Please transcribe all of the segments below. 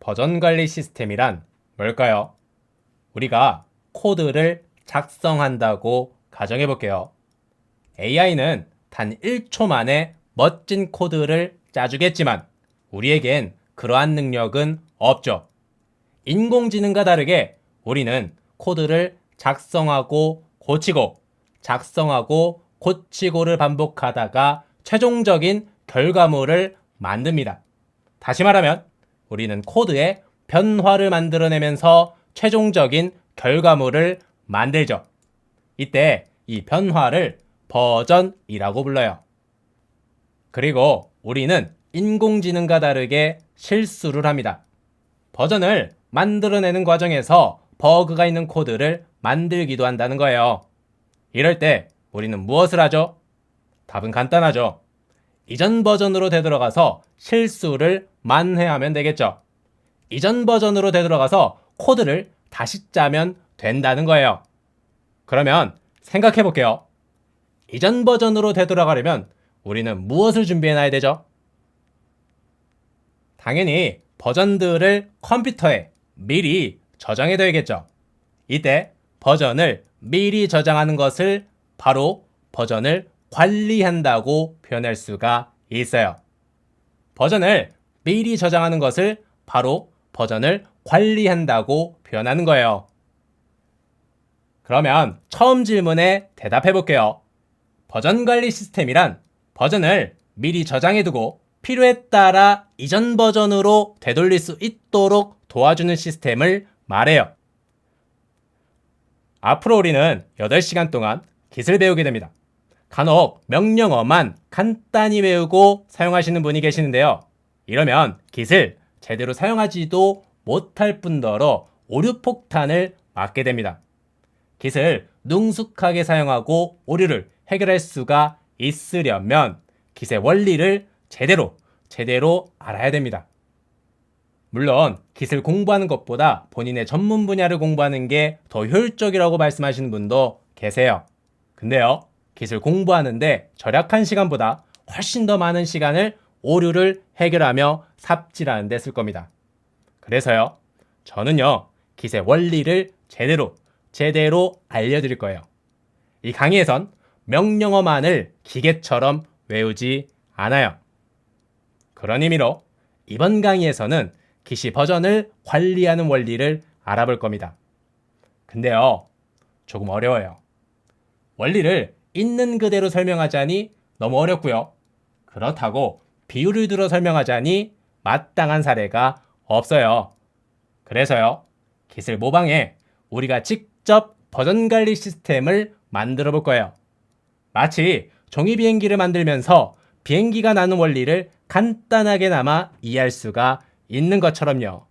버전 관리 시스템이란 뭘까요? 우리가 코드를 작성한다고 가정해 볼게요. AI는 단 1초 만에 멋진 코드를 짜주겠지만 우리에겐 그러한 능력은 없죠. 인공지능과 다르게 우리는 코드를 작성하고 고치고 작성하고 고치고를 반복하다가 최종적인 결과물을 만듭니다. 다시 말하면 우리는 코드에 변화를 만들어내면서 최종적인 결과물을 만들죠. 이때 이 변화를 버전이라고 불러요. 그리고 우리는 인공지능과 다르게 실수를 합니다. 버전을 만들어내는 과정에서 버그가 있는 코드를 만들기도 한다는 거예요. 이럴 때 우리는 무엇을 하죠? 답은 간단하죠. 이전 버전으로 되돌아가서 실수를 만회하면 되겠죠. 이전 버전으로 되돌아가서 코드를 다시 짜면 된다는 거예요. 그러면 생각해 볼게요. 이전 버전으로 되돌아가려면 우리는 무엇을 준비해놔야 되죠? 당연히 버전들을 컴퓨터에 미리 저장해둬야겠죠. 이때 버전을 미리 저장하는 것을 바로 버전을 관리한다고 표현할 수가 있어요. 버전을 미리 저장하는 것을 바로 버전을 관리한다고 표현하는 거예요. 그러면 처음 질문에 대답해 볼게요. 버전 관리 시스템이란 버전을 미리 저장해두고 필요에 따라 이전 버전으로 되돌릴 수 있도록 도와주는 시스템을 말해요. 앞으로 우리는 8시간 동안 Git을 배우게 됩니다. 간혹 명령어만 간단히 외우고 사용하시는 분이 계시는데요. 이러면 Git을 제대로 사용하지도 못할 뿐더러 오류 폭탄을 맞게 됩니다. Git을 능숙하게 사용하고 오류를 해결할 수가 있으려면 Git의 원리를 제대로 알아야 됩니다. 물론 Git을 공부하는 것보다 본인의 전문 분야를 공부하는 게 더 효율적이라고 말씀하시는 분도 계세요. 근데요, Git을 공부하는데 절약한 시간보다 훨씬 더 많은 시간을 오류를 해결하며 삽질하는 데 쓸 겁니다. 그래서요, 저는요, Git의 원리를 제대로 알려드릴 거예요. 이 강의에선 명령어만을 기계처럼 외우지 않아요. 그런 의미로 이번 강의에서는 Git 버전을 관리하는 원리를 알아볼 겁니다. 근데요, 조금 어려워요. 원리를 있는 그대로 설명하자니 너무 어렵고요. 그렇다고 비유를 들어 설명하자니 마땅한 사례가 없어요. 그래서요, Git을 모방해 우리가 직접 버전 관리 시스템을 만들어 볼 거예요. 마치 종이 비행기를 만들면서 비행기가 나는 원리를 간단하게나마 이해할 수가 있는 것처럼요.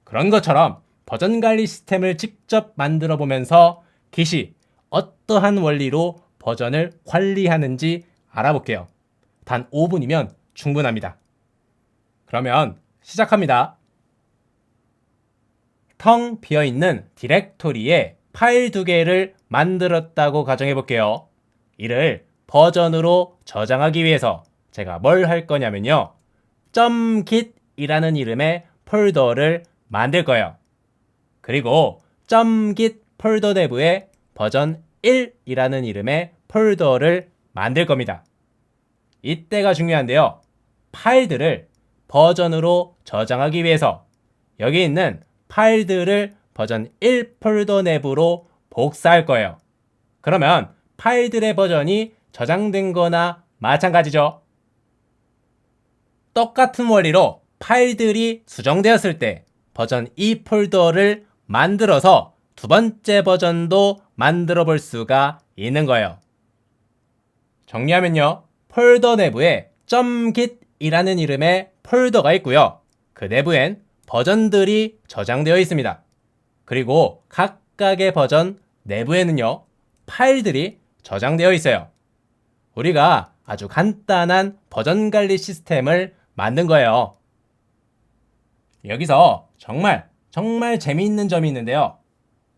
그런 것처럼 버전 관리 시스템을 직접 만들어 보면서 Git이 어떠한 원리로 버전을 관리하는지 알아볼게요. 단 5분이면 충분합니다. 그러면 시작합니다. 텅 비어있는 디렉토리에 파일 2개를 만들었다고 가정해 볼게요. 이를 버전으로 저장하기 위해서 제가 뭘 할 거냐면요, .git이라는 이름의 폴더를 만들 거예요. 그리고 .git 폴더 내부에 버전 1이라는 이름의 폴더를 만들 겁니다. 이때가 중요한데요, 파일들을 버전으로 저장하기 위해서 여기 있는 파일들을 버전 1 폴더 내부로 복사할 거예요. 그러면 파일들의 버전이 저장된 거나 마찬가지죠. 똑같은 원리로 파일들이 수정되었을 때 버전 2 폴더를 만들어서 두 번째 버전도 만들어 볼 수가 있는 거예요. 정리하면요, 폴더 내부에 .git이라는 이름의 폴더가 있고요. 그 내부엔 버전들이 저장되어 있습니다. 그리고 각각의 버전 내부에는요, 파일들이 저장되어 있어요. 우리가 아주 간단한 버전 관리 시스템을 만든 거예요. 여기서 정말 재미있는 점이 있는데요.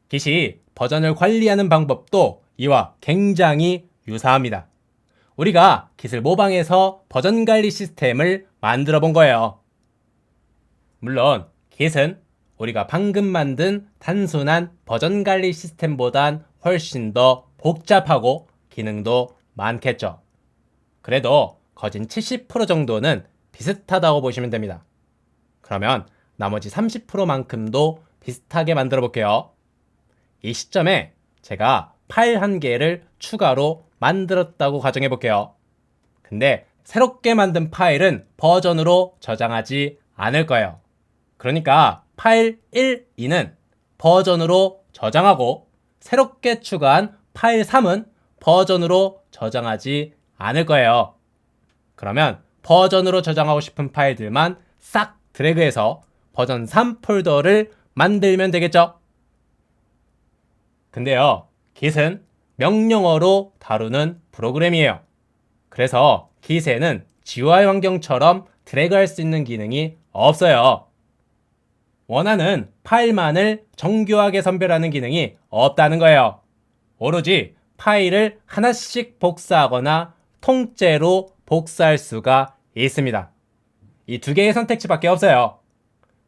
Git이 버전을 관리하는 방법도 이와 굉장히 유사합니다. 우리가 Git을 모방해서 버전 관리 시스템을 만들어 본 거예요. 물론 Git은 우리가 방금 만든 단순한 버전 관리 시스템보단 훨씬 더 복잡하고 기능도 많겠죠. 그래도 거진 70% 정도는 비슷하다고 보시면 됩니다. 그러면 나머지 30%만큼도 비슷하게 만들어 볼게요. 이 시점에 제가 파일 한 개를 추가로 만들었다고 가정해 볼게요. 근데 새롭게 만든 파일은 버전으로 저장하지 않을 거예요. 그러니까 파일 1, 2는 버전으로 저장하고 새롭게 추가한 파일 3은 버전으로 저장하지 않을 거예요. 그러면 버전으로 저장하고 싶은 파일들만 싹 드래그해서 버전 3 폴더를 만들면 되겠죠? 근데요, Git은 명령어로 다루는 프로그램이에요. 그래서 Git에는 GUI 환경처럼 드래그할 수 있는 기능이 없어요. 원하는 파일만을 정교하게 선별하는 기능이 없다는 거예요. 오로지 파일을 하나씩 복사하거나 통째로 복사할 수가 있습니다. 이 두 개의 선택지밖에 없어요.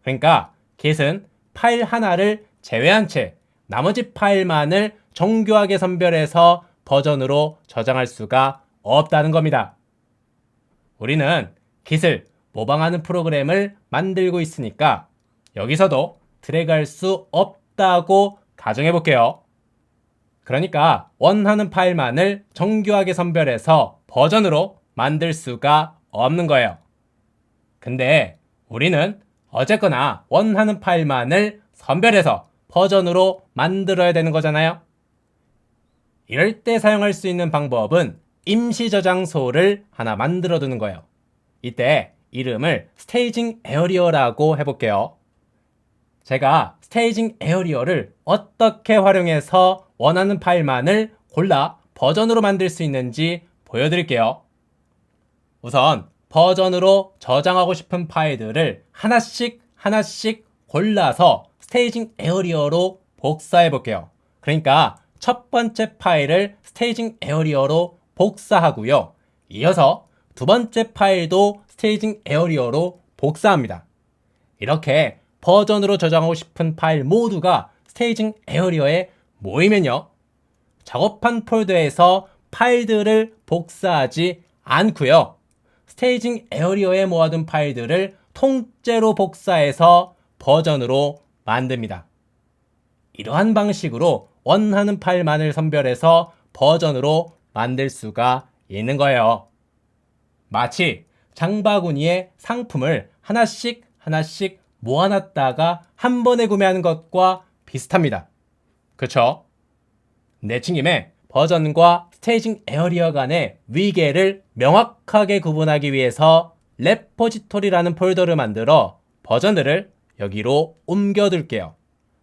그러니까 Git은 파일 하나를 제외한 채 나머지 파일만을 정교하게 선별해서 버전으로 저장할 수가 없다는 겁니다. 우리는 Git을 모방하는 프로그램을 만들고 있으니까 여기서도 드래그할 수 없다고 가정해 볼게요. 그러니까 원하는 파일만을 정교하게 선별해서 버전으로 만들 수가 없는 거예요. 근데 우리는 어쨌거나 원하는 파일만을 선별해서 버전으로 만들어야 되는 거잖아요. 이럴 때 사용할 수 있는 방법은 임시 저장소를 하나 만들어 두는 거예요. 이때 이름을 스테이징 에어리어라고 해볼게요. 제가 스테이징 에어리어를 어떻게 활용해서 원하는 파일만을 골라 버전으로 만들 수 있는지 보여드릴게요. 우선 버전으로 저장하고 싶은 파일들을 하나씩 골라서 스테이징 에어리어로 복사해 볼게요. 그러니까 첫 번째 파일을 스테이징 에어리어로 복사하고요. 이어서 두 번째 파일도 스테이징 에어리어로 복사합니다. 이렇게 버전으로 저장하고 싶은 파일 모두가 스테이징 에어리어에 모이면요. 작업한 폴더에서 파일들을 복사하지 않고요. 스테이징 에어리어에 모아둔 파일들을 통째로 복사해서 버전으로 만듭니다. 이러한 방식으로 원하는 파일만을 선별해서 버전으로 만들 수가 있는 거예요. 마치 장바구니에 상품을 하나씩 모아놨다가 한 번에 구매하는 것과 비슷합니다. 그쵸? 내친김에 버전과 스테이징 에어리어 간의 위계를 명확하게 구분하기 위해서 레포지토리라는 폴더를 만들어 버전들을 여기로 옮겨둘게요.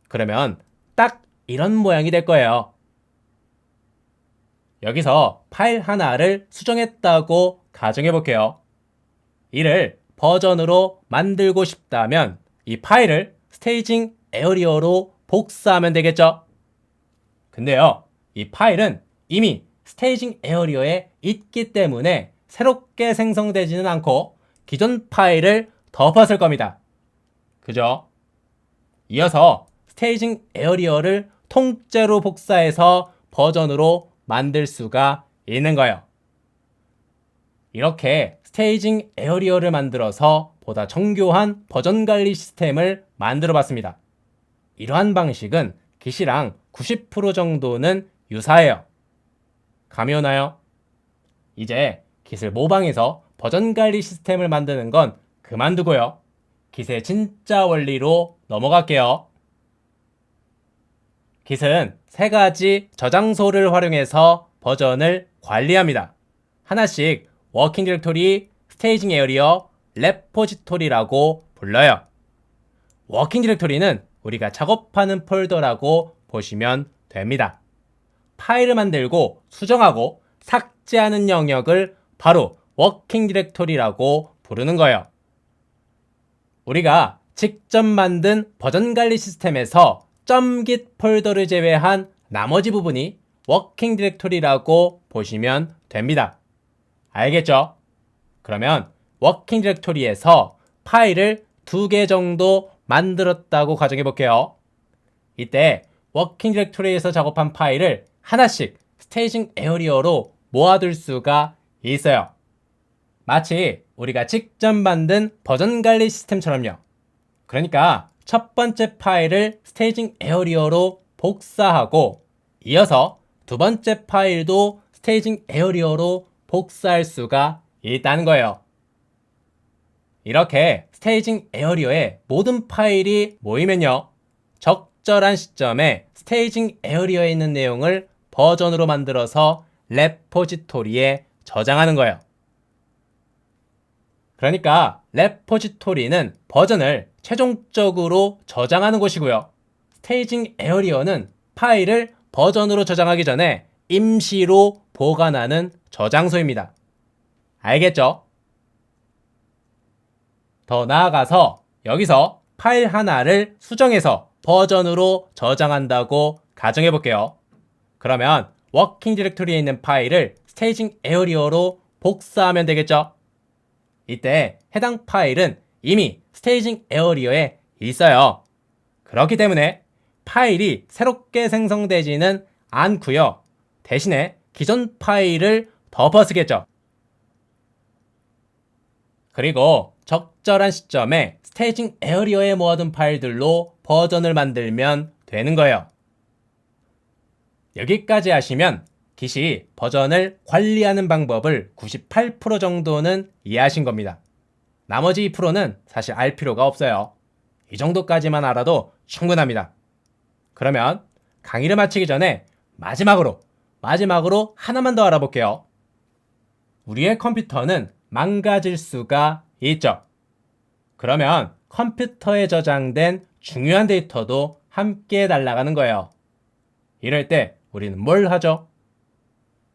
그러면 딱 이런 모양이 될 거예요. 여기서 파일 하나를 수정했다고 가정해 볼게요. 이를 버전으로 만들고 싶다면 이 파일을 스테이징 에어리어로 복사하면 되겠죠? 근데요, 이 파일은 이미 스테이징 에어리어에 있기 때문에 새롭게 생성되지는 않고 기존 파일을 덮었을 겁니다. 그죠? 이어서 스테이징 에어리어를 통째로 복사해서 버전으로 만들 수가 있는 거예요. 이렇게 스테이징 에어리어를 만들어서 보다 정교한 버전 관리 시스템을 만들어 봤습니다. 이러한 방식은 Git이랑 90% 정도는 유사해요. 감이 오나요? 이제 Git을 모방해서 버전 관리 시스템을 만드는 건 그만두고요. Git의 진짜 원리로 넘어갈게요. Git은 세 가지 저장소를 활용해서 버전을 관리합니다. 하나씩 워킹 디렉토리, 스테이징 에어리어, 레포지토리라고 불러요. 워킹 디렉토리는 우리가 작업하는 폴더라고 보시면 됩니다. 파일을 만들고 수정하고 삭제하는 영역을 바로 워킹 디렉토리라고 부르는 거예요. 우리가 직접 만든 버전 관리 시스템에서 .git 폴더를 제외한 나머지 부분이 워킹 디렉토리라고 보시면 됩니다. 알겠죠? 그러면 워킹 디렉토리에서 파일을 2개 정도 만들었다고 가정해 볼게요. 이때 워킹 디렉토리에서 작업한 파일을 하나씩 스테이징 에어리어로 모아둘 수가 있어요. 마치 우리가 직접 만든 버전 관리 시스템처럼요. 그러니까 첫 번째 파일을 스테이징 에어리어로 복사하고 이어서 두 번째 파일도 스테이징 에어리어로 복사할 수가 있다는 거예요. 이렇게 스테이징 에어리어에 모든 파일이 모이면요, 적절한 시점에 스테이징 에어리어에 있는 내용을 버전으로 만들어서 레포지토리에 저장하는 거예요. 그러니까 레포지토리는 버전을 최종적으로 저장하는 곳이고요. 스테이징 에어리어는 파일을 버전으로 저장하기 전에 임시로 보관하는 저장소입니다. 알겠죠? 더 나아가서 여기서 파일 하나를 수정해서 버전으로 저장한다고 가정해 볼게요. 그러면 워킹 디렉토리에 있는 파일을 스테이징 에어리어로 복사하면 되겠죠? 이때 해당 파일은 이미 스테이징 에어리어에 있어요. 그렇기 때문에 파일이 새롭게 생성되지는 않고요. 대신에 기존 파일을 덮어쓰겠죠. 그리고 적절한 시점에 스테이징 에어리어에 모아둔 파일들로 버전을 만들면 되는 거예요. 여기까지 하시면 Git이 버전을 관리하는 방법을 98% 정도는 이해하신 겁니다. 나머지 2%는 사실 알 필요가 없어요. 이 정도까지만 알아도 충분합니다. 그러면 강의를 마치기 전에 마지막으로 하나만 더 알아볼게요. 우리의 컴퓨터는 망가질 수가 있죠. 그러면 컴퓨터에 저장된 중요한 데이터도 함께 날아가는 거예요. 이럴 때 우리는 뭘 하죠?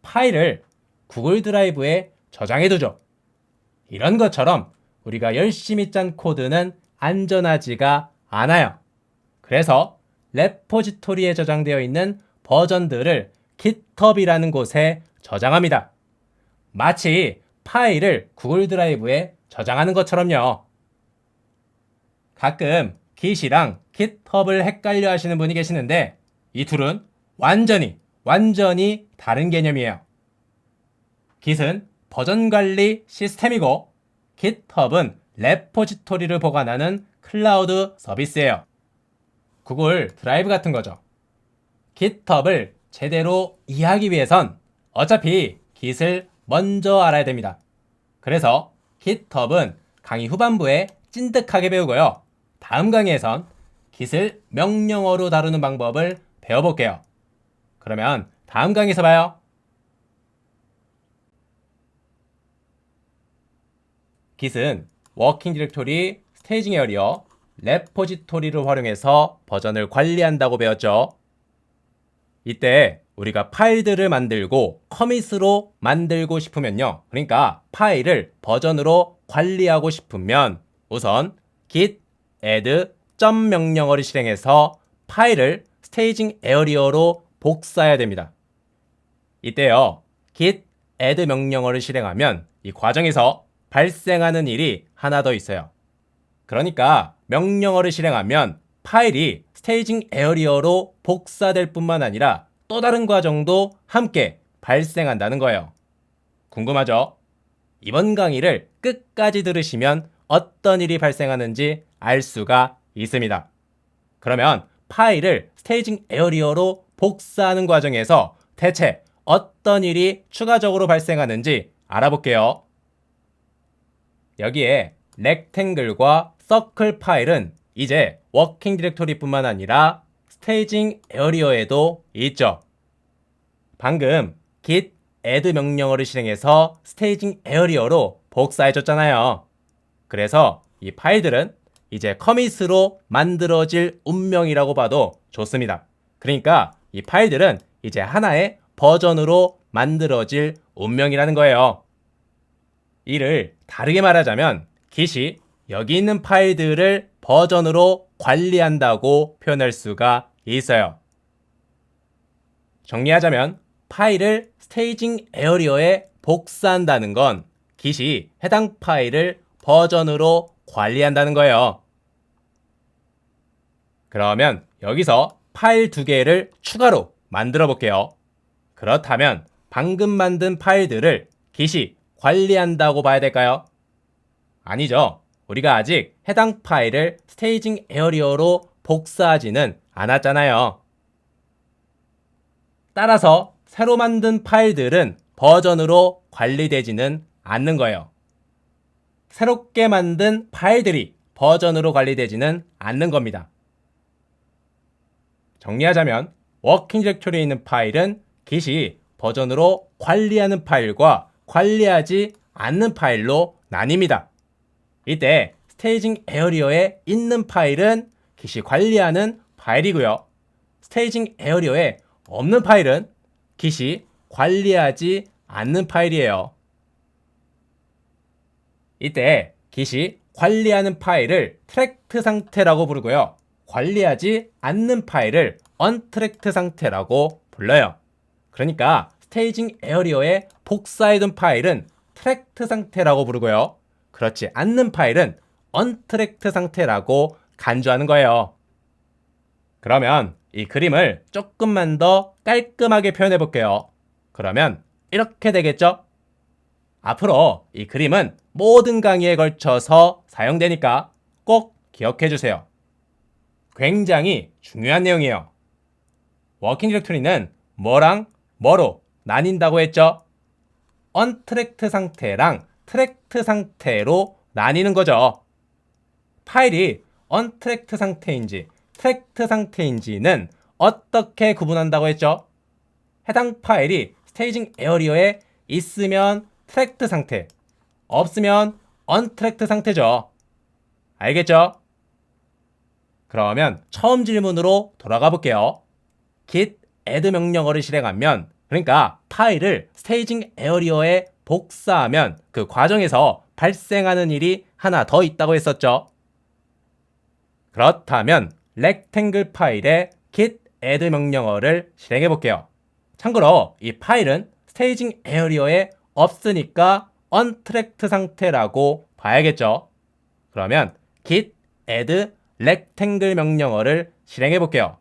파일을 구글 드라이브에 저장해두죠. 이런 것처럼 우리가 열심히 짠 코드는 안전하지가 않아요. 그래서 레포지토리에 저장되어 있는 버전들을 GitHub이라는 곳에 저장합니다. 마치 파일을 구글 드라이브에 저장하는 것처럼요. 가끔 Git이랑 GitHub을 헷갈려 하시는 분이 계시는데 이 둘은 완전히 다른 개념이에요. Git은 버전 관리 시스템이고 GitHub은 레포지토리를 보관하는 클라우드 서비스예요. 구글 드라이브 같은 거죠. GitHub을 제대로 이해하기 위해선 어차피 Git을 먼저 알아야 됩니다. 그래서 GitHub은 강의 후반부에 찐득하게 배우고요. 다음 강의에선 Git을 명령어로 다루는 방법을 배워볼게요. 그러면 다음 강의에서 봐요. Git은 워킹 디렉토리, 스테이징 에어리어, 레포지토리를 활용해서 버전을 관리한다고 배웠죠. 이때 우리가 파일들을 만들고 커밋으로 만들고 싶으면요. 그러니까 파일을 버전으로 관리하고 싶으면 우선 git add 명령어를 실행해서 파일을 스테이징 에어리어로 복사해야 됩니다. 이때요. git add 명령어를 실행하면 이 과정에서 발생하는 일이 하나 더 있어요. 그러니까 명령어를 실행하면 파일이 스테이징 에어리어로 복사될 뿐만 아니라 또 다른 과정도 함께 발생한다는 거예요. 궁금하죠? 이번 강의를 끝까지 들으시면 어떤 일이 발생하는지 알 수가 있습니다. 그러면 파일을 스테이징 에어리어로 복사하는 과정에서 대체 어떤 일이 추가적으로 발생하는지 알아볼게요. 여기에 렉탱글과 서클 파일은 이제 워킹 디렉토리뿐만 아니라 스테이징 에어리어에도 있죠. 방금 git add 명령어를 실행해서 스테이징 에어리어로 복사해줬잖아요. 그래서 이 파일들은 이제 커밋으로 만들어질 운명이라고 봐도 좋습니다. 그러니까 이 파일들은 이제 하나의 버전으로 만들어질 운명이라는 거예요. 이를 다르게 말하자면 Git이 여기 있는 파일들을 버전으로 관리한다고 표현할 수가 있어요. 정리하자면 파일을 스테이징 에어리어에 복사한다는 건 Git이 해당 파일을 버전으로 관리한다는 거예요. 그러면 여기서 파일 2개를 추가로 만들어 볼게요. 그렇다면 방금 만든 파일들을 Git이 관리한다고 봐야 될까요? 아니죠. 우리가 아직 해당 파일을 스테이징 에어리어로 복사하지는 않았잖아요. 따라서 새로 만든 파일들은 버전으로 관리되지는 않는 거예요. 새롭게 만든 파일들이 버전으로 관리되지는 않는 겁니다. 정리하자면 워킹 디렉토리에 있는 파일은 Git이 버전으로 관리하는 파일과 관리하지 않는 파일로 나뉩니다. 이때 스테이징 에어리어에 있는 파일은 Git이 관리하는 파일이고요. 스테이징 에어리어에 없는 파일은 Git이 관리하지 않는 파일이에요. 이때 Git이 관리하는 파일을 트랙트 상태라고 부르고요. 관리하지 않는 파일을 언트랙트 상태라고 불러요. 그러니까 스테이징 에어리어에 복사해둔 파일은 트랙트 상태라고 부르고요. 그렇지 않는 파일은 언트랙트 상태라고 간주하는 거예요. 그러면 이 그림을 조금만 더 깔끔하게 표현해 볼게요. 그러면 이렇게 되겠죠? 앞으로 이 그림은 모든 강의에 걸쳐서 사용되니까 꼭 기억해 주세요. 굉장히 중요한 내용이에요. 워킹 디렉토리는 뭐랑 뭐로 나뉜다고 했죠? 언트랙트 상태랑 트랙트 상태로 나뉘는 거죠. 파일이 언트랙트 상태인지 트랙트 상태인지는 어떻게 구분한다고 했죠? 해당 파일이 스테이징 에어리어에 있으면 트랙트 상태, 없으면 언트랙트 상태죠. 알겠죠? 그러면 처음 질문으로 돌아가 볼게요. git add 명령어를 실행하면, 그러니까 파일을 스테이징 에어리어에 복사하면 그 과정에서 발생하는 일이 하나 더 있다고 했었죠. 그렇다면 렉탱글 파일에 git add 명령어를 실행해 볼게요. 참고로 이 파일은 스테이징 에어리어에 없으니까 언트랙트 상태라고 봐야겠죠. 그러면 git add 렉탱글 명령어를 실행해 볼게요.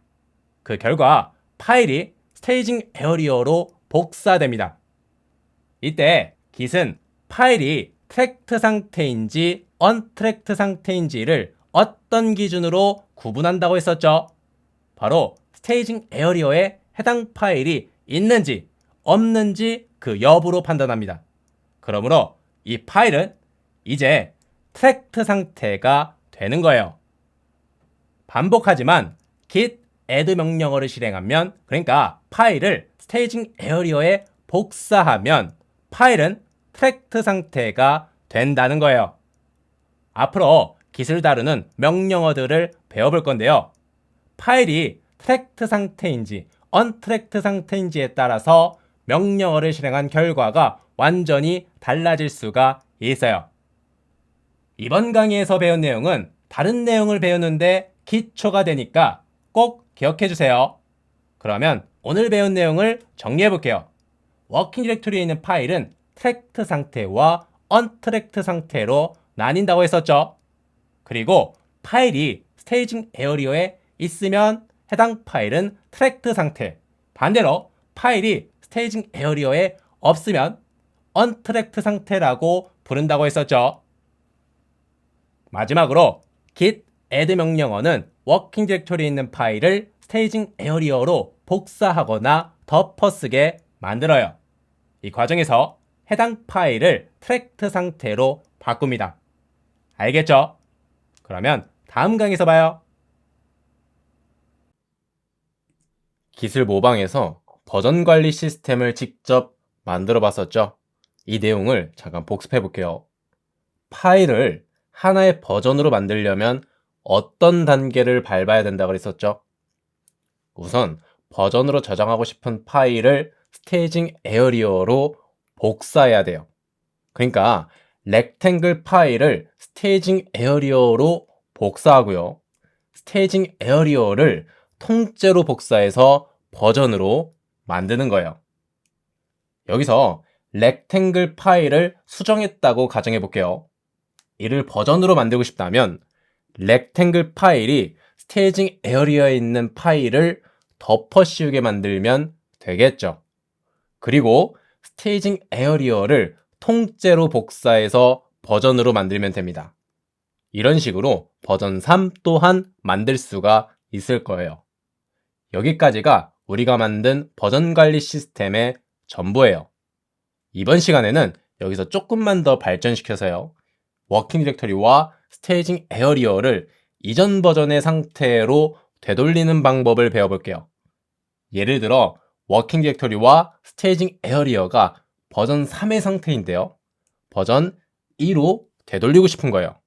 그 결과 파일이 스테이징 에어리어로 복사됩니다. 이때 git은 파일이 트랙트 상태인지 언트랙트 상태인지를 어떤 기준으로 구분한다고 했었죠? 바로 스테이징 에어리어에 해당 파일이 있는지 없는지 그 여부로 판단합니다. 그러므로 이 파일은 이제 트랙트 상태가 되는 거예요. 반복하지만 git add 명령어를 실행하면, 그러니까 파일을 스테이징 에어리어에 복사하면 파일은 트랙트 상태가 된다는 거예요. 앞으로 git을 다루는 명령어들을 배워볼 건데요. 파일이 트랙트 상태인지 언트랙트 상태인지에 따라서 명령어를 실행한 결과가 완전히 달라질 수가 있어요. 이번 강의에서 배운 내용은 다른 내용을 배우는데 기초가 되니까 꼭 기억해 주세요. 그러면 오늘 배운 내용을 정리해 볼게요. 워킹 디렉토리에 있는 파일은 트랙트 상태와 언트랙트 상태로 나뉜다고 했었죠. 그리고 파일이 스테이징 에어리어에 있으면 해당 파일은 트랙트 상태, 반대로 파일이 스테이징 에어리어에 없으면 언트랙트 상태라고 부른다고 했었죠. 마지막으로 git add 명령어는 워킹 디렉토리에 있는 파일을 스테이징 에어리어로 복사하거나 덮어쓰게 만들어요. 이 과정에서 해당 파일을 트랙트 상태로 바꿉니다. 알겠죠? 그러면 다음 강의에서 봐요. git을 모방해서 버전 관리 시스템을 직접 만들어 봤었죠. 이 내용을 잠깐 복습해 볼게요. 파일을 하나의 버전으로 만들려면 어떤 단계를 밟아야 된다고 그랬었죠? 우선 버전으로 저장하고 싶은 파일을 스테이징 에어리어로 복사해야 돼요. 그러니까 렉탱글 파일을 스테이징 에어리어로 복사하고요. 스테이징 에어리어를 통째로 복사해서 버전으로 만드는 거예요. 여기서 렉탱글 파일을 수정했다고 가정해 볼게요. 이를 버전으로 만들고 싶다면 렉탱글 파일이 스테이징 에어리어에 있는 파일을 덮어 씌우게 만들면 되겠죠. 그리고 스테이징 에어리어를 통째로 복사해서 버전으로 만들면 됩니다. 이런 식으로 버전 3 또한 만들 수가 있을 거예요. 여기까지가 우리가 만든 버전 관리 시스템의 전부예요. 이번 시간에는 여기서 조금만 더 발전시켜서요. 워킹 디렉터리와 스테이징 에어리어를 이전 버전의 상태로 되돌리는 방법을 배워볼게요. 예를 들어 워킹 디렉터리와 스테이징 에어리어가 버전 3의 상태인데요. 버전 2로 되돌리고 싶은 거예요.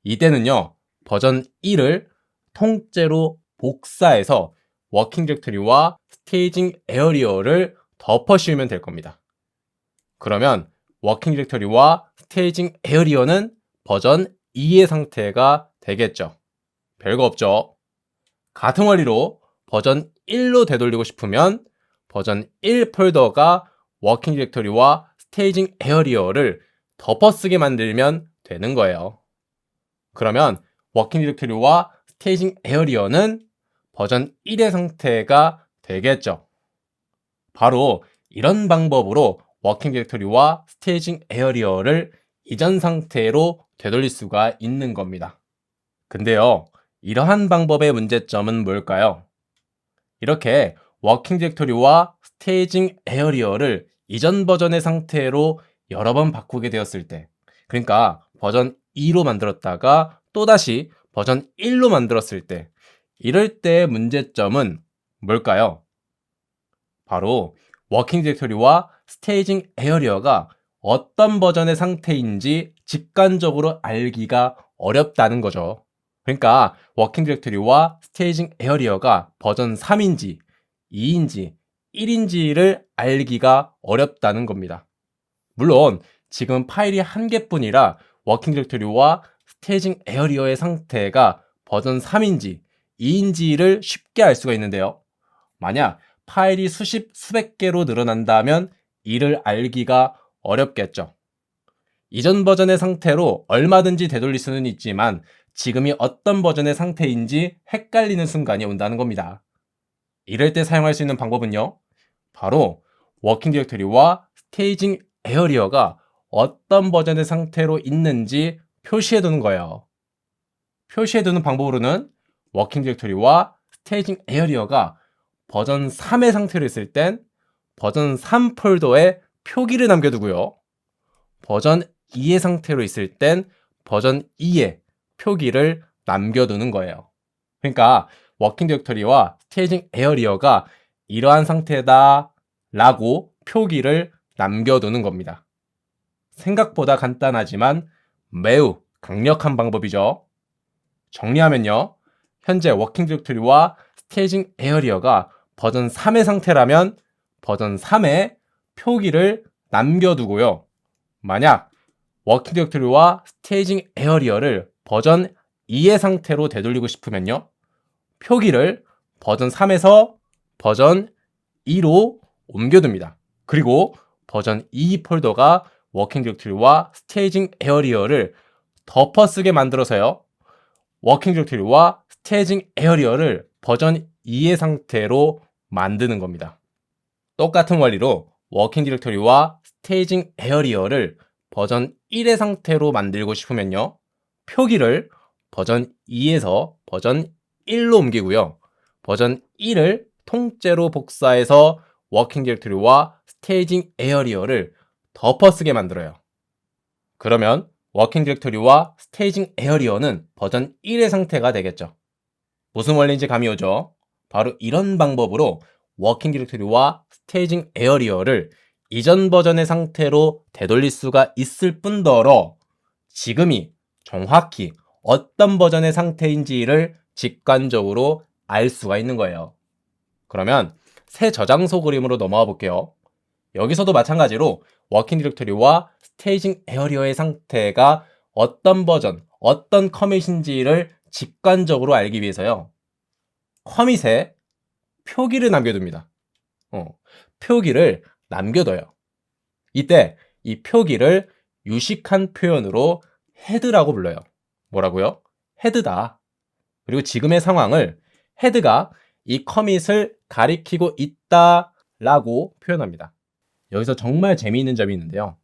이때는요, 버전 1을 통째로 복사해서 워킹 디렉터리와 스테이징 에어리어를 덮어 씌우면 될 겁니다. 그러면 워킹 디렉터리와 스테이징 에어리어는 버전 2의 상태가 되겠죠. 별거 없죠. 같은 원리로 버전 1로 되돌리고 싶으면 버전 1 폴더가 워킹 디렉터리와 스테이징 에어리어를 덮어쓰게 만들면 되는 거예요. 그러면 워킹 디렉터리와 스테이징 에어리어는 버전 1의 상태가 되겠죠. 바로 이런 방법으로 워킹 디렉터리와 스테이징 에어리어를 이전 상태로 되돌릴 수가 있는 겁니다. 근데요, 이러한 방법의 문제점은 뭘까요? 이렇게 워킹 디렉터리와 스테이징 에어리어를 이전 버전의 상태로 여러 번 바꾸게 되었을 때, 그러니까 버전 2로 만들었다가 또다시 버전 1로 만들었을 때, 이럴 때의 문제점은 뭘까요? 바로 워킹 디렉터리와 스테이징 에어리어가 어떤 버전의 상태인지 직관적으로 알기가 어렵다는 거죠. 그러니까 워킹 디렉터리와 스테이징 에어리어가 버전 3인지 2인지 1인지를 알기가 어렵다는 겁니다. 물론 지금 파일이 한 개뿐이라 워킹 디렉터리와 스테이징 에어리어의 상태가 버전 3인지 2인지를 쉽게 알 수가 있는데요. 만약 파일이 수백 개로 늘어난다면 이를 알기가 어렵겠죠. 이전 버전의 상태로 얼마든지 되돌릴 수는 있지만 지금이 어떤 버전의 상태인지 헷갈리는 순간이 온다는 겁니다. 이럴 때 사용할 수 있는 방법은요, 바로 워킹 디렉터리와 스테이징 에어리어가 어떤 버전의 상태로 있는지 표시해 두는 거예요. 표시해 두는 방법으로는 워킹 디렉터리와 스테이징 에어리어가 버전 3의 상태로 있을 땐 버전 3 폴더에 표기를 남겨두고요. 버전 2의 상태로 있을 땐 버전 2에 표기를 남겨두는 거예요. 그러니까 워킹 디렉터리와 스테이징 에어리어가 이러한 상태다 라고 표기를 남겨두는 겁니다. 생각보다 간단하지만 매우 강력한 방법이죠. 정리하면요, 현재 워킹 디렉터리와 스테이징 에어리어가 버전 3의 상태라면 버전 3에 표기를 남겨두고요. 만약 워킹 디렉터리와 스테이징 에어리어를 버전 2의 상태로 되돌리고 싶으면요, 표기를 버전 3에서 버전 2로 옮겨둡니다. 그리고 버전 2 폴더가 워킹 디렉터리와 스테이징 에어리어를 덮어쓰게 만들어서요, 워킹 디렉터리와 스테이징 에어리어를 버전 2의 상태로 만드는 겁니다. 똑같은 원리로 워킹 디렉터리와 스테이징 에어리어를 버전 1의 상태로 만들고 싶으면요, 표기를 버전 2에서 버전 1로 옮기고요, 버전 1을 통째로 복사해서 워킹 디렉터리와 스테이징 에어리어를 덮어쓰게 만들어요. 그러면 워킹 디렉터리와 스테이징 에어리어는 버전 1의 상태가 되겠죠. 무슨 원리인지 감이 오죠? 바로 이런 방법으로 워킹 디렉터리와 스테이징 에어리어를 이전 버전의 상태로 되돌릴 수가 있을 뿐더러 지금이 정확히 어떤 버전의 상태인지를 직관적으로 알 수가 있는 거예요. 그러면 새 저장소 그림으로 넘어가 볼게요. 여기서도 마찬가지로 워킹 디렉터리와 스테이징 에어리어의 상태가 어떤 버전, 어떤 커밋인지를 직관적으로 알기 위해서요, 커밋에 표기를 남겨둡니다. 표기를 남겨둬요. 이때 이 표기를 유식한 표현으로 헤드라고 불러요. 뭐라고요? 헤드다. 그리고 지금의 상황을 헤드가 이 커밋을 가리키고 있다라고 표현합니다. 여기서 정말 재미있는 점이 있는데요.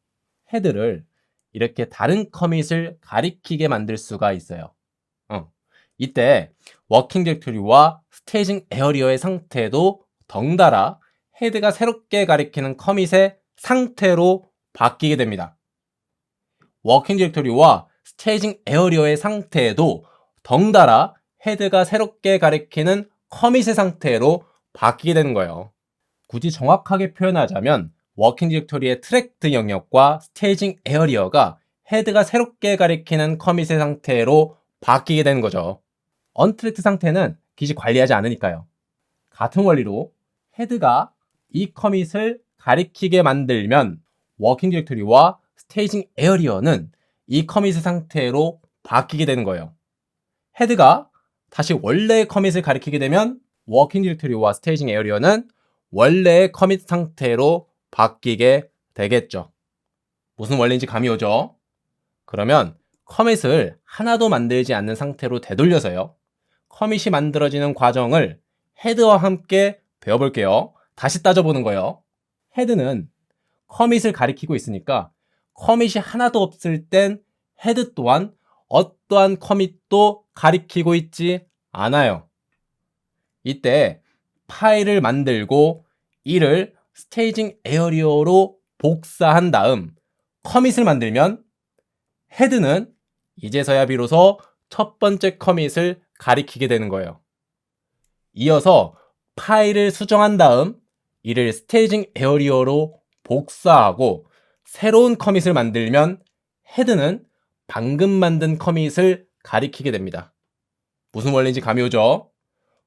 헤드를 이렇게 다른 커밋을 가리키게 만들 수가 있어요. 이때 워킹 디렉토리와 스테이징 에어리어의 상태도 덩달아 헤드가 새롭게 가리키는 커밋의 상태로 바뀌게 됩니다. 워킹 디렉토리와 스테이징 에어리어의 상태도 덩달아 헤드가 새롭게 가리키는 커밋의 상태로 바뀌게 되는 거예요. 굳이 정확하게 표현하자면 워킹 디렉토리의 트랙드 영역과 스테이징 에어리어가 헤드가 새롭게 가리키는 커밋의 상태로 바뀌게 되는 거죠. 언트랙드 상태는 기시 관리하지 않으니까요. 같은 원리로 헤드가 이 커밋을 가리키게 만들면 워킹 디렉토리와 스테이징 에어리어는 이 커밋의 상태로 바뀌게 되는 거예요. 헤드가 다시 원래의 커밋을 가리키게 되면 워킹 디렉토리와 스테이징 에어리어는 원래의 커밋 상태로 바뀌게 되겠죠. 무슨 원리인지 감이 오죠? 그러면 커밋을 하나도 만들지 않는 상태로 되돌려서요. 커밋이 만들어지는 과정을 헤드와 함께 배워볼게요. 다시 따져보는 거예요. 헤드는 커밋을 가리키고 있으니까 커밋이 하나도 없을 땐 헤드 또한 어떠한 커밋도 가리키고 있지 않아요. 이때 파일을 만들고 이를 스테이징 에어리어로 복사한 다음 커밋을 만들면 헤드는 이제서야 비로소 첫 번째 커밋을 가리키게 되는 거예요. 이어서 파일을 수정한 다음 이를 스테이징 에어리어로 복사하고 새로운 커밋을 만들면 헤드는 방금 만든 커밋을 가리키게 됩니다. 무슨 원리인지 감이 오죠?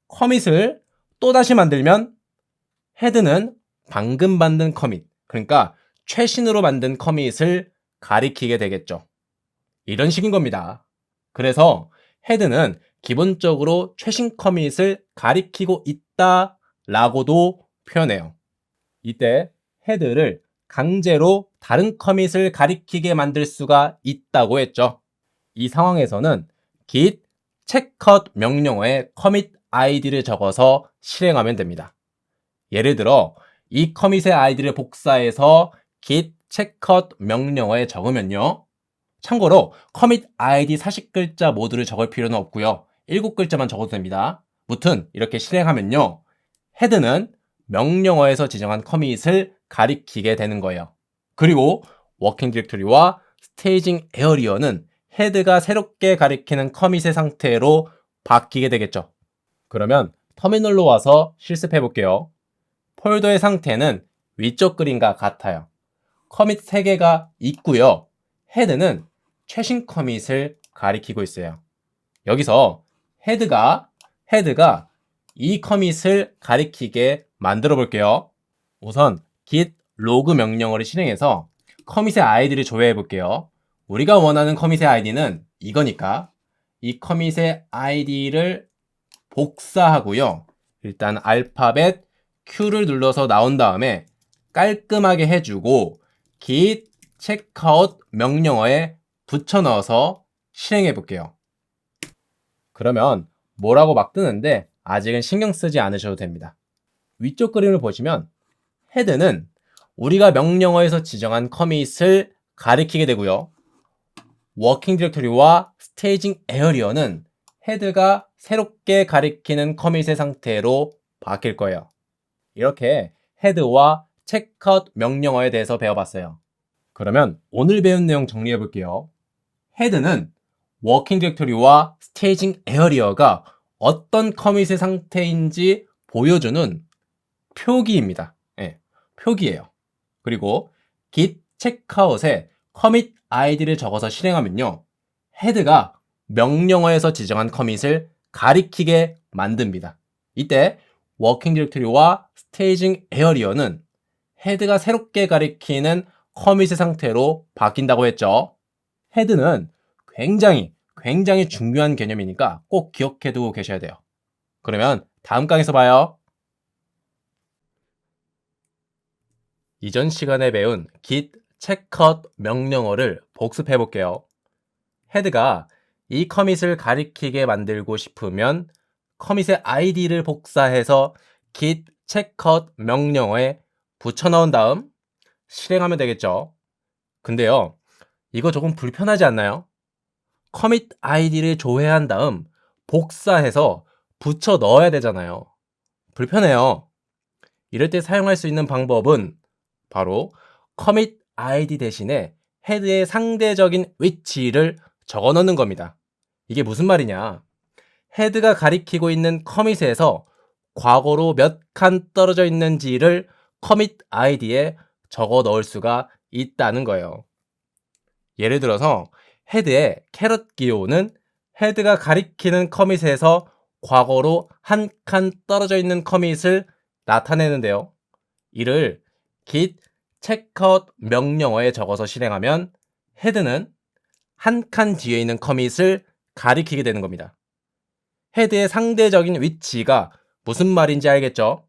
커밋을 또다시 만들면 헤드는 방금 만든 커밋, 그러니까 최신으로 만든 커밋을 가리키게 되겠죠. 이런 식인 겁니다. 그래서 헤드는 기본적으로 최신 커밋을 가리키고 있다라고도 표현해요. 이때 헤드를 강제로 다른 커밋을 가리키게 만들 수가 있다고 했죠. 이 상황에서는 git checkout 명령어에 커밋 아이디를 적어서 실행하면 됩니다. 예를 들어 이 커밋의 아이디를 복사해서 git checkout 명령어에 적으면요. 참고로 커밋 아이디 40글자 모두를 적을 필요는 없고요. 7글자만 적어도 됩니다. 무튼 이렇게 실행하면요. 헤드는 명령어에서 지정한 커밋을 가리키게 되는 거예요. 그리고 워킹 디렉토리와 스테이징 에어리어는 헤드가 새롭게 가리키는 커밋의 상태로 바뀌게 되겠죠. 그러면 터미널로 와서 실습해 볼게요. 폴더의 상태는 위쪽 그림과 같아요. 커밋 3개가 있고요. 헤드는 최신 커밋을 가리키고 있어요. 여기서 헤드가 이 커밋을 가리키게 만들어 볼게요. 우선 git log 명령어를 실행해서 커밋의 아이디를 조회해 볼게요. 우리가 원하는 커밋의 아이디는 이거니까 이 커밋의 아이디를 복사하고요. 일단 알파벳 Q를 눌러서 나온 다음에 깔끔하게 해주고 git checkout 명령어에 붙여 넣어서 실행해 볼게요. 그러면 뭐라고 막 뜨는데 아직은 신경 쓰지 않으셔도 됩니다. 위쪽 그림을 보시면 헤드는 우리가 명령어에서 지정한 커밋을 가리키게 되고요. 워킹 디렉토리와 스테이징 에어리어는 헤드가 새롭게 가리키는 커밋의 상태로 바뀔 거예요. 이렇게 헤드와 체크아웃 명령어에 대해서 배워봤어요. 그러면 오늘 배운 내용 정리해 볼게요. 헤드는 워킹 디렉토리와 스테이징 에어리어가 어떤 커밋의 상태인지 보여주는 표기입니다. 네, 표기예요. 그리고 git checkout에 커밋 아이디를 적어서 실행하면요. 헤드가 명령어에서 지정한 커밋을 가리키게 만듭니다. 이때 워킹 디렉토리와 스테이징 에어리어는 헤드가 새롭게 가리키는 커밋의 상태로 바뀐다고 했죠. 헤드는 굉장히 중요한 개념이니까 꼭 기억해 두고 계셔야 돼요. 그러면 다음 강에서 봐요. 이전 시간에 배운 git checkout 명령어를 복습해 볼게요. 헤드가 이 커밋을 가리키게 만들고 싶으면 커밋의 id를 복사해서 git checkout 명령어에 붙여넣은 다음 실행하면 되겠죠. 근데요, 이거 조금 불편하지 않나요? 커밋 id를 조회한 다음 복사해서 붙여 넣어야 되잖아요. 불편해요. 이럴 때 사용할 수 있는 방법은 바로 commit id 대신에 헤드의 상대적인 위치를 적어 넣는 겁니다. 이게 무슨 말이냐? 헤드가 가리키고 있는 커밋에서 과거로 몇 칸 떨어져 있는지를 commit id에 적어 넣을 수가 있다는 거예요. 예를 들어서 헤드의 캐럿 기호는 헤드가 가리키는 커밋에서 과거로 한 칸 떨어져 있는 커밋을 나타내는데요. 이를 git checkout 명령어에 적어서 실행하면 헤드는 한 칸 뒤에 있는 커밋을 가리키게 되는 겁니다. 헤드의 상대적인 위치가 무슨 말인지 알겠죠?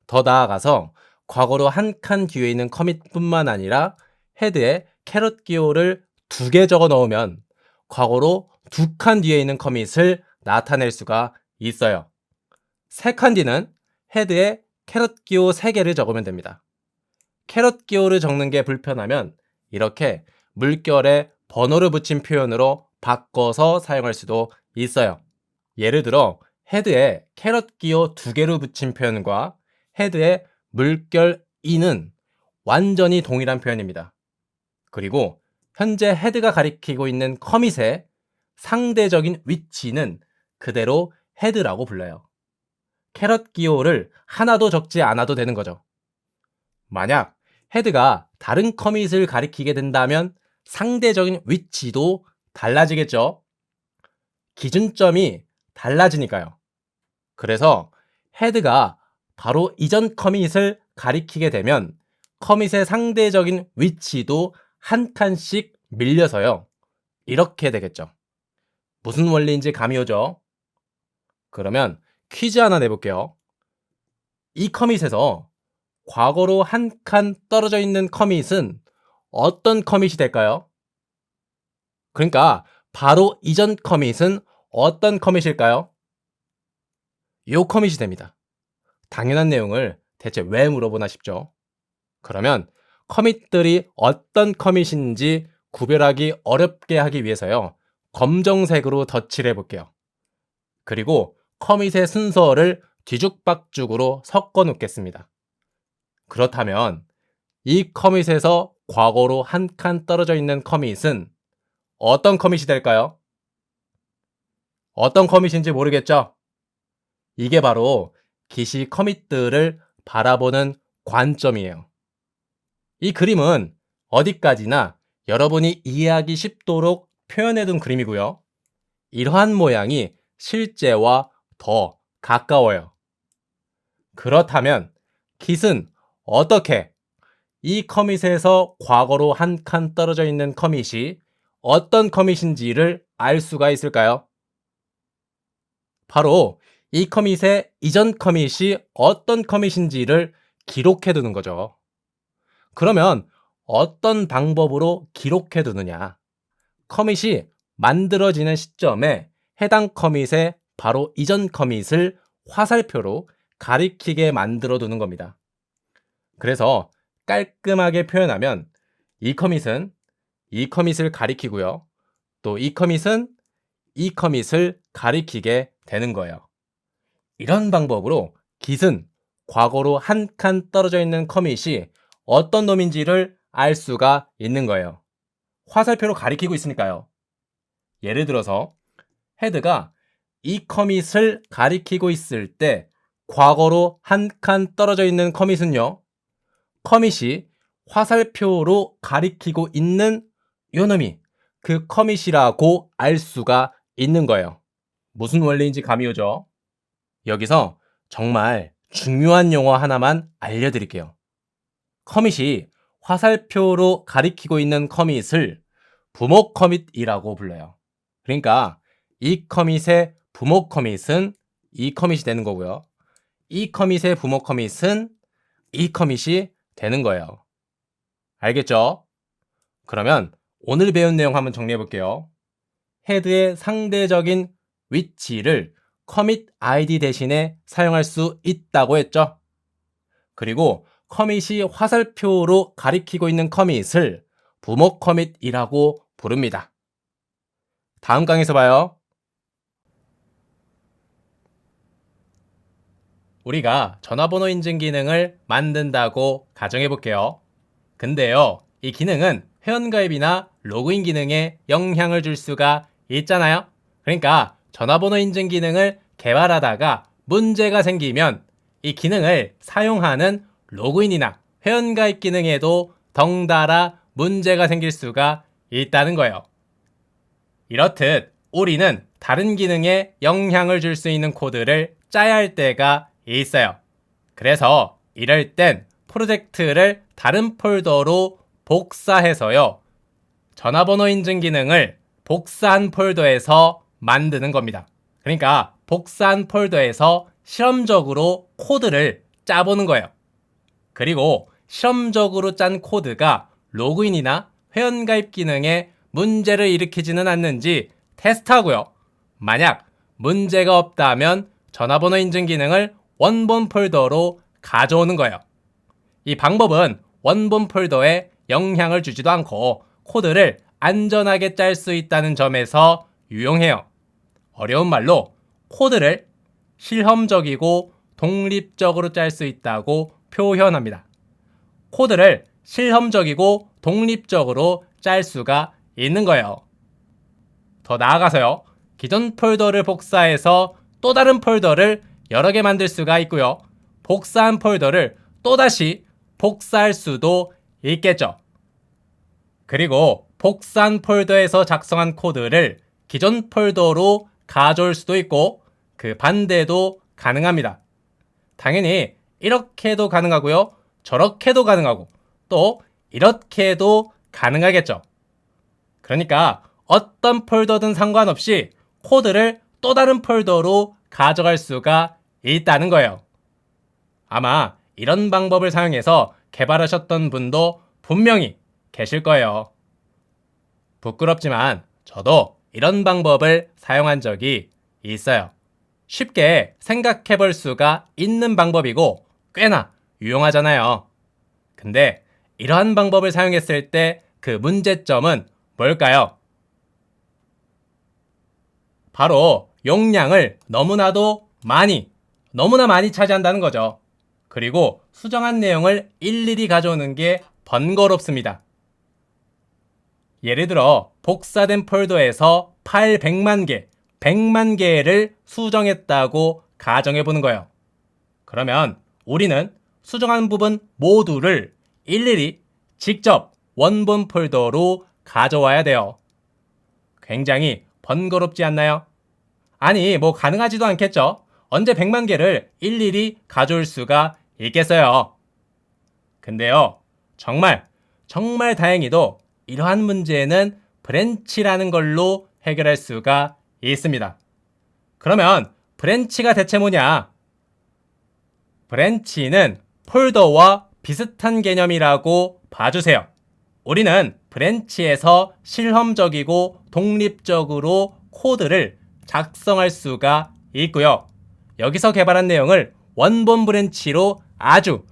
더 나아가서 과거로 한 칸 뒤에 있는 커밋뿐만 아니라 헤드에 캐럿 기호를 2개 적어 넣으면 과거로 2칸 뒤에 있는 커밋을 나타낼 수가 있어요. 3칸 뒤는 헤드에 캐럿 기호 3개를 적으면 됩니다. 캐럿 기호를 적는 게 불편하면 이렇게 물결에 번호를 붙인 표현으로 바꿔서 사용할 수도 있어요. 예를 들어 헤드에 캐럿 기호 2개를 붙인 표현과 헤드에 물결 2는 완전히 동일한 표현입니다. 그리고 현재 헤드가 가리키고 있는 커밋의 상대적인 위치는 그대로 헤드라고 불러요. 캐럿 기호를 하나도 적지 않아도 되는 거죠. 만약 헤드가 다른 커밋을 가리키게 된다면 상대적인 위치도 달라지겠죠. 기준점이 달라지니까요. 그래서 헤드가 바로 이전 커밋을 가리키게 되면 커밋의 상대적인 위치도 한 칸씩 밀려서요. 이렇게 되겠죠. 무슨 원리인지 감이 오죠? 그러면 퀴즈 하나 내볼게요. 이 커밋에서 과거로 한 칸 떨어져 있는 커밋은 어떤 커밋이 될까요? 그러니까 바로 이전 커밋은 어떤 커밋일까요? 요 커밋이 됩니다. 당연한 내용을 대체 왜 물어보나 싶죠. 그러면 커밋들이 어떤 커밋인지 구별하기 어렵게 하기 위해서요. 검정색으로 덧칠해 볼게요. 그리고 커밋의 순서를 뒤죽박죽으로 섞어 놓겠습니다. 그렇다면 이 커밋에서 과거로 한 칸 떨어져 있는 커밋은 어떤 커밋이 될까요? 어떤 커밋인지 모르겠죠? 이게 바로 기시 커밋들을 바라보는 관점이에요. 이 그림은 어디까지나 여러분이 이해하기 쉽도록 표현해둔 그림이고요. 이러한 모양이 실제와 더 가까워요. 그렇다면 깃은 어떻게 이 커밋에서 과거로 한 칸 떨어져 있는 커밋이 어떤 커밋인지를 알 수가 있을까요? 바로 이 커밋의 이전 커밋이 어떤 커밋인지를 기록해 두는 거죠. 그러면 어떤 방법으로 기록해 두느냐? 커밋이 만들어지는 시점에 해당 커밋의 바로 이전 커밋을 화살표로 가리키게 만들어 두는 겁니다. 그래서 깔끔하게 표현하면 이 커밋은 이 커밋을 가리키고요. 또 이 커밋은 이 커밋을 가리키게 되는 거예요. 이런 방법으로 깃은 과거로 한 칸 떨어져 있는 커밋이 어떤 놈인지를 알 수가 있는 거예요. 화살표로 가리키고 있으니까요. 예를 들어서 헤드가 이 커밋을 가리키고 있을 때 과거로 한 칸 떨어져 있는 커밋은요. 커밋이 화살표로 가리키고 있는 요 놈이 그 커밋이라고 알 수가 있는 거예요. 무슨 원리인지 감이 오죠? 여기서 정말 중요한 용어 하나만 알려드릴게요. 커밋이 화살표로 가리키고 있는 커밋을 부모 커밋이라고 불러요. 그러니까 이 커밋의 부모 커밋은 이 커밋이 되는 거고요. 이 커밋의 부모 커밋은 이 커밋이 되는 거예요. 알겠죠? 그러면 오늘 배운 내용 한번 정리해 볼게요. 헤드의 상대적인 위치를 커밋 ID 대신에 사용할 수 있다고 했죠. 그리고 커밋이 화살표로 가리키고 있는 커밋을 부모 커밋이라고 부릅니다. 다음 강에서 봐요. 우리가 전화번호 인증 기능을 만든다고 가정해 볼게요. 근데요, 이 기능은 회원가입이나 로그인 기능에 영향을 줄 수가 있잖아요. 그러니까 전화번호 인증 기능을 개발하다가 문제가 생기면 이 기능을 사용하는 로그인이나 회원가입 기능에도 덩달아 문제가 생길 수가 있다는 거예요. 이렇듯 우리는 다른 기능에 영향을 줄 수 있는 코드를 짜야 할 때가 있어요. 그래서 이럴 땐 프로젝트를 다른 폴더로 복사해서요. 전화번호 인증 기능을 복사한 폴더에서 만드는 겁니다. 그러니까 복사한 폴더에서 실험적으로 코드를 짜보는 거예요. 그리고 실험적으로 짠 코드가 로그인이나 회원가입 기능에 문제를 일으키지는 않는지 테스트하고요. 만약 문제가 없다면 전화번호 인증 기능을 원본 폴더로 가져오는 거예요. 이 방법은 원본 폴더에 영향을 주지도 않고 코드를 안전하게 짤 수 있다는 점에서 유용해요. 어려운 말로 코드를 실험적이고 독립적으로 짤 수 있다고 표현합니다. 코드를 실험적이고 독립적으로 짤 수가 있는 거예요. 더 나아가서요. 기존 폴더를 복사해서 또 다른 폴더를 여러 개 만들 수가 있고요. 복사한 폴더를 또다시 복사할 수도 있겠죠. 그리고 복사한 폴더에서 작성한 코드를 기존 폴더로 가져올 수도 있고 그 반대도 가능합니다. 당연히 이렇게도 가능하고요. 저렇게도 가능하고 또 이렇게도 가능하겠죠. 그러니까 어떤 폴더든 상관없이 코드를 또 다른 폴더로 가져갈 수가 있다는 거예요. 아마 이런 방법을 사용해서 개발하셨던 분도 분명히 계실 거예요. 부끄럽지만 저도 이런 방법을 사용한 적이 있어요. 쉽게 생각해 볼 수가 있는 방법이고 꽤나 유용하잖아요. 근데 이러한 방법을 사용했을 때 그 문제점은 뭘까요? 바로 용량을 너무나 많이 차지한다는 거죠. 그리고 수정한 내용을 일일이 가져오는 게 번거롭습니다. 예를 들어 복사된 폴더에서 파일 100만 개를 수정했다고 가정해 보는 거예요. 그러면 우리는 수정한 부분 모두를 일일이 직접 원본 폴더로 가져와야 돼요. 굉장히 번거롭지 않나요? 아니, 가능하지도 않겠죠? 언제 100만 개를 일일이 가져올 수가 있겠어요? 근데요, 정말 다행히도 이러한 문제는 브랜치라는 걸로 해결할 수가 있습니다. 그러면 브랜치가 대체 뭐냐? 브랜치는 폴더와 비슷한 개념이라고 봐주세요. 우리는 브랜치에서 실험적이고 독립적으로 코드를 작성할 수가 있고요. 여기서 개발한 내용을 원본 브랜치로 아주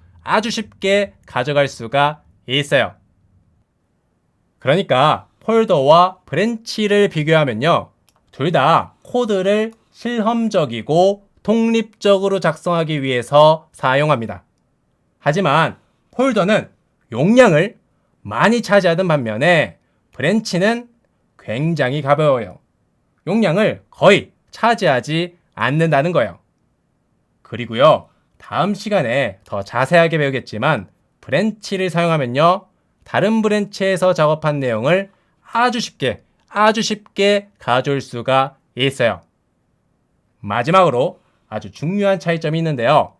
쉽게 가져갈 수가 있어요. 그러니까 폴더와 브랜치를 비교하면요. 둘 다 코드를 실험적이고 독립적으로 작성하기 위해서 사용합니다. 하지만 폴더는 용량을 많이 차지하던 반면에 브랜치는 굉장히 가벼워요. 용량을 거의 차지하지 않는다는 거예요. 그리고요, 다음 시간에 더 자세하게 배우겠지만 브랜치를 사용하면요, 다른 브랜치에서 작업한 내용을 아주 쉽게 가져올 수가 있어요. 마지막으로 아주 중요한 차이점이 있는데요.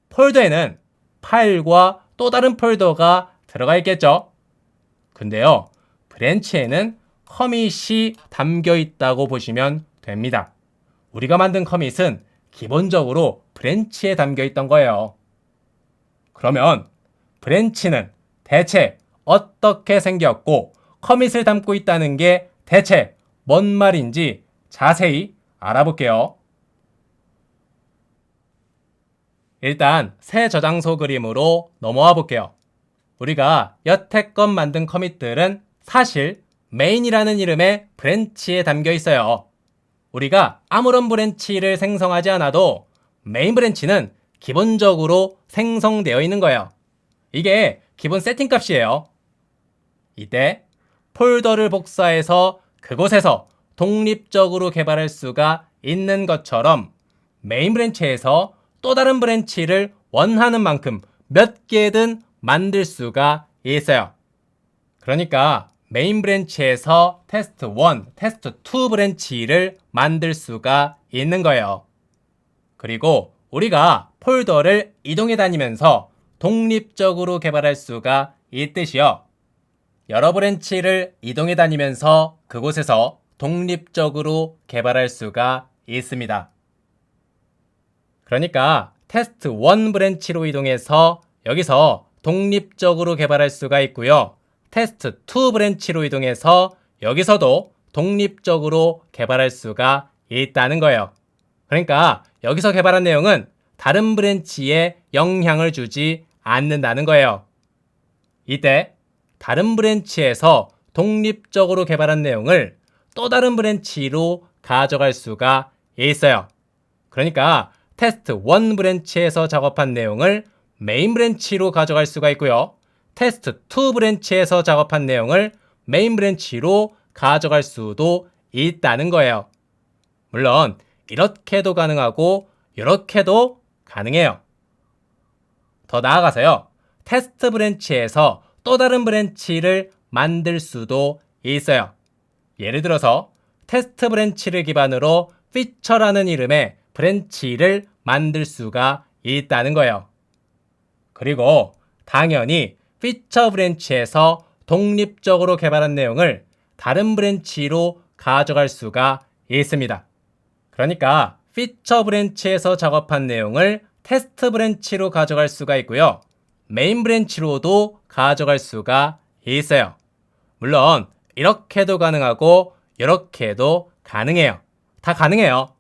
폴더에는 파일과 또 다른 폴더가 들어가 있겠죠. 근데요, 브랜치에는 커밋이 담겨 있다고 보시면 됩니다. 우리가 만든 커밋은 기본적으로 브랜치에 담겨 있던 거예요. 그러면 브랜치는 대체 어떻게 생겼고 커밋을 담고 있다는 게 대체 뭔 말인지 자세히 알아볼게요. 일단 새 저장소 그림으로 넘어와 볼게요. 우리가 여태껏 만든 커밋들은 사실 메인이라는 이름의 브랜치에 담겨 있어요. 우리가 아무런 브랜치를 생성하지 않아도 메인 브랜치는 기본적으로 생성되어 있는 거예요. 이게 기본 세팅 값이에요. 이때 폴더를 복사해서 그곳에서 독립적으로 개발할 수가 있는 것처럼 메인 브랜치에서 또 다른 브랜치를 원하는 만큼 몇 개든 만들 수가 있어요. 그러니까 메인 브랜치에서 테스트 1, 테스트 2 브랜치를 만들 수가 있는 거예요. 그리고 우리가 폴더를 이동해 다니면서 독립적으로 개발할 수가 있듯이요. 여러 브랜치를 이동해 다니면서 그곳에서 독립적으로 개발할 수가 있습니다. 그러니까 테스트 1 브랜치로 이동해서 여기서 독립적으로 개발할 수가 있고요. 테스트 2 브랜치로 이동해서 여기서도 독립적으로 개발할 수가 있다는 거예요. 그러니까 여기서 개발한 내용은 다른 브랜치에 영향을 주지 않는다는 거예요. 이때 다른 브랜치에서 독립적으로 개발한 내용을 또 다른 브랜치로 가져갈 수가 있어요. 그러니까 테스트 1 브랜치에서 작업한 내용을 메인 브랜치로 가져갈 수가 있고요. 테스트 2 브랜치에서 작업한 내용을 메인 브랜치로 가져갈 수도 있다는 거예요. 물론 이렇게도 가능하고 이렇게도 가능해요. 더 나아가서요. 테스트 브랜치에서 또 다른 브랜치를 만들 수도 있어요. 예를 들어서 테스트 브랜치를 기반으로 피처라는 이름의 브랜치를 만들 수가 있다는 거예요. 그리고 당연히 피처 브랜치에서 독립적으로 개발한 내용을 다른 브랜치로 가져갈 수가 있습니다. 그러니까 피처 브랜치에서 작업한 내용을 테스트 브랜치로 가져갈 수가 있고요. 메인 브랜치로도 가져갈 수가 있어요. 물론 이렇게도 가능하고 이렇게도 가능해요. 다 가능해요.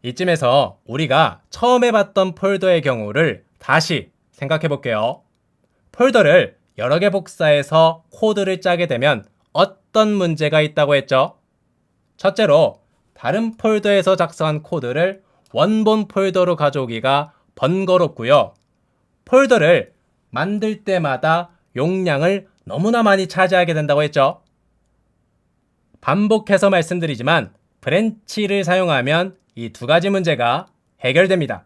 이쯤에서 우리가 처음에 봤던 폴더의 경우를 다시 생각해 볼게요. 폴더를 여러 개 복사해서 코드를 짜게 되면 어떤 문제가 있다고 했죠? 첫째로 다른 폴더에서 작성한 코드를 원본 폴더로 가져오기가 번거롭고요. 폴더를 만들 때마다 용량을 너무나 많이 차지하게 된다고 했죠. 반복해서 말씀드리지만 브랜치를 사용하면 이 두 가지 문제가 해결됩니다.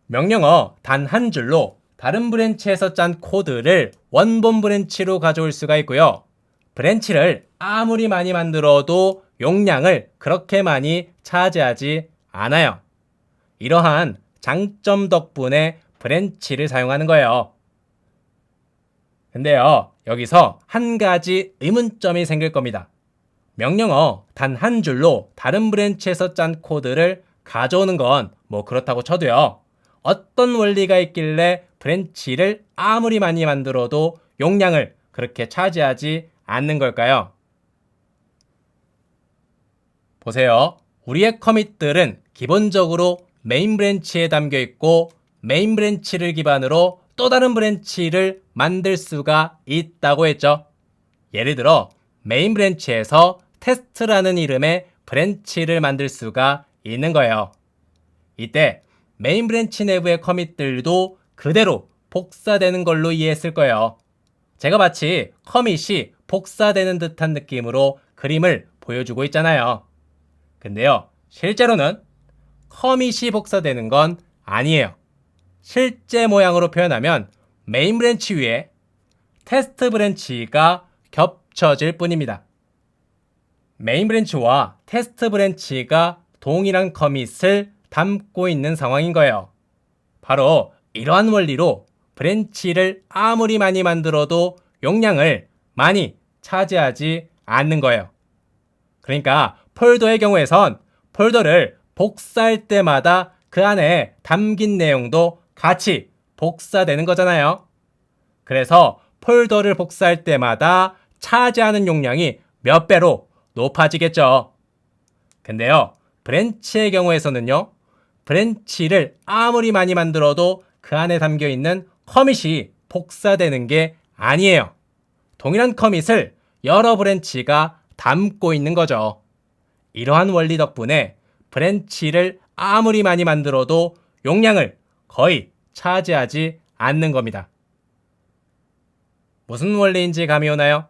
명령어 단 한 줄로 다른 브랜치에서 짠 코드를 원본 브랜치로 가져올 수가 있고요. 브랜치를 아무리 많이 만들어도 용량을 그렇게 많이 차지하지 않아요. 이러한 장점 덕분에 브랜치를 사용하는 거예요. 근데요, 여기서 한 가지 의문점이 생길 겁니다. 명령어 단 한 줄로 다른 브랜치에서 짠 코드를 가져오는 건 뭐 그렇다고 쳐도요. 어떤 원리가 있길래 브랜치를 아무리 많이 만들어도 용량을 그렇게 차지하지 않는 걸까요? 보세요. 우리의 커밋들은 기본적으로 메인 브랜치에 담겨 있고 메인 브랜치를 기반으로 또 다른 브랜치를 만들 수가 있다고 했죠. 예를 들어 메인 브랜치에서 테스트라는 이름의 브랜치를 만들 수가 있는 거예요. 이때 메인 브랜치 내부의 커밋들도 그대로 복사되는 걸로 이해했을 거예요. 제가 마치 커밋이 복사되는 듯한 느낌으로 그림을 보여주고 있잖아요. 근데요, 실제로는 커밋이 복사되는 건 아니에요. 실제 모양으로 표현하면 메인 브랜치 위에 테스트 브랜치가 겹쳐질 뿐입니다. 메인 브랜치와 테스트 브랜치가 동일한 커밋을 담고 있는 상황인 거예요. 바로 이러한 원리로 브랜치를 아무리 많이 만들어도 용량을 많이 차지하지 않는 거예요. 그러니까 폴더의 경우에선 폴더를 복사할 때마다 그 안에 담긴 내용도 같이 복사되는 거잖아요. 그래서 폴더를 복사할 때마다 차지하는 용량이 몇 배로 높아지겠죠. 근데요, 브랜치의 경우에서는요, 브랜치를 아무리 많이 만들어도 그 안에 담겨 있는 커밋이 복사되는 게 아니에요. 동일한 커밋을 여러 브랜치가 담고 있는 거죠. 이러한 원리 덕분에 브랜치를 아무리 많이 만들어도 용량을 거의 차지하지 않는 겁니다. 무슨 원리인지 감이 오나요?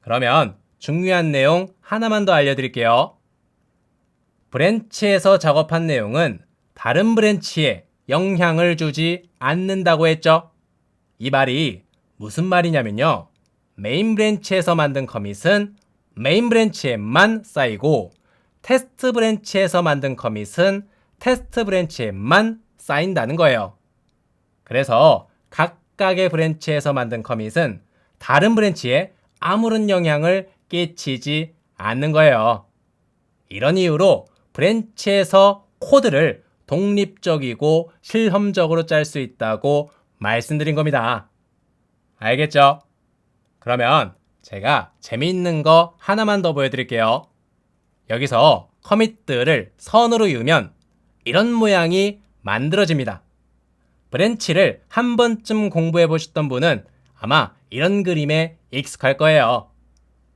그러면 중요한 내용 하나만 더 알려드릴게요. 브랜치에서 작업한 내용은 다른 브랜치에 영향을 주지 않는다고 했죠. 이 말이 무슨 말이냐면요. 메인 브랜치에서 만든 커밋은 메인 브랜치에만 쌓이고 테스트 브랜치에서 만든 커밋은 테스트 브랜치에만 쌓인다는 거예요. 그래서 각각의 브랜치에서 만든 커밋은 다른 브랜치에 아무런 영향을 끼치지 않는 거예요. 이런 이유로 브랜치에서 코드를 독립적이고 실험적으로 짤 수 있다고 말씀드린 겁니다. 알겠죠? 그러면 제가 재미있는 거 하나만 더 보여드릴게요. 여기서 커밋들을 선으로 이으면 이런 모양이 만들어집니다. 브랜치를 한 번쯤 공부해 보셨던 분은 아마 이런 그림에 익숙할 거예요.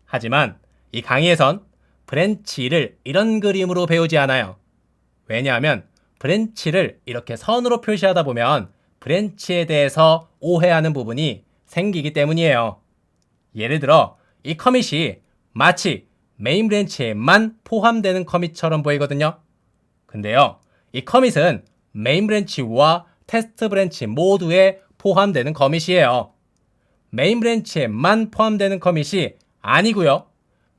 하지만 이 강의에선 브랜치를 이런 그림으로 배우지 않아요. 왜냐하면 브랜치를 이렇게 선으로 표시하다 보면 브랜치에 대해서 오해하는 부분이 생기기 때문이에요. 예를 들어 이 커밋이 마치 메인 브랜치에만 포함되는 커밋처럼 보이거든요. 근데요, 이 커밋은 메인 브랜치와 테스트 브랜치 모두에 포함되는 커밋이에요. 메인 브랜치에만 포함되는 커밋이 아니고요.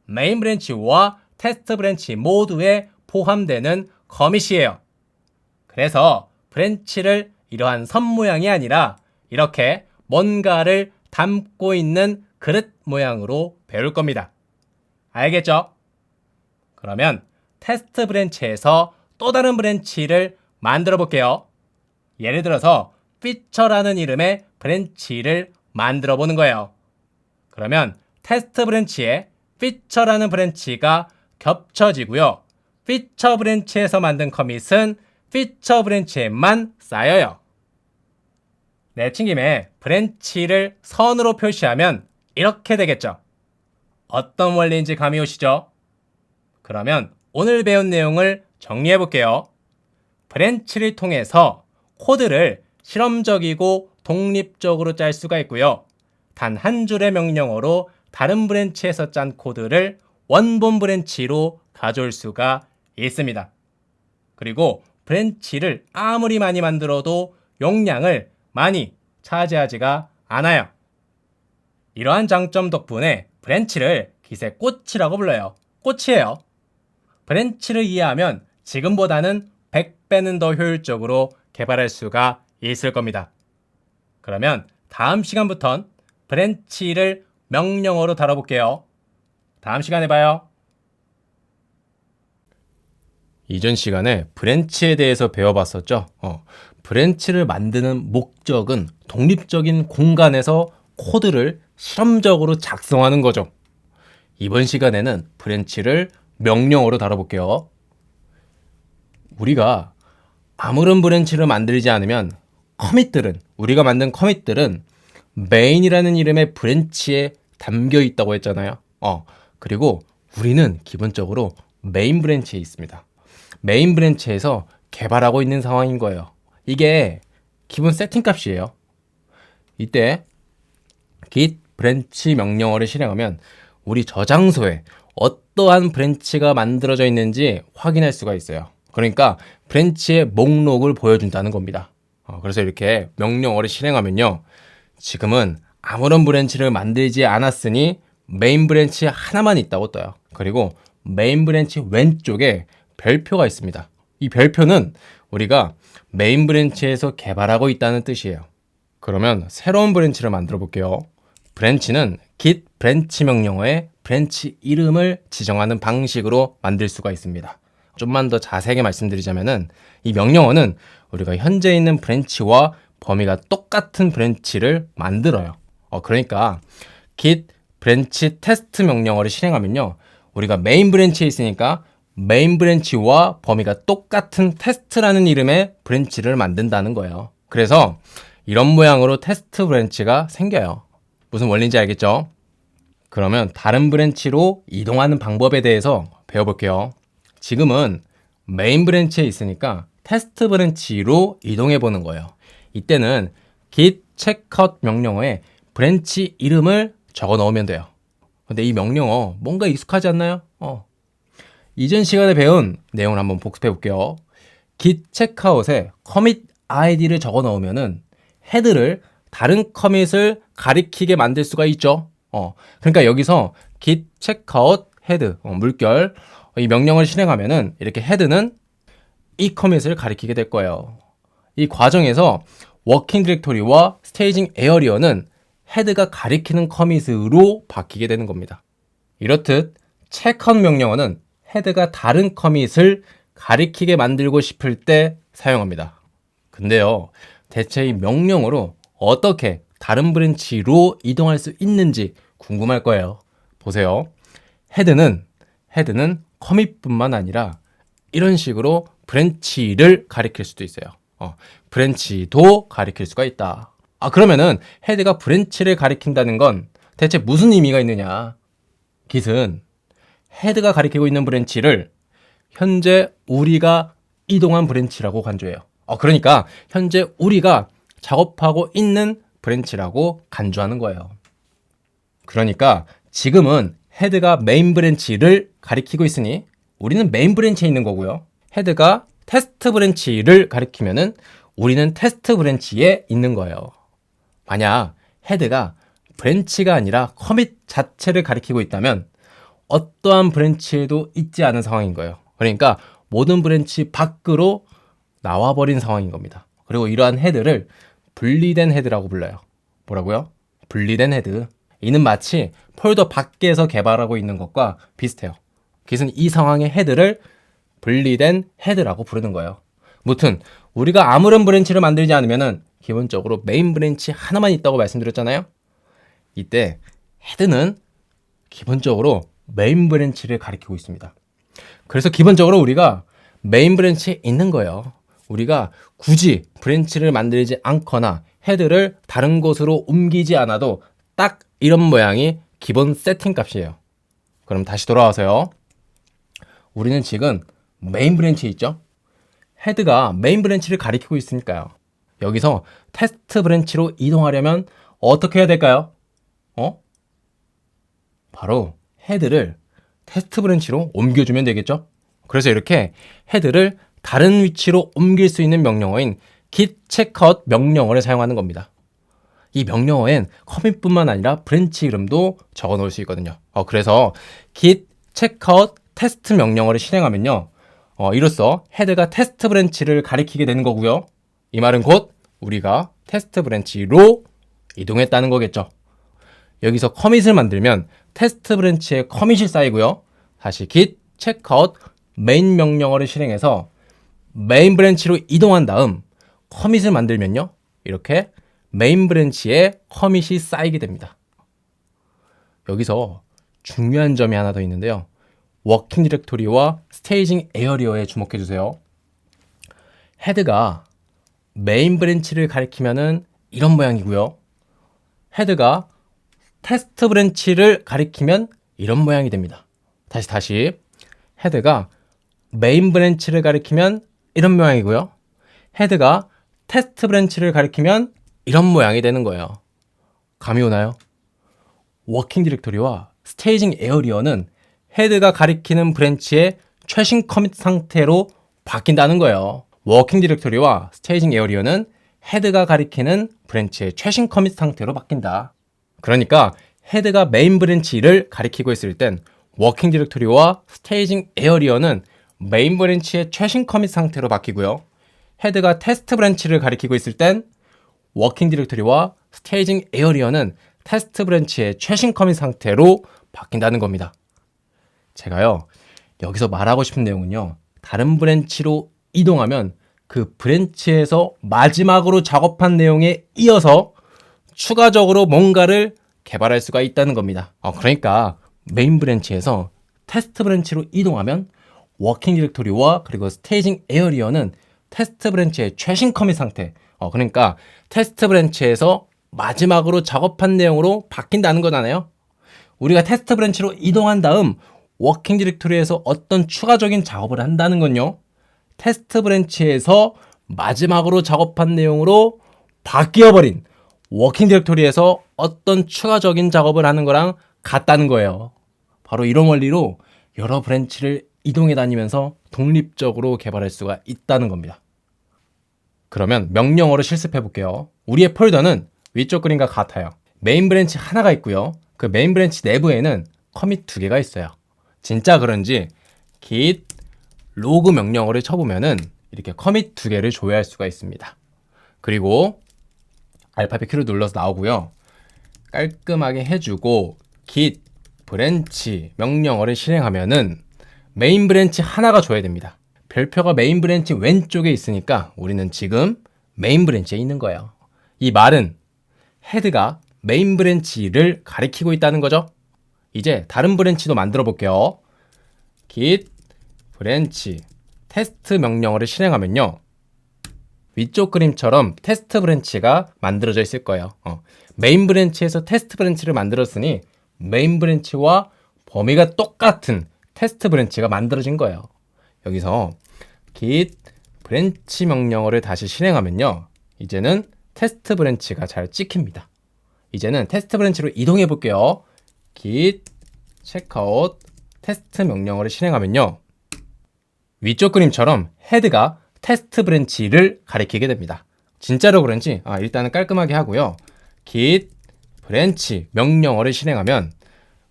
메인 브랜치와 테스트 브랜치 모두에 포함되는 커밋이에요. 그래서 브랜치를 이러한 선 모양이 아니라 이렇게 뭔가를 담고 있는 그릇 모양으로 배울 겁니다. 알겠죠? 그러면 테스트 브랜치에서 또 다른 브랜치를 만들어 볼게요. 예를 들어서 피처라는 이름의 브랜치를 만들어 보는 거예요. 그러면 테스트 브랜치에 피처라는 브랜치가 겹쳐지고요. 피처 브랜치에서 만든 커밋은 피처 브랜치에만 쌓여요. 내친 김에 브랜치를 선으로 표시하면 이렇게 되겠죠. 어떤 원리인지 감이 오시죠? 그러면 오늘 배운 내용을 정리해 볼게요. 브랜치를 통해서 코드를 실험적이고 독립적으로 짤 수가 있고요. 단 한 줄의 명령어로 다른 브랜치에서 짠 코드를 원본 브랜치로 가져올 수가 있습니다. 그리고 브랜치를 아무리 많이 만들어도 용량을 많이 차지하지가 않아요. 이러한 장점 덕분에 브랜치를 기세 꽃이라고 불러요. 꽃이에요. 브랜치를 이해하면 지금보다는 100배는 더 효율적으로 개발할 수가 있을 겁니다. 그러면 다음 시간부턴 브랜치를 명령어로 다뤄볼게요. 다음 시간에 봐요. 이전 시간에 브랜치에 대해서 배워봤었죠. 브랜치를 만드는 목적은 독립적인 공간에서 코드를 실험적으로 작성하는 거죠. 이번 시간에는 브랜치를 명령어로 다뤄볼게요. 우리가 아무런 브랜치를 만들지 않으면 우리가 만든 커밋들은 메인이라는 이름의 브랜치에 담겨 있다고 했잖아요. 그리고 우리는 기본적으로 메인 브랜치에 있습니다. 메인 브랜치에서 개발하고 있는 상황인 거예요. 이게 기본 세팅 값이에요. 이때 git 브랜치 명령어를 실행하면 우리 저장소에 어떠한 브랜치가 만들어져 있는지 확인할 수가 있어요. 그러니까 브랜치의 목록을 보여준다는 겁니다. 그래서 이렇게 명령어를 실행하면요, 지금은 아무런 브랜치를 만들지 않았으니 메인 브랜치 하나만 있다고 떠요. 그리고 메인 브랜치 왼쪽에 별표가 있습니다. 이 별표는 우리가 메인 브랜치에서 개발하고 있다는 뜻이에요. 그러면 새로운 브랜치를 만들어 볼게요. 브랜치는 git 브랜치 명령어에 브랜치 이름을 지정하는 방식으로 만들 수가 있습니다. 좀만 더 자세하게 말씀드리자면은 이 명령어는 우리가 현재 있는 브랜치와 범위가 똑같은 브랜치를 만들어요. 그러니까 git 브랜치 테스트 명령어를 실행하면요. 우리가 메인 브랜치에 있으니까 메인 브랜치와 범위가 똑같은 테스트라는 이름의 브랜치를 만든다는 거예요. 그래서 이런 모양으로 테스트 브랜치가 생겨요. 무슨 원리인지 알겠죠? 그러면 다른 브랜치로 이동하는 방법에 대해서 배워볼게요. 지금은 메인 브랜치에 있으니까 테스트 브랜치로 이동해 보는 거예요. 이때는 git checkout 명령어에 브랜치 이름을 적어 넣으면 돼요. 근데 이 명령어 뭔가 익숙하지 않나요? 이전 시간에 배운 내용을 한번 복습해 볼게요. git checkout에 commit id를 적어 넣으면은 헤드를 다른 커밋을 가리키게 만들 수가 있죠. 그러니까 여기서 git checkout 헤드 물결 이 명령을 실행하면은 이렇게 헤드는 이 커밋을 가리키게 될 거예요. 이 과정에서 워킹 디렉토리와 스테이징 에어리어는 헤드가 가리키는 커밋으로 바뀌게 되는 겁니다. 이렇듯 체크아웃 명령어는 헤드가 다른 커밋을 가리키게 만들고 싶을 때 사용합니다. 근데요, 대체 이 명령어로 어떻게 다른 브랜치로 이동할 수 있는지 궁금할 거예요. 보세요. 헤드는 커밋뿐만 아니라 이런 식으로 브랜치를 가리킬 수도 있어요. 브랜치도 가리킬 수가 있다. 그러면은 헤드가 브랜치를 가리킨다는 건 대체 무슨 의미가 있느냐? git은 헤드가 가리키고 있는 브랜치를 현재 우리가 이동한 브랜치라고 간주해요. 그러니까 현재 우리가 작업하고 있는 브랜치라고 간주하는 거예요. 그러니까 지금은 헤드가 메인 브랜치를 가리키고 있으니 우리는 메인 브랜치에 있는 거고요. 헤드가 테스트 브랜치를 가리키면은 우리는 테스트 브랜치에 있는 거예요. 만약 헤드가 브랜치가 아니라 커밋 자체를 가리키고 있다면 어떠한 브랜치에도 있지 않은 상황인 거예요. 그러니까 모든 브랜치 밖으로 나와버린 상황인 겁니다. 그리고 이러한 헤드를 분리된 헤드라고 불러요. 뭐라고요? 분리된 헤드. 이는 마치 폴더 밖에서 개발하고 있는 것과 비슷해요. 그래서 이 상황의 헤드를 분리된 헤드라고 부르는 거예요. 무튼 우리가 아무런 브랜치를 만들지 않으면은 기본적으로 메인 브랜치 하나만 있다고 말씀드렸잖아요. 이때 헤드는 기본적으로 메인 브랜치를 가리키고 있습니다. 그래서 기본적으로 우리가 메인 브랜치에 있는 거예요. 우리가 굳이 브랜치를 만들지 않거나 헤드를 다른 곳으로 옮기지 않아도 딱 이런 모양이 기본 세팅 값이에요. 그럼 다시 돌아와서요. 우리는 지금 메인 브랜치에 있죠? 헤드가 메인 브랜치를 가리키고 있으니까요. 여기서 테스트 브랜치로 이동하려면 어떻게 해야 될까요? 바로 헤드를 테스트 브랜치로 옮겨주면 되겠죠? 그래서 이렇게 헤드를 다른 위치로 옮길 수 있는 명령어인 git checkout 명령어를 사용하는 겁니다. 이 명령어엔 커밋뿐만 아니라 브랜치 이름도 적어 놓을 수 있거든요. 그래서 git checkout 테스트 명령어를 실행하면요. 이로써 헤드가 테스트 브랜치를 가리키게 되는 거고요. 이 말은 곧 우리가 테스트 브랜치로 이동했다는 거겠죠. 여기서 커밋을 만들면 테스트 브랜치에 커밋이 쌓이고요. 다시 git checkout 메인 명령어를 실행해서 메인 브랜치로 이동한 다음 커밋을 만들면요. 이렇게 메인 브랜치에 커밋이 쌓이게 됩니다. 여기서 중요한 점이 하나 더 있는데요. 워킹 디렉토리와 스테이징 에어리어에 주목해 주세요. 헤드가 메인 브랜치를 가리키면은 이런 모양이고요. 헤드가 테스트 브랜치를 가리키면 이런 모양이 됩니다. 다시 헤드가 메인 브랜치를 가리키면 이런 모양이고요. 헤드가 테스트 브랜치를 가리키면 이런 모양이 되는 거예요. 감이 오나요? 워킹 디렉토리와 스테이징 에어리어는 헤드가 가리키는 브랜치의 최신 커밋 상태로 바뀐다는 거예요. 워킹 디렉토리와 스테이징 에어리어는 헤드가 가리키는 브랜치의 최신 커밋 상태로 바뀐다. 그러니까 헤드가 메인 브랜치를 가리키고 있을 땐 워킹 디렉토리와 스테이징 에어리어는 메인 브랜치의 최신 커밋 상태로 바뀌고요. 헤드가 테스트 브랜치를 가리키고 있을 땐 워킹 디렉토리와 스테이징 에어리어는 테스트 브랜치의 최신 커밋 상태로 바뀐다는 겁니다. 제가요, 여기서 말하고 싶은 내용은요, 다른 브랜치로 이동하면 그 브랜치에서 마지막으로 작업한 내용에 이어서 추가적으로 뭔가를 개발할 수가 있다는 겁니다. 그러니까 메인 브랜치에서 테스트 브랜치로 이동하면 워킹 디렉토리와 그리고 스테이징 에어리어는 테스트 브랜치의 최신 커밋 상태, 그러니까 테스트 브랜치에서 마지막으로 작업한 내용으로 바뀐다는 거잖아요. 우리가 테스트 브랜치로 이동한 다음 워킹 디렉토리에서 어떤 추가적인 작업을 한다는 건요, 테스트 브랜치에서 마지막으로 작업한 내용으로 바뀌어버린 워킹 디렉토리에서 어떤 추가적인 작업을 하는 거랑 같다는 거예요. 바로 이런 원리로 여러 브랜치를 이동해 다니면서 독립적으로 개발할 수가 있다는 겁니다. 그러면 명령어로 실습해 볼게요. 우리의 폴더는 위쪽 그림과 같아요. 메인 브랜치 하나가 있고요. 그 메인 브랜치 내부에는 커밋 2개가 있어요. 진짜 그런지 git 로그 명령어를 쳐보면은 이렇게 커밋 2개를 조회할 수가 있습니다. 그리고 알파벳 키를 눌러서 나오고요. 깔끔하게 해주고 git 브랜치 명령어를 실행하면은 메인 브랜치 하나가 줘야 됩니다. 별표가 메인 브랜치 왼쪽에 있으니까 우리는 지금 메인 브랜치에 있는 거예요. 이 말은 헤드가 메인 브랜치를 가리키고 있다는 거죠. 이제 다른 브랜치도 만들어 볼게요. git 브랜치 테스트 명령어를 실행하면요, 위쪽 그림처럼 테스트 브랜치가 만들어져 있을 거예요. 메인 브랜치에서 테스트 브랜치를 만들었으니 메인 브랜치와 범위가 똑같은 테스트 브랜치가 만들어진 거예요. 여기서 git 브랜치 명령어를 다시 실행하면요, 이제는 테스트 브랜치가 잘 찍힙니다. 이제는 테스트 브랜치로 이동해 볼게요. git checkout 테스트 명령어를 실행하면요, 위쪽 그림처럼 헤드가 테스트 브랜치를 가리키게 됩니다. 진짜로 그런지 일단은 깔끔하게 하고요. git 브랜치 명령어를 실행하면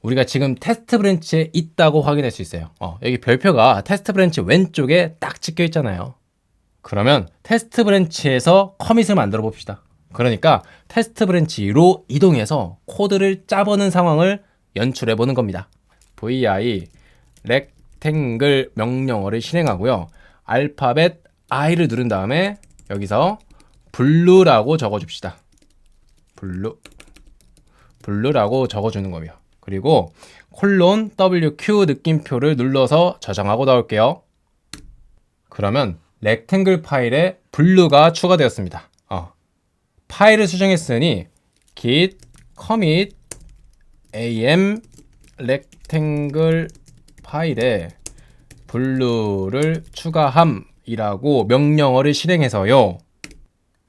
우리가 지금 테스트 브랜치에 있다고 확인할 수 있어요. 여기 별표가 테스트 브랜치 왼쪽에 딱 찍혀 있잖아요. 그러면 테스트 브랜치에서 커밋을 만들어 봅시다. 그러니까 테스트 브랜치로 이동해서 코드를 짜보는 상황을 연출해 보는 겁니다. vi rectangle 명령어를 실행하고요. 알파벳 i를 누른 다음에 여기서 blue라고 적어줍시다. blue라고 적어주는 거고요. 그리고 콜론 WQ 느낌표를 눌러서 저장하고 나올게요. 그러면 렉탱글 파일에 blue가 추가되었습니다. 파일을 수정했으니 git commit am 렉탱글 파일에 blue를 추가함이라고 명령어를 실행해서요,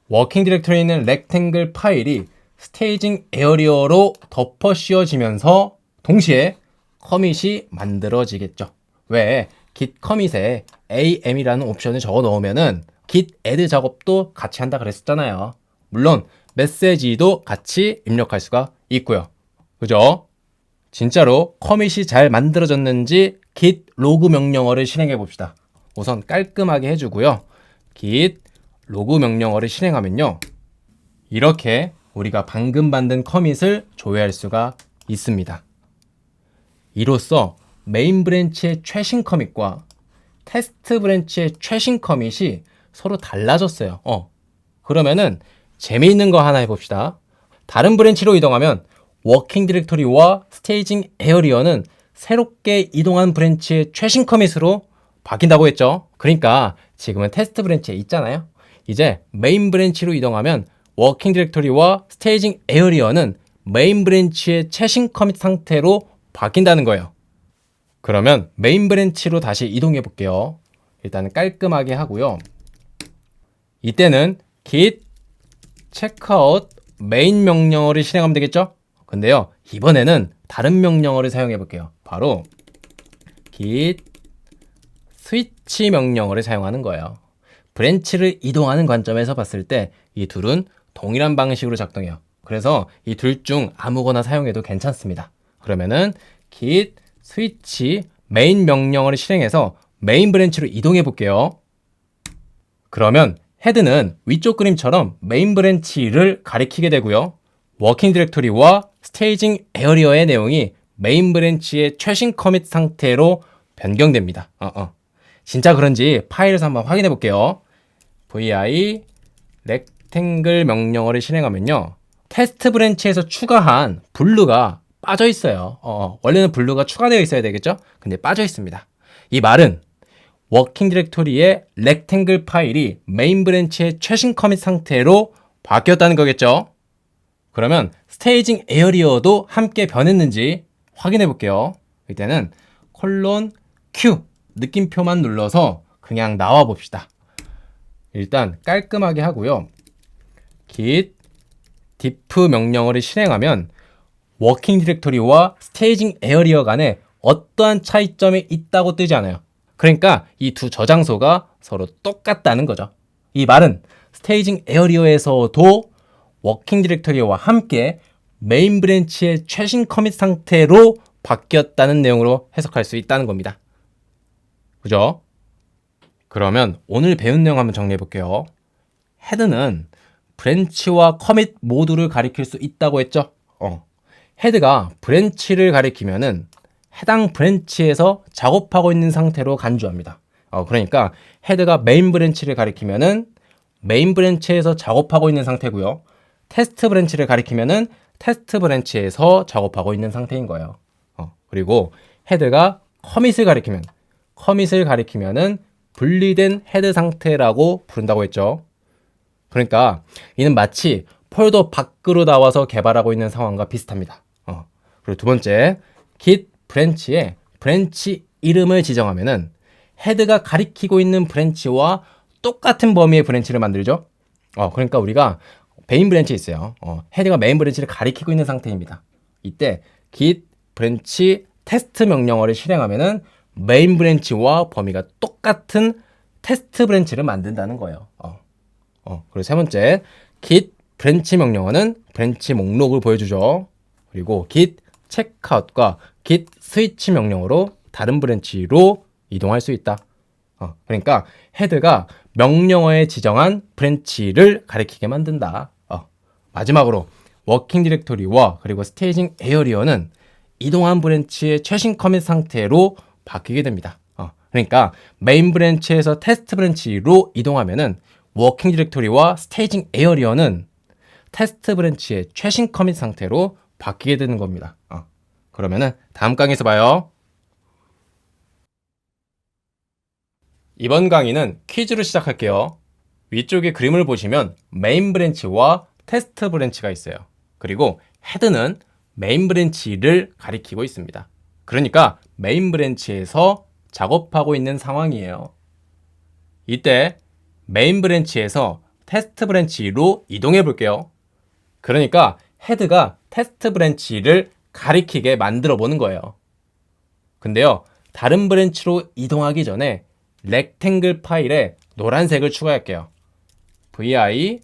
워킹 디렉토리에 있는 렉탱글 파일이 스테이징 에어리어로 덮어 씌워지면서 동시에 커밋이 만들어지겠죠. 왜? git 커밋에 am이라는 옵션을 적어 넣으면은 git add 작업도 같이 한다 그랬었잖아요. 물론 메시지도 같이 입력할 수가 있고요. 그죠? 진짜로 커밋이 잘 만들어졌는지 git 로그 명령어를 실행해 봅시다. 우선 깔끔하게 해주고요. git 로그 명령어를 실행하면요, 이렇게 우리가 방금 만든 커밋을 조회할 수가 있습니다. 이로써 메인 브랜치의 최신 커밋과 테스트 브랜치의 최신 커밋이 서로 달라졌어요. 그러면은 재미있는 거 하나 해봅시다. 다른 브랜치로 이동하면 워킹 디렉토리와 스테이징 에어리어는 새롭게 이동한 브랜치의 최신 커밋으로 바뀐다고 했죠. 그러니까 지금은 테스트 브랜치에 있잖아요. 이제 메인 브랜치로 이동하면 워킹 디렉토리와 스테이징 에어리어는 메인 브랜치의 최신 커밋 상태로 바뀐다는 거예요. 그러면 메인 브랜치로 다시 이동해 볼게요. 일단 깔끔하게 하고요. 이때는 git checkout 메인 명령어를 실행하면 되겠죠? 근데요, 이번에는 다른 명령어를 사용해 볼게요. 바로 git switch 명령어를 사용하는 거예요. 브랜치를 이동하는 관점에서 봤을 때 이 둘은 동일한 방식으로 작동해요. 그래서 이 둘 중 아무거나 사용해도 괜찮습니다. 그러면은 git switch 메인 명령어를 실행해서 메인 브랜치로 이동해 볼게요. 그러면 헤드는 위쪽 그림처럼 메인 브랜치를 가리키게 되고요. 워킹 디렉토리와 스테이징 에어리어의 내용이 메인 브랜치의 최신 커밋 상태로 변경됩니다. 진짜 그런지 파일에서 한번 확인해 볼게요. vi rectangle 명령어를 실행하면요, 테스트 브랜치에서 추가한 블루가 빠져 있어요. 원래는 블루가 추가되어 있어야 되겠죠? 근데 빠져 있습니다. 이 말은 워킹 디렉토리의 렉탱글 파일이 메인 브랜치의 최신 커밋 상태로 바뀌었다는 거겠죠? 그러면 스테이징 에어리어도 함께 변했는지 확인해 볼게요. 이때는 콜론 Q 느낌표만 눌러서 그냥 나와 봅시다. 일단 깔끔하게 하고요. git diff 명령어를 실행하면 워킹 디렉토리와 스테이징 에어리어 간에 어떠한 차이점이 있다고 뜨지 않아요. 그러니까 이 두 저장소가 서로 똑같다는 거죠. 이 말은 스테이징 에어리어에서도 워킹 디렉토리와 함께 메인 브랜치의 최신 커밋 상태로 바뀌었다는 내용으로 해석할 수 있다는 겁니다. 그죠? 그러면 오늘 배운 내용 한번 정리해 볼게요. 헤드는 브랜치와 커밋 모두를 가리킬 수 있다고 했죠? 헤드가 브랜치를 가리키면은 해당 브랜치에서 작업하고 있는 상태로 간주합니다. 그러니까 헤드가 메인 브랜치를 가리키면은 메인 브랜치에서 작업하고 있는 상태고요. 테스트 브랜치를 가리키면은 테스트 브랜치에서 작업하고 있는 상태인 거예요. 그리고 헤드가 커밋을 가리키면은 분리된 헤드 상태라고 부른다고 했죠. 그러니까 이는 마치 폴더 밖으로 나와서 개발하고 있는 상황과 비슷합니다. 그리고 두 번째, git 브랜치에 브랜치 이름을 지정하면은 헤드가 가리키고 있는 브랜치와 똑같은 범위의 브랜치를 만들죠. 그러니까 우리가 메인 브랜치에 있어요. 헤드가 메인 브랜치를 가리키고 있는 상태입니다. 이때 git 브랜치 테스트 명령어를 실행하면은 메인 브랜치와 범위가 똑같은 테스트 브랜치를 만든다는 거예요. 그리고 세 번째, git 브랜치 명령어는 브랜치 목록을 보여주죠. 그리고 git checkout과 git switch 명령어로 다른 브랜치로 이동할 수 있다. 그러니까 헤드가 명령어에 지정한 브랜치를 가리키게 만든다. 마지막으로 워킹 디렉토리와 그리고 스테이징 에어리어는 이동한 브랜치의 최신 커밋 상태로 바뀌게 됩니다. 그러니까 메인 브랜치에서 테스트 브랜치로 이동하면은 워킹 디렉토리와 스테이징 에어리어는 테스트 브랜치의 최신 커밋 상태로 바뀌게 되는 겁니다. 그러면은 다음 강의에서 봐요. 이번 강의는 퀴즈로 시작할게요. 위쪽에 그림을 보시면 메인 브랜치와 테스트 브랜치가 있어요. 그리고 헤드는 메인 브랜치를 가리키고 있습니다. 그러니까 메인 브랜치에서 작업하고 있는 상황이에요. 이때 메인 브랜치에서 테스트 브랜치로 이동해 볼게요. 그러니까 헤드가 테스트 브랜치를 가리키게 만들어 보는 거예요. 근데요, 다른 브랜치로 이동하기 전에 렉탱글 파일에 노란색을 추가할게요. vi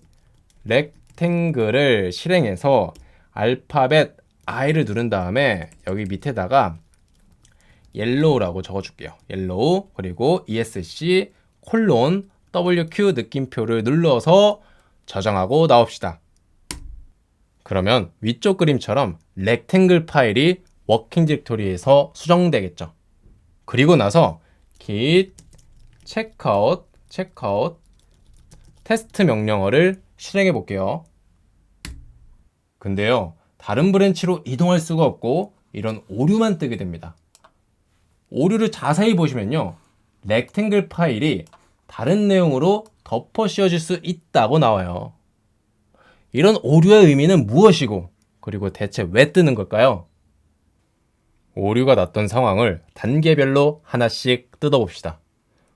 렉탱글을 실행해서 알파벳 i를 누른 다음에 여기 밑에다가 yellow라고 적어줄게요. yellow 그리고 esc 콜론 wq 느낌표를 눌러서 저장하고 나옵시다. 그러면 위쪽 그림처럼 렉탱글 파일이 워킹 디렉토리에서 수정되겠죠. 그리고 나서 git checkout 테스트 명령어를 실행해 볼게요. 근데요, 다른 브랜치로 이동할 수가 없고 이런 오류만 뜨게 됩니다. 오류를 자세히 보시면요, 렉탱글 파일이 다른 내용으로 덮어 씌워질 수 있다고 나와요. 이런 오류의 의미는 무엇이고, 그리고 대체 왜 뜨는 걸까요? 오류가 났던 상황을 단계별로 하나씩 뜯어봅시다.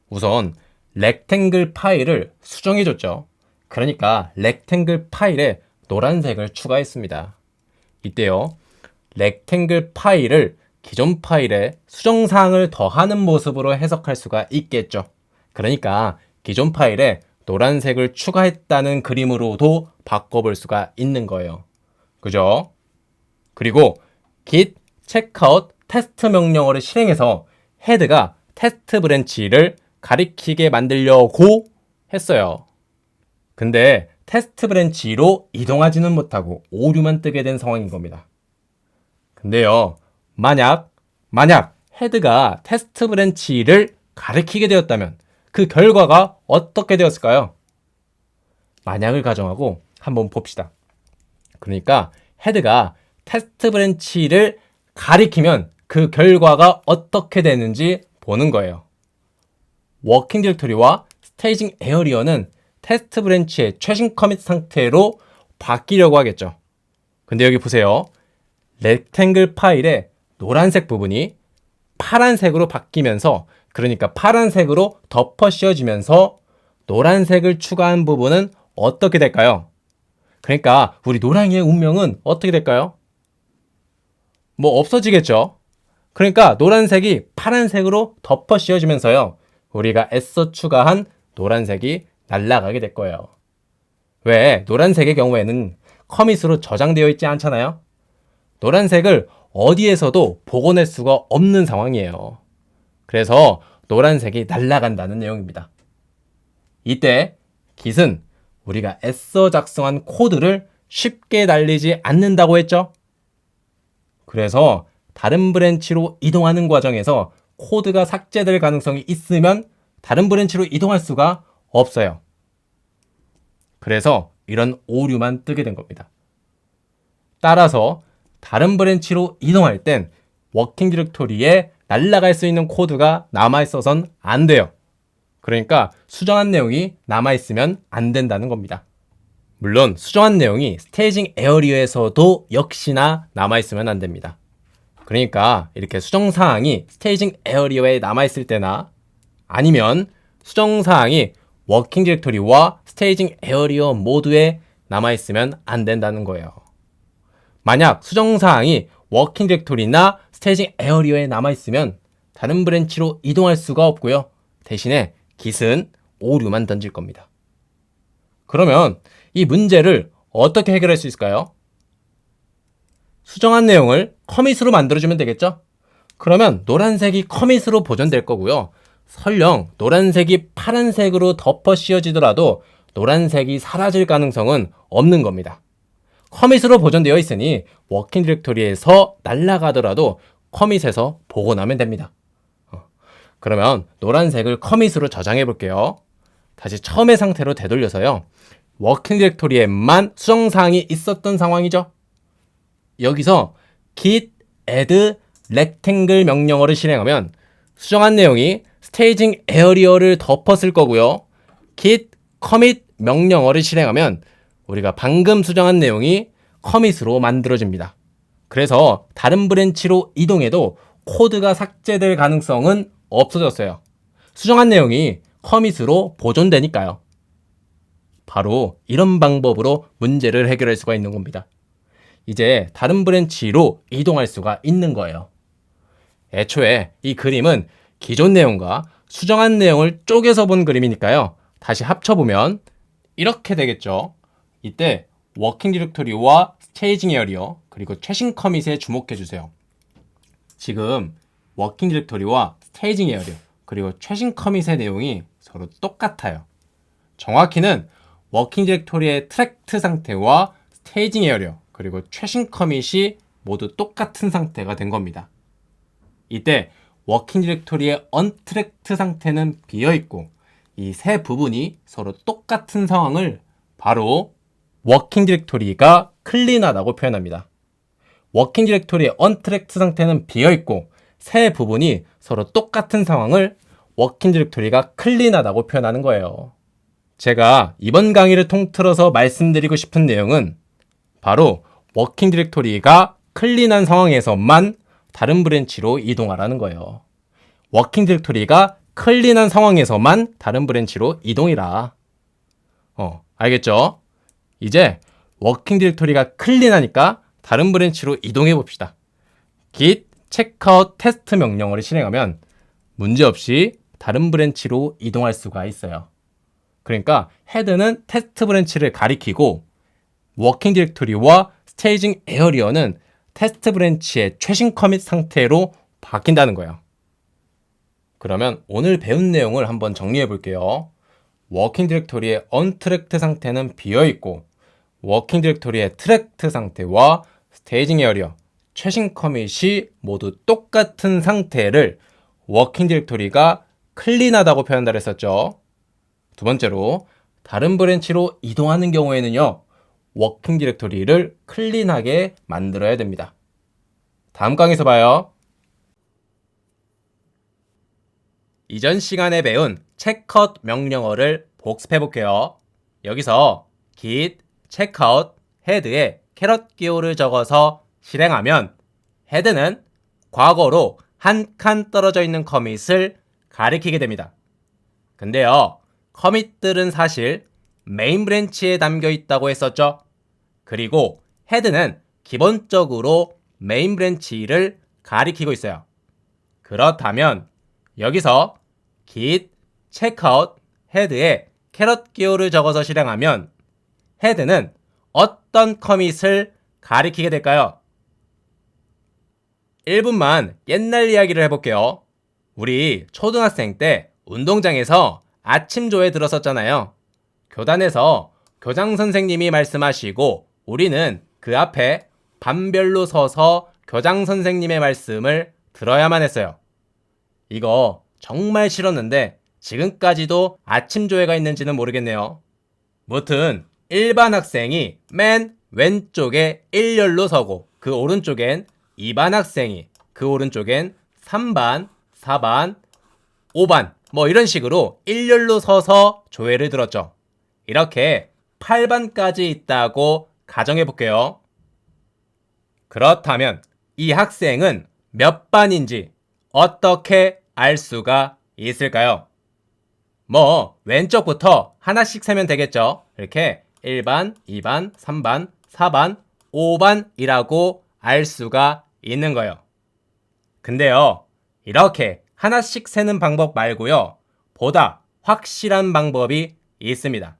우선 렉탱글 파일을 수정해줬죠. 그러니까 렉탱글 파일에 노란색을 추가했습니다. 이때요, 렉탱글 파일을 기존 파일에 수정사항을 더하는 모습으로 해석할 수가 있겠죠. 그러니까 기존 파일에 노란색을 추가했다는 그림으로도 바꿔볼 수가 있는 거예요. 그죠? 그리고 git checkout 테스트 명령어를 실행해서 헤드가 테스트 브랜치를 가리키게 만들려고 했어요. 근데 테스트 브랜치로 이동하지는 못하고 오류만 뜨게 된 상황인 겁니다. 근데요, 만약 헤드가 테스트 브랜치를 가리키게 되었다면 그 결과가 어떻게 되었을까요? 만약을 가정하고 한번 봅시다. 그러니까 헤드가 테스트 브랜치를 가리키면 그 결과가 어떻게 되는지 보는 거예요. 워킹 디렉토리와 스테이징 에어리어는 테스트 브랜치의 최신 커밋 상태로 바뀌려고 하겠죠. 근데 여기 보세요. 렉탱글 파일의 노란색 부분이 파란색으로 바뀌면서, 그러니까 파란색으로 덮어 씌워지면서 노란색을 추가한 부분은 어떻게 될까요? 그러니까 우리 노랑이의 운명은 어떻게 될까요? 뭐 없어지겠죠. 그러니까 노란색이 파란색으로 덮어 씌워지면서요, 우리가 애써 추가한 노란색이 날아가게 될 거예요. 왜? 노란색의 경우에는 커밋으로 저장되어 있지 않잖아요. 노란색을 어디에서도 복원할 수가 없는 상황이에요. 그래서 노란색이 날아간다는 내용입니다. 이때 Git은 우리가 애써 작성한 코드를 쉽게 날리지 않는다고 했죠. 그래서 다른 브랜치로 이동하는 과정에서 코드가 삭제될 가능성이 있으면 다른 브랜치로 이동할 수가 없어요. 그래서 이런 오류만 뜨게 된 겁니다. 따라서 다른 브랜치로 이동할 땐 워킹 디렉토리에 날아갈 수 있는 코드가 남아있어선 안 돼요. 그러니까 수정한 내용이 남아있으면 안 된다는 겁니다. 물론 수정한 내용이 스테이징 에어리어에서도 역시나 남아있으면 안 됩니다. 그러니까 이렇게 수정사항이 스테이징 에어리어에 남아있을 때나, 아니면 수정사항이 워킹 디렉토리와 스테이징 에어리어 모두에 남아있으면 안 된다는 거예요. 만약 수정사항이 워킹 디렉토리나 스테이징 에어리어에 남아있으면 다른 브랜치로 이동할 수가 없고요. 대신에 Git은 오류만 던질 겁니다. 그러면 이 문제를 어떻게 해결할 수 있을까요? 수정한 내용을 커밋으로 만들어주면 되겠죠? 그러면 노란색이 커밋으로 보존될 거고요. 설령 노란색이 파란색으로 덮어 씌워지더라도 노란색이 사라질 가능성은 없는 겁니다. 커밋으로 보존되어 있으니 워킹 디렉토리에서 날아가더라도 커밋에서 복원하면 됩니다. 그러면 노란색을 커밋으로 저장해 볼게요. 다시 처음의 상태로 되돌려서요, 워킹 디렉토리에만 수정사항이 있었던 상황이죠. 여기서 git add rectangle 명령어를 실행하면 수정한 내용이 스테이징 에어리어를 덮었을 거고요. git commit 명령어를 실행하면 우리가 방금 수정한 내용이 커밋으로 만들어집니다. 그래서 다른 브랜치로 이동해도 코드가 삭제될 가능성은 없어졌어요. 수정한 내용이 커밋으로 보존되니까요. 바로 이런 방법으로 문제를 해결할 수가 있는 겁니다. 이제 다른 브랜치로 이동할 수가 있는 거예요. 애초에 이 그림은 기존 내용과 수정한 내용을 쪼개서 본 그림이니까요. 다시 합쳐보면 이렇게 되겠죠. 이때 워킹 디렉토리와 스테이징 에어리어 그리고 최신 커밋에 주목해 주세요. 지금 워킹 디렉토리와 스테이징 에어리어 그리고 최신 커밋의 내용이 서로 똑같아요. 정확히는 워킹 디렉토리의 트랙트 상태와 스테이징 에어리어 그리고 최신 커밋이 모두 똑같은 상태가 된 겁니다. 이때 워킹 디렉토리의 언트랙트 상태는 비어있고 이 세 부분이 서로 똑같은 상황을 바로 워킹 디렉토리가 클린하다고 표현합니다. 워킹 디렉토리의 언트랙트 상태는 비어있고 세 부분이 서로 똑같은 상황을 워킹 디렉토리가 클린하다고 표현하는 거예요. 제가 이번 강의를 통틀어서 말씀드리고 싶은 내용은 바로 워킹 디렉토리가 클린한 상황에서만 다른 브랜치로 이동하라는 거예요. 워킹 디렉토리가 클린한 상황에서만 다른 브랜치로 이동이라. 알겠죠? 이제 워킹 디렉토리가 클린하니까 다른 브랜치로 이동해 봅시다. git checkout test 명령어를 실행하면 문제없이 다른 브랜치로 이동할 수가 있어요. 그러니까 헤드는 테스트 브랜치를 가리키고 워킹 디렉토리와 스테이징 에어리어는 테스트 브랜치의 최신 커밋 상태로 바뀐다는 거예요. 그러면 오늘 배운 내용을 한번 정리해 볼게요. 워킹 디렉토리의 언트랙트 상태는 비어있고 워킹 디렉토리의 트랙트 상태와 스테이징 에어리어, 최신 커밋이 모두 똑같은 상태를 워킹 디렉토리가 클린하다고 표현한다 했었죠. 두 번째로 다른 브랜치로 이동하는 경우에는요, 워킹 디렉토리를 클린하게 만들어야 됩니다. 다음 강의에서 봐요. 이전 시간에 배운 checkout 명령어를 복습해 볼게요. 여기서 git checkout head에 캐럿 기호를 적어서 실행하면 head는 과거로 한 칸 떨어져 있는 커밋을 가리키게 됩니다. 근데요, 커밋들은 사실 메인 브랜치에 담겨 있다고 했었죠. 그리고 헤드는 기본적으로 메인 브랜치를 가리키고 있어요. 그렇다면 여기서 git checkout head에 캐럿 기호를 적어서 실행하면 헤드는 어떤 커밋을 가리키게 될까요? 1분만 옛날 이야기를 해볼게요. 우리 초등학생 때 운동장에서 아침조에 들었었잖아요. 교단에서 교장 선생님이 말씀하시고 우리는 그 앞에 반별로 서서 교장 선생님의 말씀을 들어야만 했어요. 이거 정말 싫었는데 지금까지도 아침조회가 있는지는 모르겠네요. 무튼 일반 학생이 맨 왼쪽에 1열로 서고 그 오른쪽엔 2반 학생이 그 오른쪽엔 3반, 4반, 5반 뭐 이런 식으로 1열로 서서 조회를 들었죠. 이렇게 8반까지 있다고 가정해 볼게요. 그렇다면 이 학생은 몇 반인지 어떻게 알 수가 있을까요? 뭐 왼쪽부터 하나씩 세면 되겠죠. 이렇게 1반, 2반, 3반, 4반, 5반이라고 알 수가 있는 거예요. 근데요, 이렇게 하나씩 세는 방법 말고요, 보다 확실한 방법이 있습니다.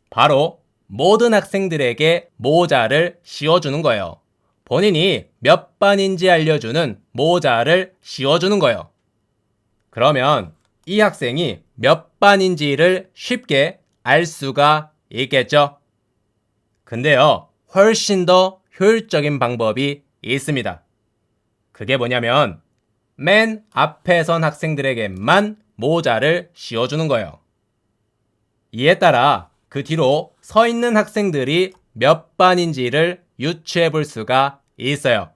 바로 모든 학생들에게 모자를 씌워주는 거예요. 본인이 몇 반인지 알려주는 모자를 씌워주는 거예요. 그러면 이 학생이 몇 반인지를 쉽게 알 수가 있겠죠? 근데요, 훨씬 더 효율적인 방법이 있습니다. 그게 뭐냐면 맨 앞에 선 학생들에게만 모자를 씌워주는 거예요. 이에 따라 그 뒤로 서 있는 학생들이 몇 반인지를 유추해 볼 수가 있어요.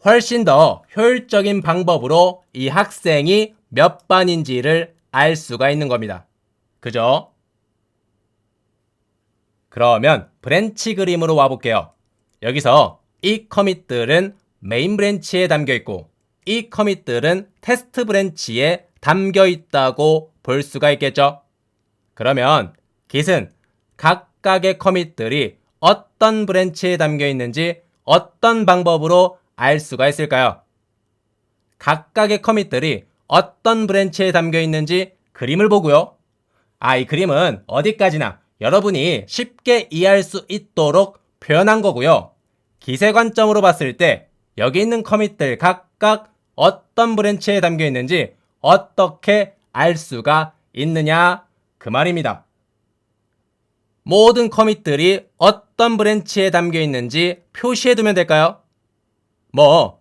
훨씬 더 효율적인 방법으로 이 학생이 몇 반인지를 알 수가 있는 겁니다. 그죠? 그러면 브랜치 그림으로 와볼게요. 여기서 이 커밋들은 메인 브랜치에 담겨 있고 이 커밋들은 테스트 브랜치에 담겨 있다고 볼 수가 있겠죠? 그러면 git은 각각의 커밋들이 어떤 브랜치에 담겨 있는지 어떤 방법으로 알 수가 있을까요? 각각의 커밋들이 어떤 브랜치에 담겨 있는지 그림을 보고요. 이 그림은 어디까지나 여러분이 쉽게 이해할 수 있도록 표현한 거고요. git의 관점으로 봤을 때 여기 있는 커밋들 각각 어떤 브랜치에 담겨 있는지 어떻게 알 수가 있느냐 그 말입니다. 모든 커밋들이 어떤 브랜치에 담겨 있는지 표시해 두면 될까요?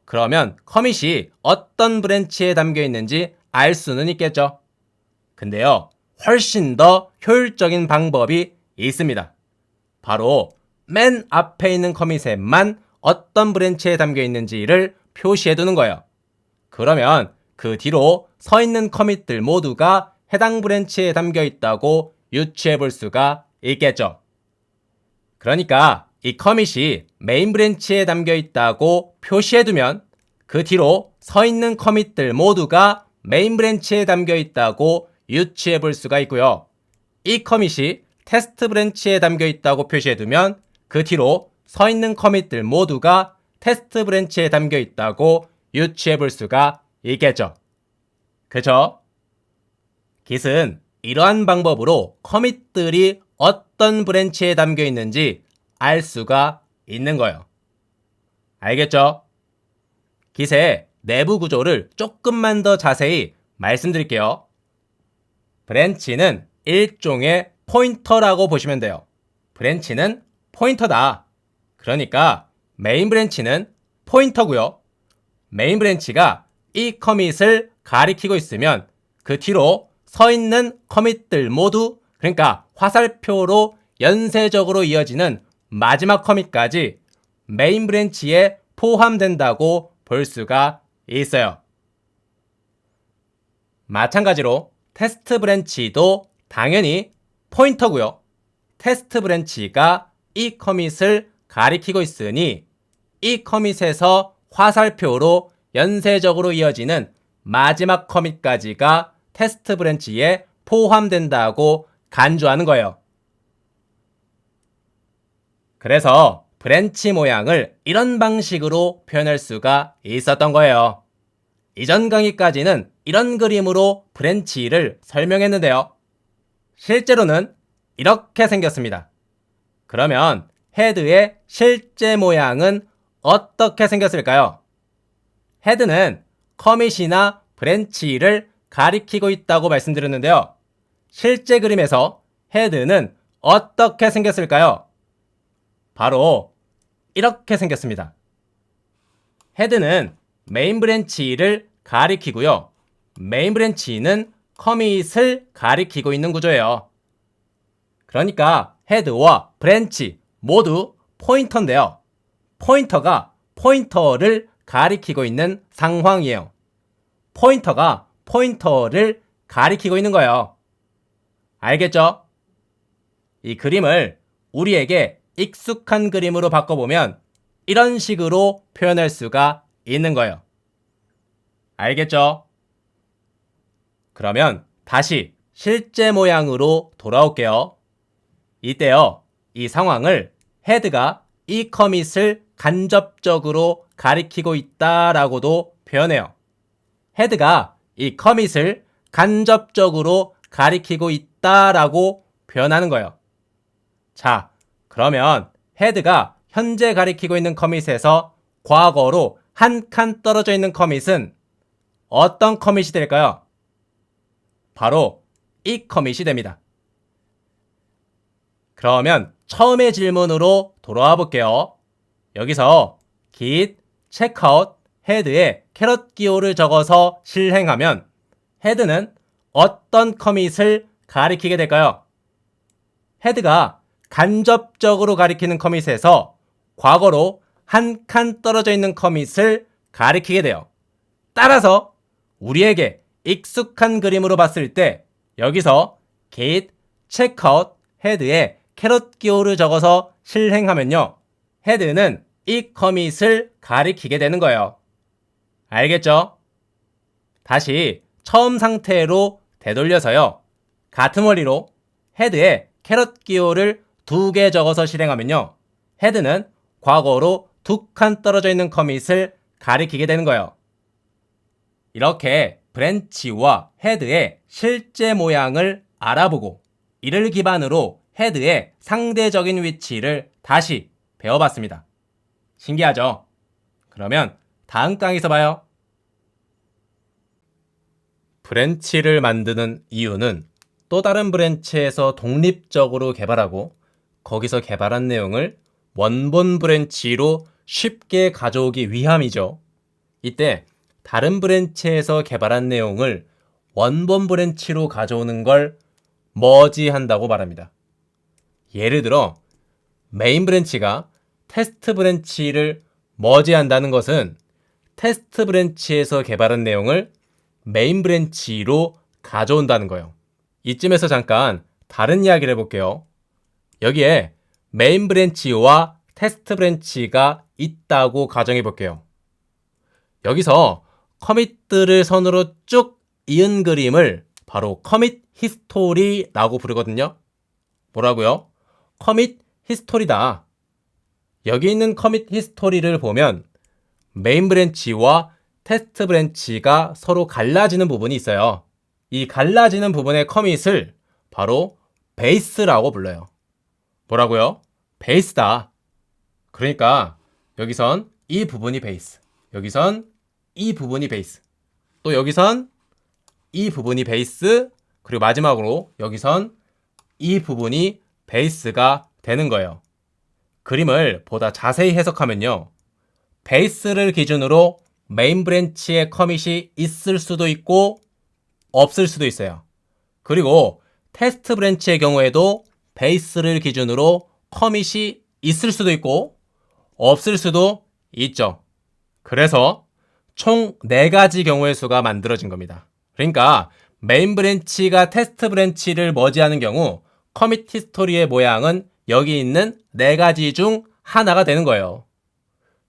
그러면 커밋이 어떤 브랜치에 담겨 있는지 알 수는 있겠죠. 근데요, 훨씬 더 효율적인 방법이 있습니다. 바로 맨 앞에 있는 커밋에만 어떤 브랜치에 담겨 있는지를 표시해 두는 거예요. 그러면 그 뒤로 서 있는 커밋들 모두가 해당 브랜치에 담겨 있다고 유추해 볼 수가 있겠죠. 그러니까 이 커밋이 메인 브랜치에 담겨 있다고 표시해 두면 그 뒤로 서 있는 커밋들 모두가 메인 브랜치에 담겨 있다고 유추해 볼 수가 있고요. 이 커밋이 테스트 브랜치에 담겨 있다고 표시해 두면 그 뒤로 서 있는 커밋들 모두가 테스트 브랜치에 담겨 있다고 유추해 볼 수가 있겠죠. 그죠? git은 이러한 방법으로 커밋들이 어떤 브랜치에 담겨 있는지 알 수가 있는 거예요. 알겠죠? git의 내부 구조를 조금만 더 자세히 말씀드릴게요. 브랜치는 일종의 포인터라고 보시면 돼요. 브랜치는 포인터다. 그러니까 메인 브랜치는 포인터고요. 메인 브랜치가 이 커밋을 가리키고 있으면 그 뒤로 서 있는 커밋들 모두, 그러니까 화살표로 연쇄적으로 이어지는 마지막 커밋까지 메인 브랜치에 포함된다고 볼 수가 있어요. 마찬가지로 테스트 브랜치도 당연히 포인터고요. 테스트 브랜치가 이 커밋을 가리키고 있으니 이 커밋에서 화살표로 연쇄적으로 이어지는 마지막 커밋까지가 테스트 브랜치에 포함된다고 간주하는 거예요. 그래서 브랜치 모양을 이런 방식으로 표현할 수가 있었던 거예요. 이전 강의까지는 이런 그림으로 브랜치를 설명했는데요. 실제로는 이렇게 생겼습니다. 그러면 헤드의 실제 모양은 어떻게 생겼을까요? 헤드는 커밋이나 브랜치를 가리키고 있다고 말씀드렸는데요. 실제 그림에서 헤드는 어떻게 생겼을까요? 바로 이렇게 생겼습니다. 헤드는 메인 브랜치를 가리키고요. 메인 브랜치는 커밋을 가리키고 있는 구조예요. 그러니까 헤드와 브랜치 모두 포인터인데요. 포인터가 포인터를 가리키고 있는 상황이에요. 포인터가 포인터를 가리키고 있는 거예요. 알겠죠? 이 그림을 우리에게 익숙한 그림으로 바꿔보면 이런 식으로 표현할 수가 있는 거예요. 알겠죠? 그러면 다시 실제 모양으로 돌아올게요. 이때요, 이 상황을 헤드가 이 커밋을 간접적으로 가리키고 있다라고도 표현해요. 헤드가 이 커밋을 간접적으로 가리키고 있다라고 표현하는 거예요. 자, 그러면 헤드가 현재 가리키고 있는 커밋에서 과거로 한 칸 떨어져 있는 커밋은 어떤 커밋이 될까요? 바로 이 커밋이 됩니다. 그러면 처음의 질문으로 돌아와 볼게요. 여기서 git checkout 헤드에 캐럿 기호를 적어서 실행하면 헤드는 어떤 커밋을 가리키게 될까요? 헤드가 간접적으로 가리키는 커밋에서 과거로 한 칸 떨어져 있는 커밋을 가리키게 돼요. 따라서 우리에게 익숙한 그림으로 봤을 때 여기서 git checkout 헤드에 캐럿 기호를 적어서 실행하면요. 헤드는 이 커밋을 가리키게 되는 거예요. 알겠죠? 다시 처음 상태로 되돌려서요. 같은 원리로 헤드에 캐럿 기호를 2개 적어서 실행하면요. 헤드는 과거로 2칸 떨어져 있는 커밋을 가리키게 되는 거예요. 이렇게 브랜치와 헤드의 실제 모양을 알아보고 이를 기반으로 헤드의 상대적인 위치를 다시 배워봤습니다. 신기하죠? 그러면 다음 강의에서 봐요. 브랜치를 만드는 이유는 또 다른 브랜치에서 독립적으로 개발하고 거기서 개발한 내용을 원본 브랜치로 쉽게 가져오기 위함이죠. 이때 다른 브랜치에서 개발한 내용을 원본 브랜치로 가져오는 걸 머지한다고 말합니다. 예를 들어 메인 브랜치가 테스트 브랜치를 머지한다는 것은 테스트 브랜치에서 개발한 내용을 메인 브랜치로 가져온다는 거예요. 이쯤에서 잠깐 다른 이야기를 해볼게요. 여기에 메인 브랜치와 테스트 브랜치가 있다고 가정해 볼게요. 여기서 커밋들을 선으로 쭉 이은 그림을 바로 커밋 히스토리라고 부르거든요. 뭐라고요? 커밋 히스토리다. 여기 있는 커밋 히스토리를 보면 메인 브랜치와 테스트 브랜치가 서로 갈라지는 부분이 있어요. 이 갈라지는 부분의 커밋을 바로 베이스라고 불러요. 뭐라고요? 베이스다. 그러니까 여기선 이 부분이 베이스, 여기선 이 부분이 베이스, 또 여기선 이 부분이 베이스, 그리고 마지막으로 여기선 이 부분이 베이스가 되는 거예요. 그림을 보다 자세히 해석하면요. 베이스를 기준으로 메인 브랜치의 커밋이 있을 수도 있고 없을 수도 있어요. 그리고 테스트 브랜치의 경우에도 베이스를 기준으로 커밋이 있을 수도 있고 없을 수도 있죠. 그래서 총 4가지 경우의 수가 만들어진 겁니다. 그러니까 메인 브랜치가 테스트 브랜치를 머지하는 경우 커밋 히스토리의 모양은 여기 있는 4가지 중 하나가 되는 거예요.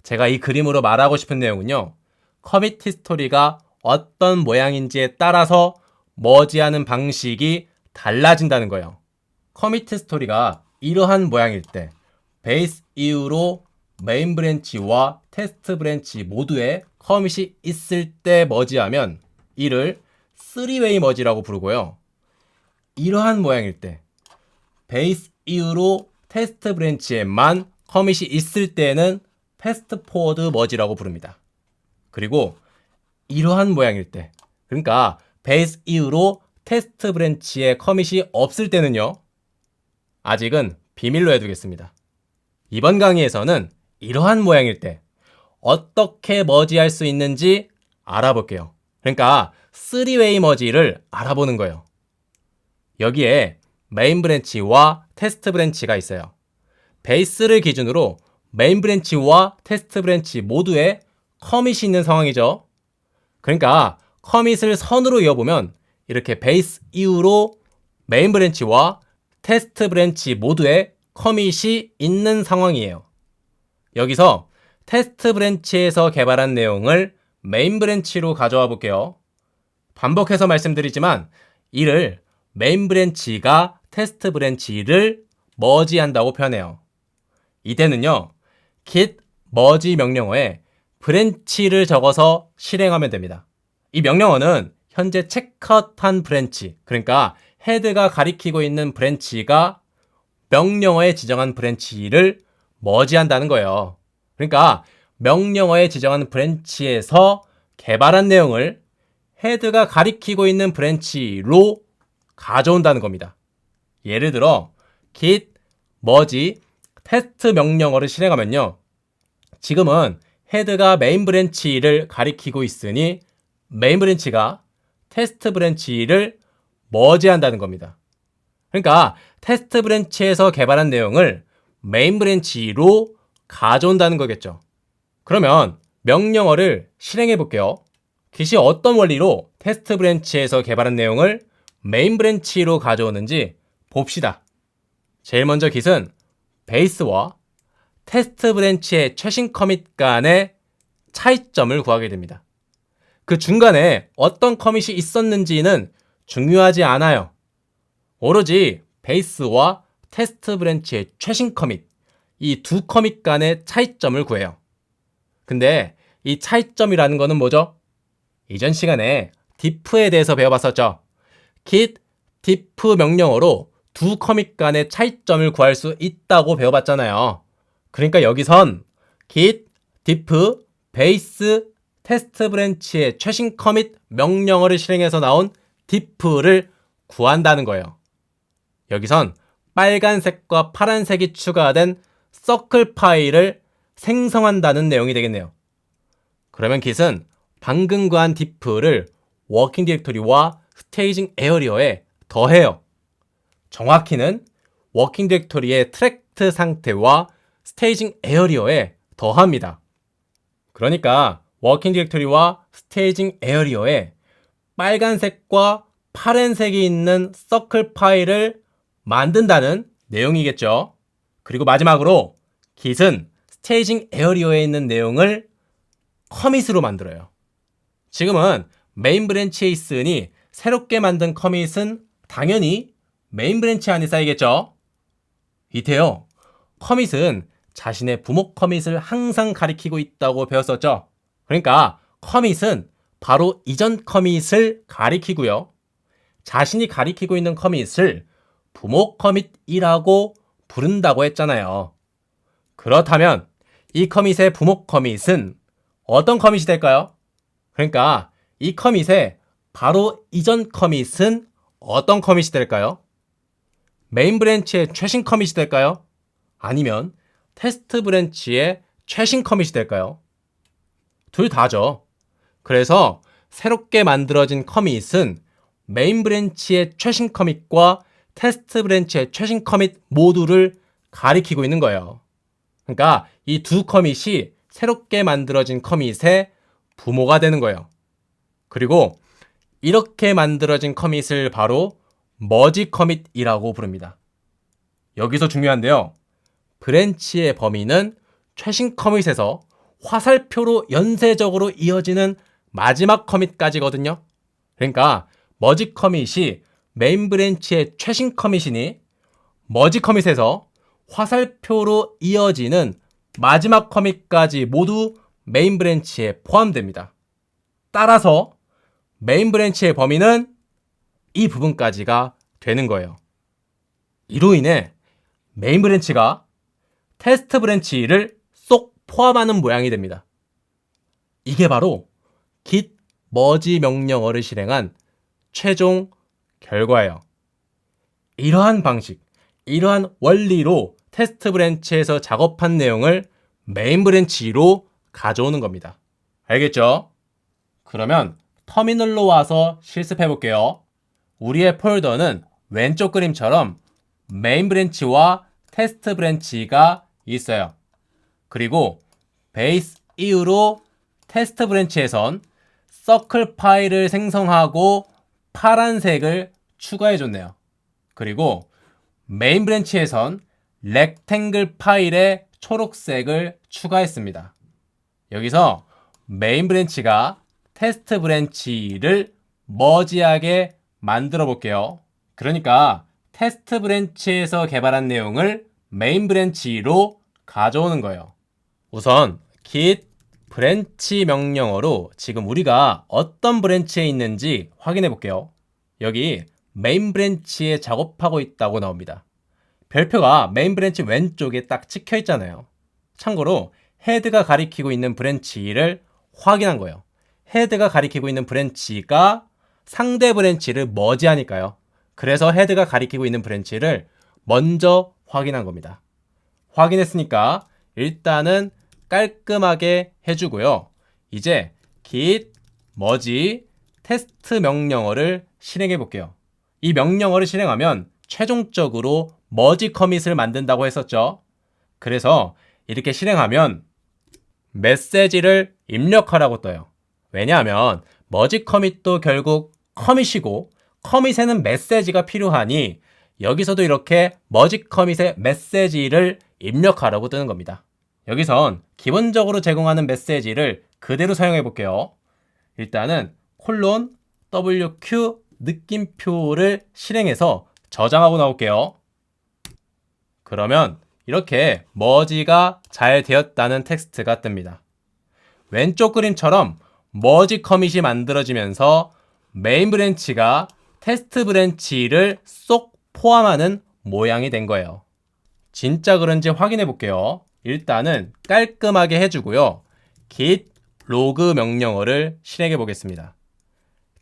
제가 이 그림으로 말하고 싶은 내용은요. 커밋 히스토리가 어떤 모양인지에 따라서 머지하는 방식이 달라진다는 거예요. 커밋 히스토리가 이러한 모양일 때 베이스 이후로 메인 브랜치와 테스트 브랜치 모두에 커밋이 있을 때 머지하면 이를 3웨이 머지라고 부르고요. 이러한 모양일 때 베이스 이후로 테스트 브랜치에만 커밋이 있을 때는 패스트 포워드 머지라고 부릅니다. 그리고 이러한 모양일 때, 그러니까 베이스 이후로 테스트 브랜치에 커밋이 없을 때는요. 아직은 비밀로 해두겠습니다. 이번 강의에서는 이러한 모양일 때 어떻게 머지할 수 있는지 알아볼게요. 그러니까 3웨이 머지를 알아보는 거예요. 여기에 메인 브랜치와 테스트 브랜치가 있어요. 베이스를 기준으로 메인 브랜치와 테스트 브랜치 모두에 커밋이 있는 상황이죠. 그러니까 커밋을 선으로 이어보면 이렇게 베이스 이후로 메인 브랜치와 테스트 브랜치 모두에 커밋이 있는 상황이에요. 여기서 테스트 브랜치에서 개발한 내용을 메인 브랜치로 가져와 볼게요. 반복해서 말씀드리지만 이를 메인 브랜치가 테스트 브랜치를 머지한다고 표현해요. 이때는요. git merge 명령어에 브랜치를 적어서 실행하면 됩니다. 이 명령어는 현재 체크아웃한 브랜치, 그러니까 헤드가 가리키고 있는 브랜치가 명령어에 지정한 브랜치를 머지한다는 거예요. 그러니까 명령어에 지정한 브랜치에서 개발한 내용을 헤드가 가리키고 있는 브랜치로 가져온다는 겁니다. 예를 들어 git merge 테스트 명령어를 실행하면요. 지금은 헤드가 메인 브랜치를 가리키고 있으니 메인 브랜치가 테스트 브랜치를 머지한다는 겁니다. 그러니까 테스트 브랜치에서 개발한 내용을 메인 브랜치로 가져온다는 거겠죠. 그러면 명령어를 실행해 볼게요. git이 어떤 원리로 테스트 브랜치에서 개발한 내용을 메인 브랜치로 가져오는지 봅시다. 제일 먼저 git은 베이스와 테스트 브랜치의 최신 커밋 간의 차이점을 구하게 됩니다. 그 중간에 어떤 커밋이 있었는지는 중요하지 않아요. 오로지 베이스와 테스트 브랜치의 최신 커밋, 이 두 커밋 간의 차이점을 구해요. 근데 이 차이점이라는 거는 뭐죠? 이전 시간에 diff에 대해서 배워봤었죠. git diff 명령어로 두 커밋 간의 차이점을 구할 수 있다고 배워봤잖아요. 그러니까 여기선 git diff base 테스트 브랜치의 최신 커밋 명령어를 실행해서 나온 diff를 구한다는 거예요. 여기선 빨간색과 파란색이 추가된 서클 파일을 생성한다는 내용이 되겠네요. 그러면 git은 방금 구한 diff를 워킹 디렉토리와 스테이징 에어리어에 더해요. 정확히는 워킹 디렉토리의 트랙트 상태와 스테이징 에어리어에 더합니다. 그러니까 워킹 디렉토리와 스테이징 에어리어에 빨간색과 파란색이 있는 서클 파일을 만든다는 내용이겠죠. 그리고 마지막으로 git은 스테이징 에어리어에 있는 내용을 커밋으로 만들어요. 지금은 메인 브랜치에 있으니 새롭게 만든 커밋은 당연히 메인 브랜치 안에 쌓이겠죠. 이때요. 커밋은 자신의 부모 커밋을 항상 가리키고 있다고 배웠었죠. 그러니까 커밋은 바로 이전 커밋을 가리키고요. 자신이 가리키고 있는 커밋을 부모 커밋이라고 부른다고 했잖아요. 그렇다면 이 커밋의 부모 커밋은 어떤 커밋이 될까요? 그러니까 이 커밋의 바로 이전 커밋은 어떤 커밋이 될까요? 메인 브랜치의 최신 커밋이 될까요? 아니면 테스트 브랜치의 최신 커밋이 될까요? 둘 다죠. 그래서 새롭게 만들어진 커밋은 메인 브랜치의 최신 커밋과 테스트 브랜치의 최신 커밋 모두를 가리키고 있는 거예요. 그러니까 이 두 커밋이 새롭게 만들어진 커밋의 부모가 되는 거예요. 그리고 이렇게 만들어진 커밋을 바로 머지 커밋이라고 부릅니다. 여기서 중요한데요. 브랜치의 범위는 최신 커밋에서 화살표로 연쇄적으로 이어지는 마지막 커밋까지거든요. 그러니까 머지 커밋이 메인 브랜치의 최신 커밋이니 머지 커밋에서 화살표로 이어지는 마지막 커밋까지 모두 메인 브랜치에 포함됩니다. 따라서 메인 브랜치의 범위는 이 부분까지가 되는 거예요. 이로 인해 메인 브랜치가 테스트 브랜치를 쏙 포함하는 모양이 됩니다. 이게 바로 git merge 명령어를 실행한 최종 결과예요. 이러한 방식, 이러한 원리로 테스트 브랜치에서 작업한 내용을 메인 브랜치로 가져오는 겁니다. 알겠죠? 그러면 터미널로 와서 실습해 볼게요. 우리의 폴더는 왼쪽 그림처럼 메인 브랜치와 테스트 브랜치가 있어요. 그리고 베이스 이후로 테스트 브랜치에선 서클 파일을 생성하고 파란색을 추가해 줬네요. 그리고 메인 브랜치에선 렉탱글 파일에 초록색을 추가했습니다. 여기서 메인 브랜치가 테스트 브랜치를 머지하게 만들어 볼게요. 그러니까 테스트 브랜치에서 개발한 내용을 메인 브랜치로 가져오는 거예요. 우선 git 브랜치 명령어로 지금 우리가 어떤 브랜치에 있는지 확인해 볼게요. 여기 메인 브랜치에 작업하고 있다고 나옵니다. 별표가 메인 브랜치 왼쪽에 딱 찍혀 있잖아요. 참고로 헤드가 가리키고 있는 브랜치를 확인한 거예요. 헤드가 가리키고 있는 브랜치가 상대 브랜치를 머지하니까요. 그래서 헤드가 가리키고 있는 브랜치를 먼저 확인한 겁니다. 확인했으니까 일단은 깔끔하게 해주고요. 이제 git merge 테스트 명령어를 실행해 볼게요. 이 명령어를 실행하면 최종적으로 머지 커밋을 만든다고 했었죠. 그래서 이렇게 실행하면 메시지를 입력하라고 떠요. 왜냐하면 머지 커밋도 결국 커밋이고 커밋에는 메시지가 필요하니 여기서도 이렇게 머지 커밋의 메시지를 입력하라고 뜨는 겁니다. 여기선 기본적으로 제공하는 메시지를 그대로 사용해 볼게요. 일단은 $WQ 느낌표를 실행해서 저장하고 나올게요. 그러면 이렇게 머지가 잘 되었다는 텍스트가 뜹니다. 왼쪽 그림처럼 머지 커밋이 만들어지면서 메인 브랜치가 테스트 브랜치를 쏙 포함하는 모양이 된 거예요. 진짜 그런지 확인해 볼게요. 일단은 깔끔하게 해주고요. git log 명령어를 실행해 보겠습니다.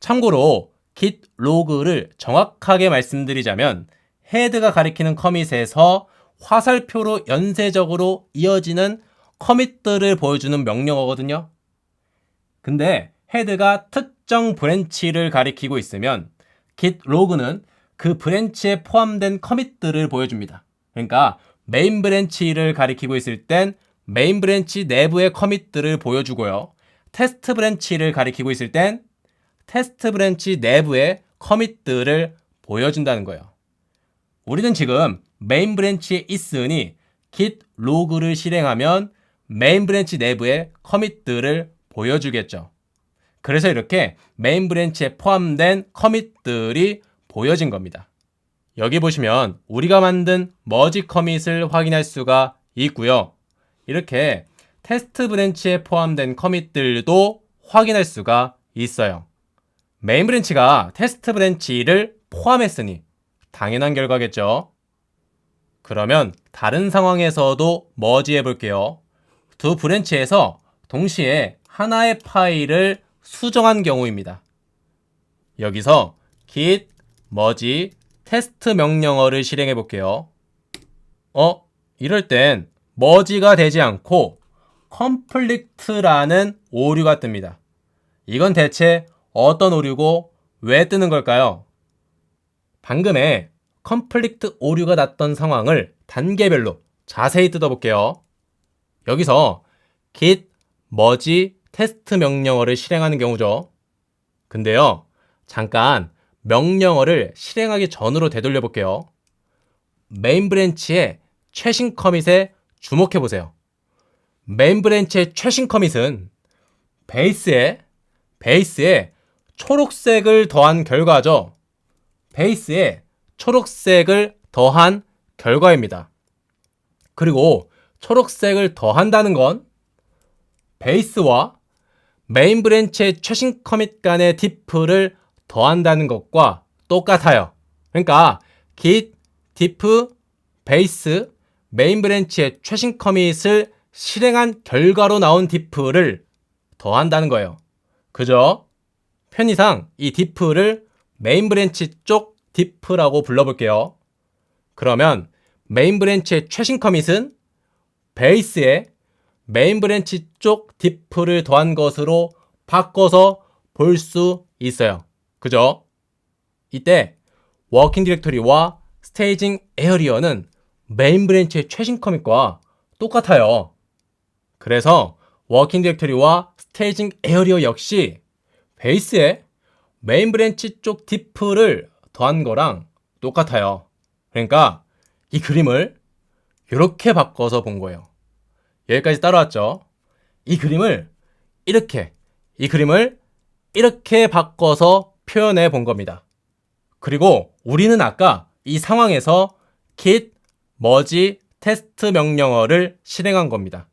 참고로 git log를 정확하게 말씀드리자면 헤드가 가리키는 커밋에서 화살표로 연쇄적으로 이어지는 커밋들을 보여주는 명령어거든요. 근데 헤드가 특정 브랜치를 가리키고 있으면 git log는 그 브랜치에 포함된 커밋들을 보여줍니다. 그러니까 메인 브랜치를 가리키고 있을 땐 메인 브랜치 내부의 커밋들을 보여주고요. 테스트 브랜치를 가리키고 있을 땐 테스트 브랜치 내부의 커밋들을 보여준다는 거예요. 우리는 지금 메인 브랜치에 있으니 git log를 실행하면 메인 브랜치 내부의 커밋들을 보여주겠죠. 그래서 이렇게 메인 브랜치에 포함된 커밋들이 보여진 겁니다. 여기 보시면 우리가 만든 머지 커밋을 확인할 수가 있고요. 이렇게 테스트 브랜치에 포함된 커밋들도 확인할 수가 있어요. 메인 브랜치가 테스트 브랜치를 포함했으니 당연한 결과겠죠. 그러면 다른 상황에서도 머지 해볼게요. 두 브랜치에서 동시에 하나의 파일을 수정한 경우입니다. 여기서 git merge 테스트 명령어를 실행해 볼게요. 이럴 땐 머지가 되지 않고 complete라는 오류가 뜹니다. 이건 대체 어떤 오류고 왜 뜨는 걸까요? 방금의 컴플리트 오류가 났던 상황을 단계별로 자세히 뜯어볼게요. 여기서 git merge 테스트 명령어를 실행하는 경우죠. 근데요, 잠깐 명령어를 실행하기 전으로 되돌려 볼게요. 메인 브랜치의 최신 커밋에 주목해 보세요. 메인 브랜치의 최신 커밋은 베이스에 초록색을 더한 결과죠. 베이스에 초록색을 더한 결과입니다. 그리고 초록색을 더한다는 건 베이스와 메인 브랜치의 최신 커밋 간의 diff를 더한다는 것과 똑같아요. 그러니까 git diff base 메인 브랜치의 최신 커밋을 실행한 결과로 나온 diff를 더한다는 거예요. 그죠? 편의상 이 diff를 메인 브랜치 쪽 diff라고 불러볼게요. 그러면 메인 브랜치의 최신 커밋은 베이스에 메인 브랜치 쪽 diff를 더한 것으로 바꿔서 볼 수 있어요. 그죠? 이때 워킹 디렉토리와 스테이징 에어리어는 메인 브랜치의 최신 커밋과 똑같아요. 그래서 워킹 디렉토리와 스테이징 에어리어 역시 베이스에 메인 브랜치 쪽 diff를 더한 거랑 똑같아요. 그러니까 이 그림을 이렇게 바꿔서 본 거예요. 여기까지 따라왔죠? 이 그림을 이렇게 바꿔서 표현해 본 겁니다. 그리고 우리는 아까 이 상황에서 git merge 테스트 명령어를 실행한 겁니다.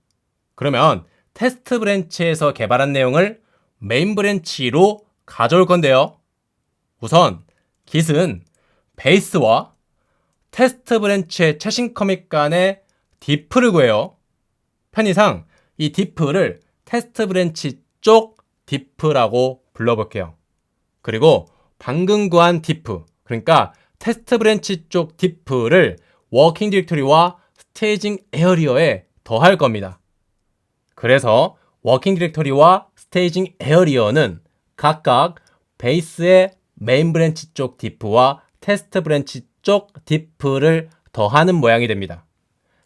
그러면 테스트 브랜치에서 개발한 내용을 메인 브랜치로 가져올 건데요. 우선 git은 베이스와 테스트 브랜치의 최신 커밋 간의 diff를 구해요. 편의상 이 diff를 테스트 브랜치 쪽 diff라고 불러볼게요. 그리고 방금 구한 diff, 그러니까 테스트 브랜치 쪽 diff를 워킹 디렉토리와 스테이징 에어리어에 더할 겁니다. 그래서 워킹 디렉토리와 스테이징 에어리어는 각각 베이스의 메인 브랜치 쪽 diff와 테스트 브랜치 쪽 diff를 더하는 모양이 됩니다.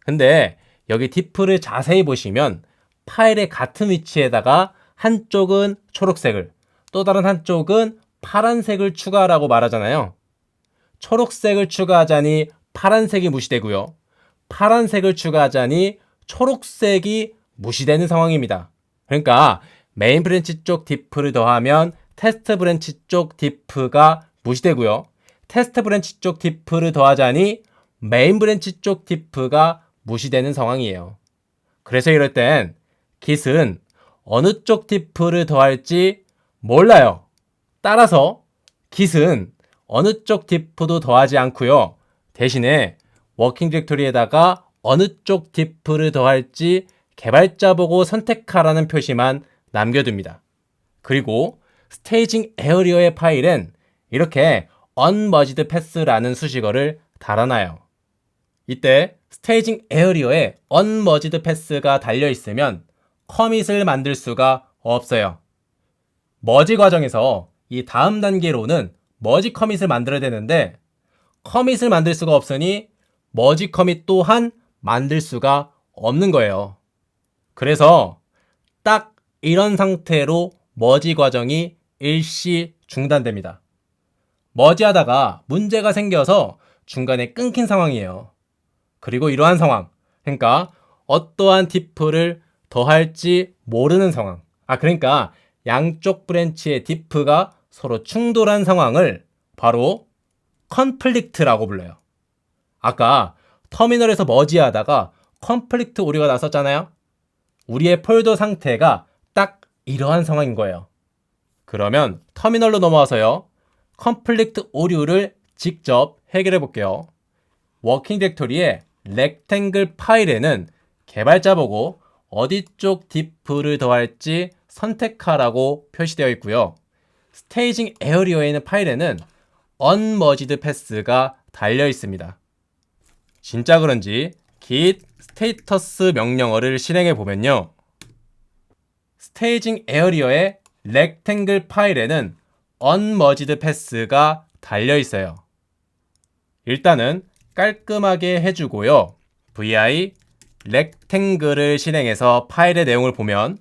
근데 여기 diff를 자세히 보시면 파일의 같은 위치에다가 한쪽은 초록색을 또 다른 한쪽은 파란색을 추가하라고 말하잖아요. 초록색을 추가하자니 파란색이 무시되고요. 파란색을 추가하자니 초록색이 무시되는 상황입니다. 그러니까 메인 브랜치 쪽 diff를 더하면 테스트 브랜치 쪽 diff가 무시되고요. 테스트 브랜치 쪽 diff를 더하자니 메인 브랜치 쪽 diff가 무시되는 상황이에요. 그래서 이럴 땐 git은 어느 쪽 diff를 더할지 몰라요. 따라서 git은 어느 쪽 diff도 더하지 않고요. 대신에 워킹 디렉토리에다가 어느 쪽 diff를 더할지 개발자 보고 선택하라는 표시만 남겨둡니다. 그리고 스테이징 에어리어의 파일엔 이렇게 unmerged pass라는 수식어를 달아놔요. 이때 스테이징 에어리어에 unmerged pass가 달려있으면 커밋을 만들 수가 없어요. 머지 과정에서 이 다음 단계로는 머지 커밋을 만들어야 되는데 커밋을 만들 수가 없으니 머지 커밋 또한 만들 수가 없는 거예요. 그래서 딱 이런 상태로 머지 과정이 일시 중단됩니다. 머지하다가 문제가 생겨서 중간에 끊긴 상황이에요. 그리고 이러한 상황, 그러니까 어떠한 diff를 더할지 모르는 상황, 그러니까 양쪽 브랜치의 diff가 서로 충돌한 상황을 바로 conflict라고 불러요. 아까 터미널에서 머지하다가 conflict 오류가 났었잖아요. 우리의 폴더 상태가 딱 이러한 상황인 거예요. 그러면 터미널로 넘어와서요. conflict 오류를 직접 해결해 볼게요. 워킹 디렉토리의 rectangle 파일에는 개발자 보고 어디 쪽 diff를 더할지 선택하라고 표시되어 있고요. 스테이징 에어리어에 있는 파일에는 unmerged pass가 달려 있습니다. 진짜 그런지 git status 명령어를 실행해 보면요. 스테이징 에어리어의 rectangle 파일에는 unmerged pass가 달려 있어요. 일단은 깔끔하게 해주고요. vi 렉탱글을 실행해서 파일의 내용을 보면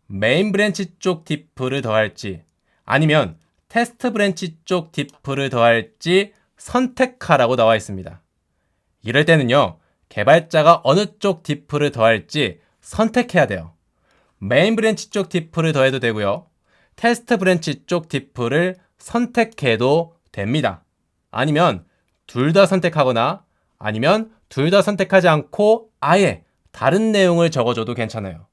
메인 브랜치 쪽 diff를 더할지 아니면 테스트 브랜치 쪽 diff를 더할지 선택하라고 나와 있습니다. 이럴 때는요, 개발자가 어느 쪽 diff를 더할지 선택해야 돼요. 메인 브랜치 쪽 diff를 더해도 되고요. 테스트 브랜치 쪽 diff를 선택해도 됩니다. 아니면 둘 다 선택하거나 아니면 둘 다 선택하지 않고 아예 다른 내용을 적어줘도 괜찮아요.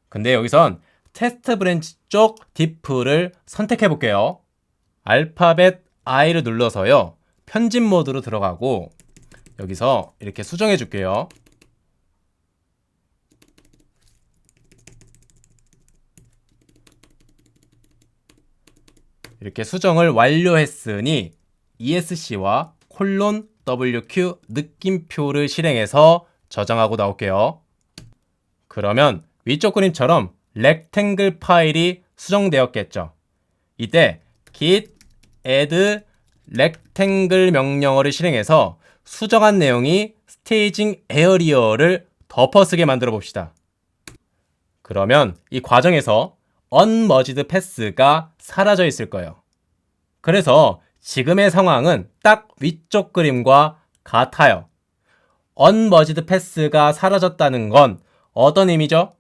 근데 여기선 테스트 브랜치 쪽 diff를 선택해 볼게요. 알파벳 I를 눌러서요. 편집 모드로 들어가고 여기서 이렇게 수정해 줄게요. 이렇게 수정을 완료했으니 ESC와 콜론 WQ 느낌표를 실행해서 저장하고 나올게요. 그러면 위쪽 그림처럼 렉탱글 파일이 수정되었겠죠. 이때 git add rectangle 명령어를 실행해서 수정한 내용이 스테이징 에어리어를 덮어쓰게 만들어 봅시다. 그러면 이 과정에서 unmerged pass가 사라져 있을 거예요. 그래서 지금의 상황은 딱 위쪽 그림과 같아요. unmerged pass가 사라졌다는 건 어떤 의미죠?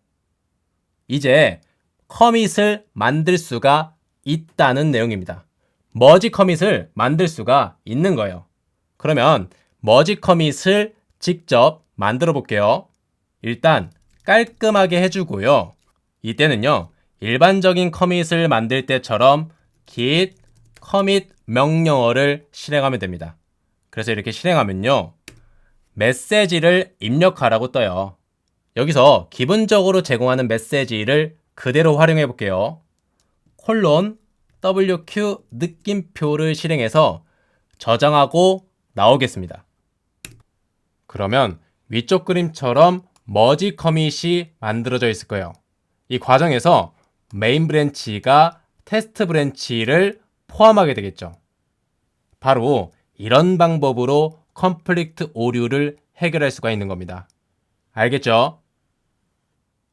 이제 커밋을 만들 수가 있다는 내용입니다. 머지 커밋을 만들 수가 있는 거예요. 그러면 머지 커밋을 직접 만들어 볼게요. 일단 깔끔하게 해주고요. 이때는요, 일반적인 커밋을 만들 때처럼 git commit 명령어를 실행하면 됩니다. 그래서 이렇게 실행하면요, 메시지를 입력하라고 떠요. 여기서 기본적으로 제공하는 메시지를 그대로 활용해 볼게요. 콜론 WQ 느낌표를 실행해서 저장하고 나오겠습니다. 그러면 위쪽 그림처럼 머지 커밋이 만들어져 있을 거예요. 이 과정에서 메인 브랜치가 테스트 브랜치를 포함하게 되겠죠. 바로 이런 방법으로 컨플릭트 오류를 해결할 수가 있는 겁니다. 알겠죠?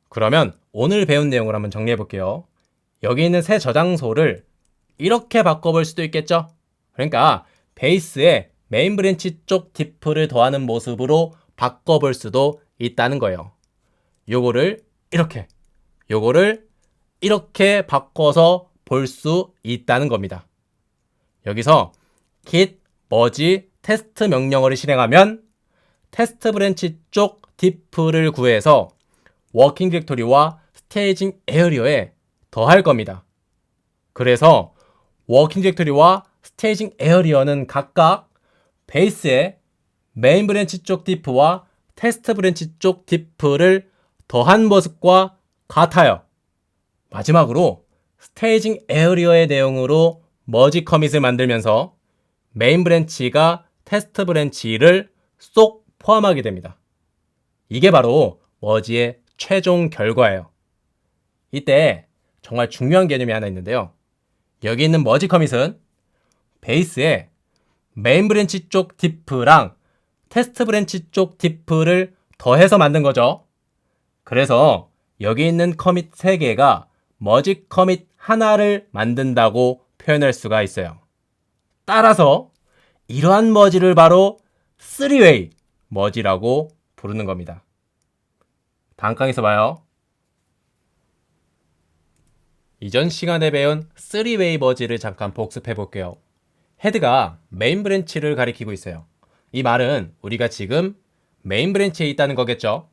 그러면 오늘 배운 내용을 한번 정리해 볼게요. 여기 있는 새 저장소를 이렇게 바꿔볼 수도 있겠죠? 그러니까 베이스에 메인 브랜치 쪽 diff를 더하는 모습으로 바꿔볼 수도 있다는 거예요. 요거를 이렇게, 요거를 이렇게 바꿔서 볼 수 있다는 겁니다. 여기서 git merge 테스트 명령어를 실행하면 테스트 브랜치 쪽 diff를 구해서 워킹 디렉토리와 스테이징 에어리어에 더할 겁니다. 그래서 워킹 디렉토리와 스테이징 에어리어는 각각 베이스에 메인 브랜치 쪽 diff와 테스트 브랜치 쪽 diff를 더한 모습과 같아요. 마지막으로 스테이징 에어리어의 내용으로 머지 커밋을 만들면서 메인 브랜치가 테스트 브랜치를 쏙 포함하게 됩니다. 이게 바로 머지의 최종 결과예요. 이때 정말 중요한 개념이 하나 있는데요. 여기 있는 머지 커밋은 베이스에 메인 브랜치 쪽 diff랑 테스트 브랜치 쪽 diff를 더해서 만든 거죠. 그래서 여기 있는 커밋 3개가 머지 커밋 하나를 만든다고 표현할 수가 있어요. 따라서 이러한 머지를 바로 3웨이 머지라고 부르는 겁니다. 다음 강의에서 봐요. 이전 시간에 배운 3웨이 머지를 잠깐 복습해 볼게요. 헤드가 메인 브랜치를 가리키고 있어요. 이 말은 우리가 지금 메인 브랜치에 있다는 거겠죠?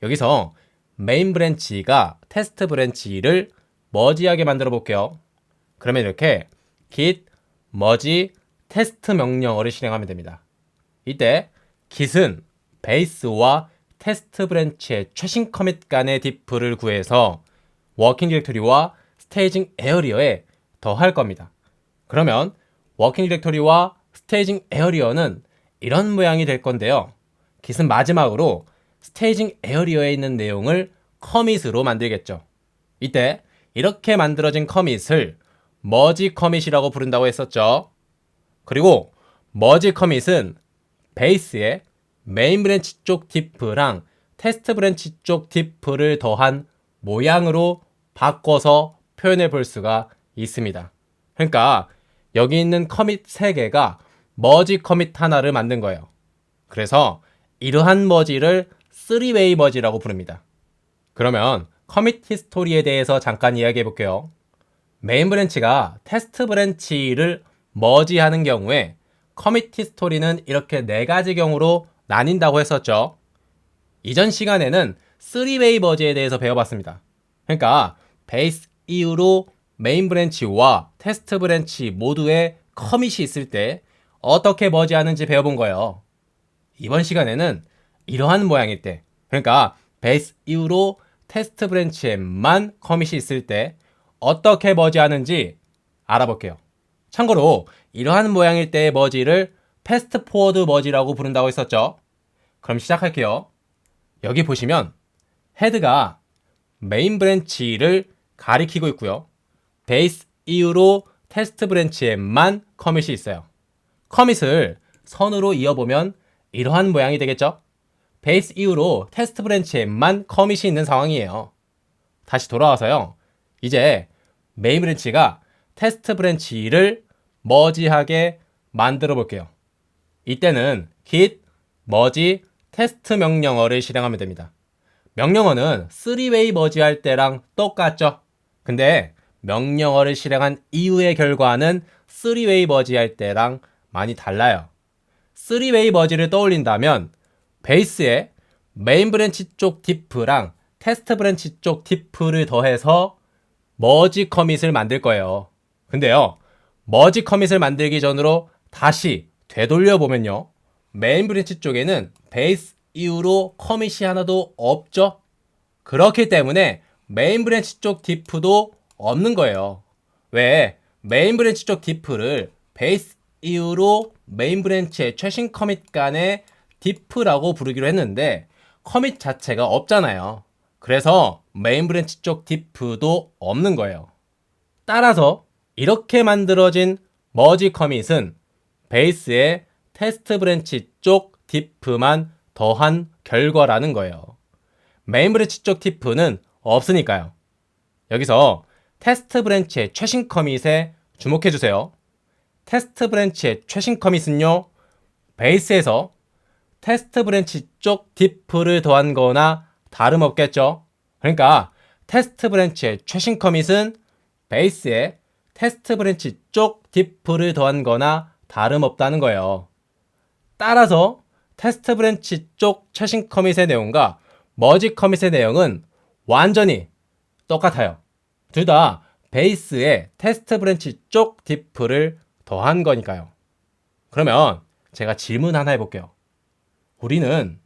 여기서 메인 브랜치가 테스트 브랜치를 머지하게 만들어 볼게요. 그러면 이렇게 git merge 테스트 명령어를 실행하면 됩니다. 이때 git은 베이스와 테스트 브랜치의 최신 커밋 간의 diff를 구해서 워킹 디렉토리와 스테이징 에어리어에 더할 겁니다. 그러면 워킹 디렉토리와 스테이징 에어리어는 이런 모양이 될 건데요. git은 마지막으로 스테이징 에어리어에 있는 내용을 커밋으로 만들겠죠. 이때 이렇게 만들어진 커밋을 머지 커밋이라고 부른다고 했었죠. 그리고 머지 커밋은 베이스에 메인 브랜치 쪽 diff랑 테스트 브랜치 쪽 diff를 더한 모양으로 바꿔서 표현해 볼 수가 있습니다. 그러니까 여기 있는 커밋 3개가 머지 커밋 하나를 만든 거예요. 그래서 이러한 머지를 3웨이 머지라고 부릅니다. 그러면 커밋 히스토리에 대해서 잠깐 이야기해 볼게요. 메인 브랜치가 테스트 브랜치를 머지하는 경우에 커밋 히스토리는 이렇게 4가지 경우로 나뉜다고 했었죠. 이전 시간에는 3웨이 머지에 대해서 배워봤습니다. 그러니까 베이스 이후로 메인 브랜치와 테스트 브랜치 모두에 커밋이 있을 때 어떻게 머지하는지 배워본 거예요. 이번 시간에는 이러한 모양일 때, 그러니까 베이스 이후로 테스트 브랜치에만 커밋이 있을 때 어떻게 머지하는지 알아볼게요. 참고로 이러한 모양일 때의 머지를 패스트 포워드 머지라고 부른다고 했었죠. 그럼 시작할게요. 여기 보시면 헤드가 메인 브랜치를 가리키고 있고요. 베이스 이후로 테스트 브랜치에만 커밋이 있어요. 커밋을 선으로 이어보면 이러한 모양이 되겠죠? 베이스 이후로 테스트 브랜치에만 커밋이 있는 상황이에요. 다시 돌아와서요. 이제 메인 브랜치가 테스트 브랜치를 머지하게 만들어 볼게요. 이때는 git merge 테스트 명령어를 실행하면 됩니다. 명령어는 3웨이 머지할 때랑 똑같죠? 근데 명령어를 실행한 이후의 결과는 3웨이 머지할 때랑 많이 달라요. 3웨이 머지를 떠올린다면 베이스에 메인 브랜치 쪽 diff랑 테스트 브랜치 쪽 diff를 더해서 머지 커밋을 만들 거예요. 근데요, 머지 커밋을 만들기 전으로 다시 되돌려 보면요, 메인 브랜치 쪽에는 베이스 이후로 커밋이 하나도 없죠. 그렇기 때문에 메인 브랜치 쪽 diff도 없는 거예요. 왜? 메인 브랜치 쪽 diff를 베이스 이후로 메인 브랜치의 최신 커밋 간의 diff라고 부르기로 했는데 커밋 자체가 없잖아요. 그래서 메인 브랜치 쪽 diff도 없는 거예요. 따라서 이렇게 만들어진 머지 커밋은 베이스의 테스트 브랜치 쪽 diff만 더한 결과라는 거예요. 메인 브랜치 쪽 diff는 없으니까요. 여기서 테스트 브랜치의 최신 커밋에 주목해 주세요. 테스트 브랜치의 최신 커밋은요, 베이스에서 테스트 브랜치 쪽 diff를 더한 거나 다름없겠죠. 그러니까 테스트 브랜치의 최신 커밋은 베이스에 테스트 브랜치 쪽 diff를 더한 거나 다름없다는 거예요. 따라서 테스트 브랜치 쪽 최신 커밋의 내용과 머지 커밋의 내용은 완전히 똑같아요. 둘 다 베이스에 테스트 브랜치 쪽 diff를 더한 거니까요. 그러면 제가 질문 하나 해볼게요. 우리는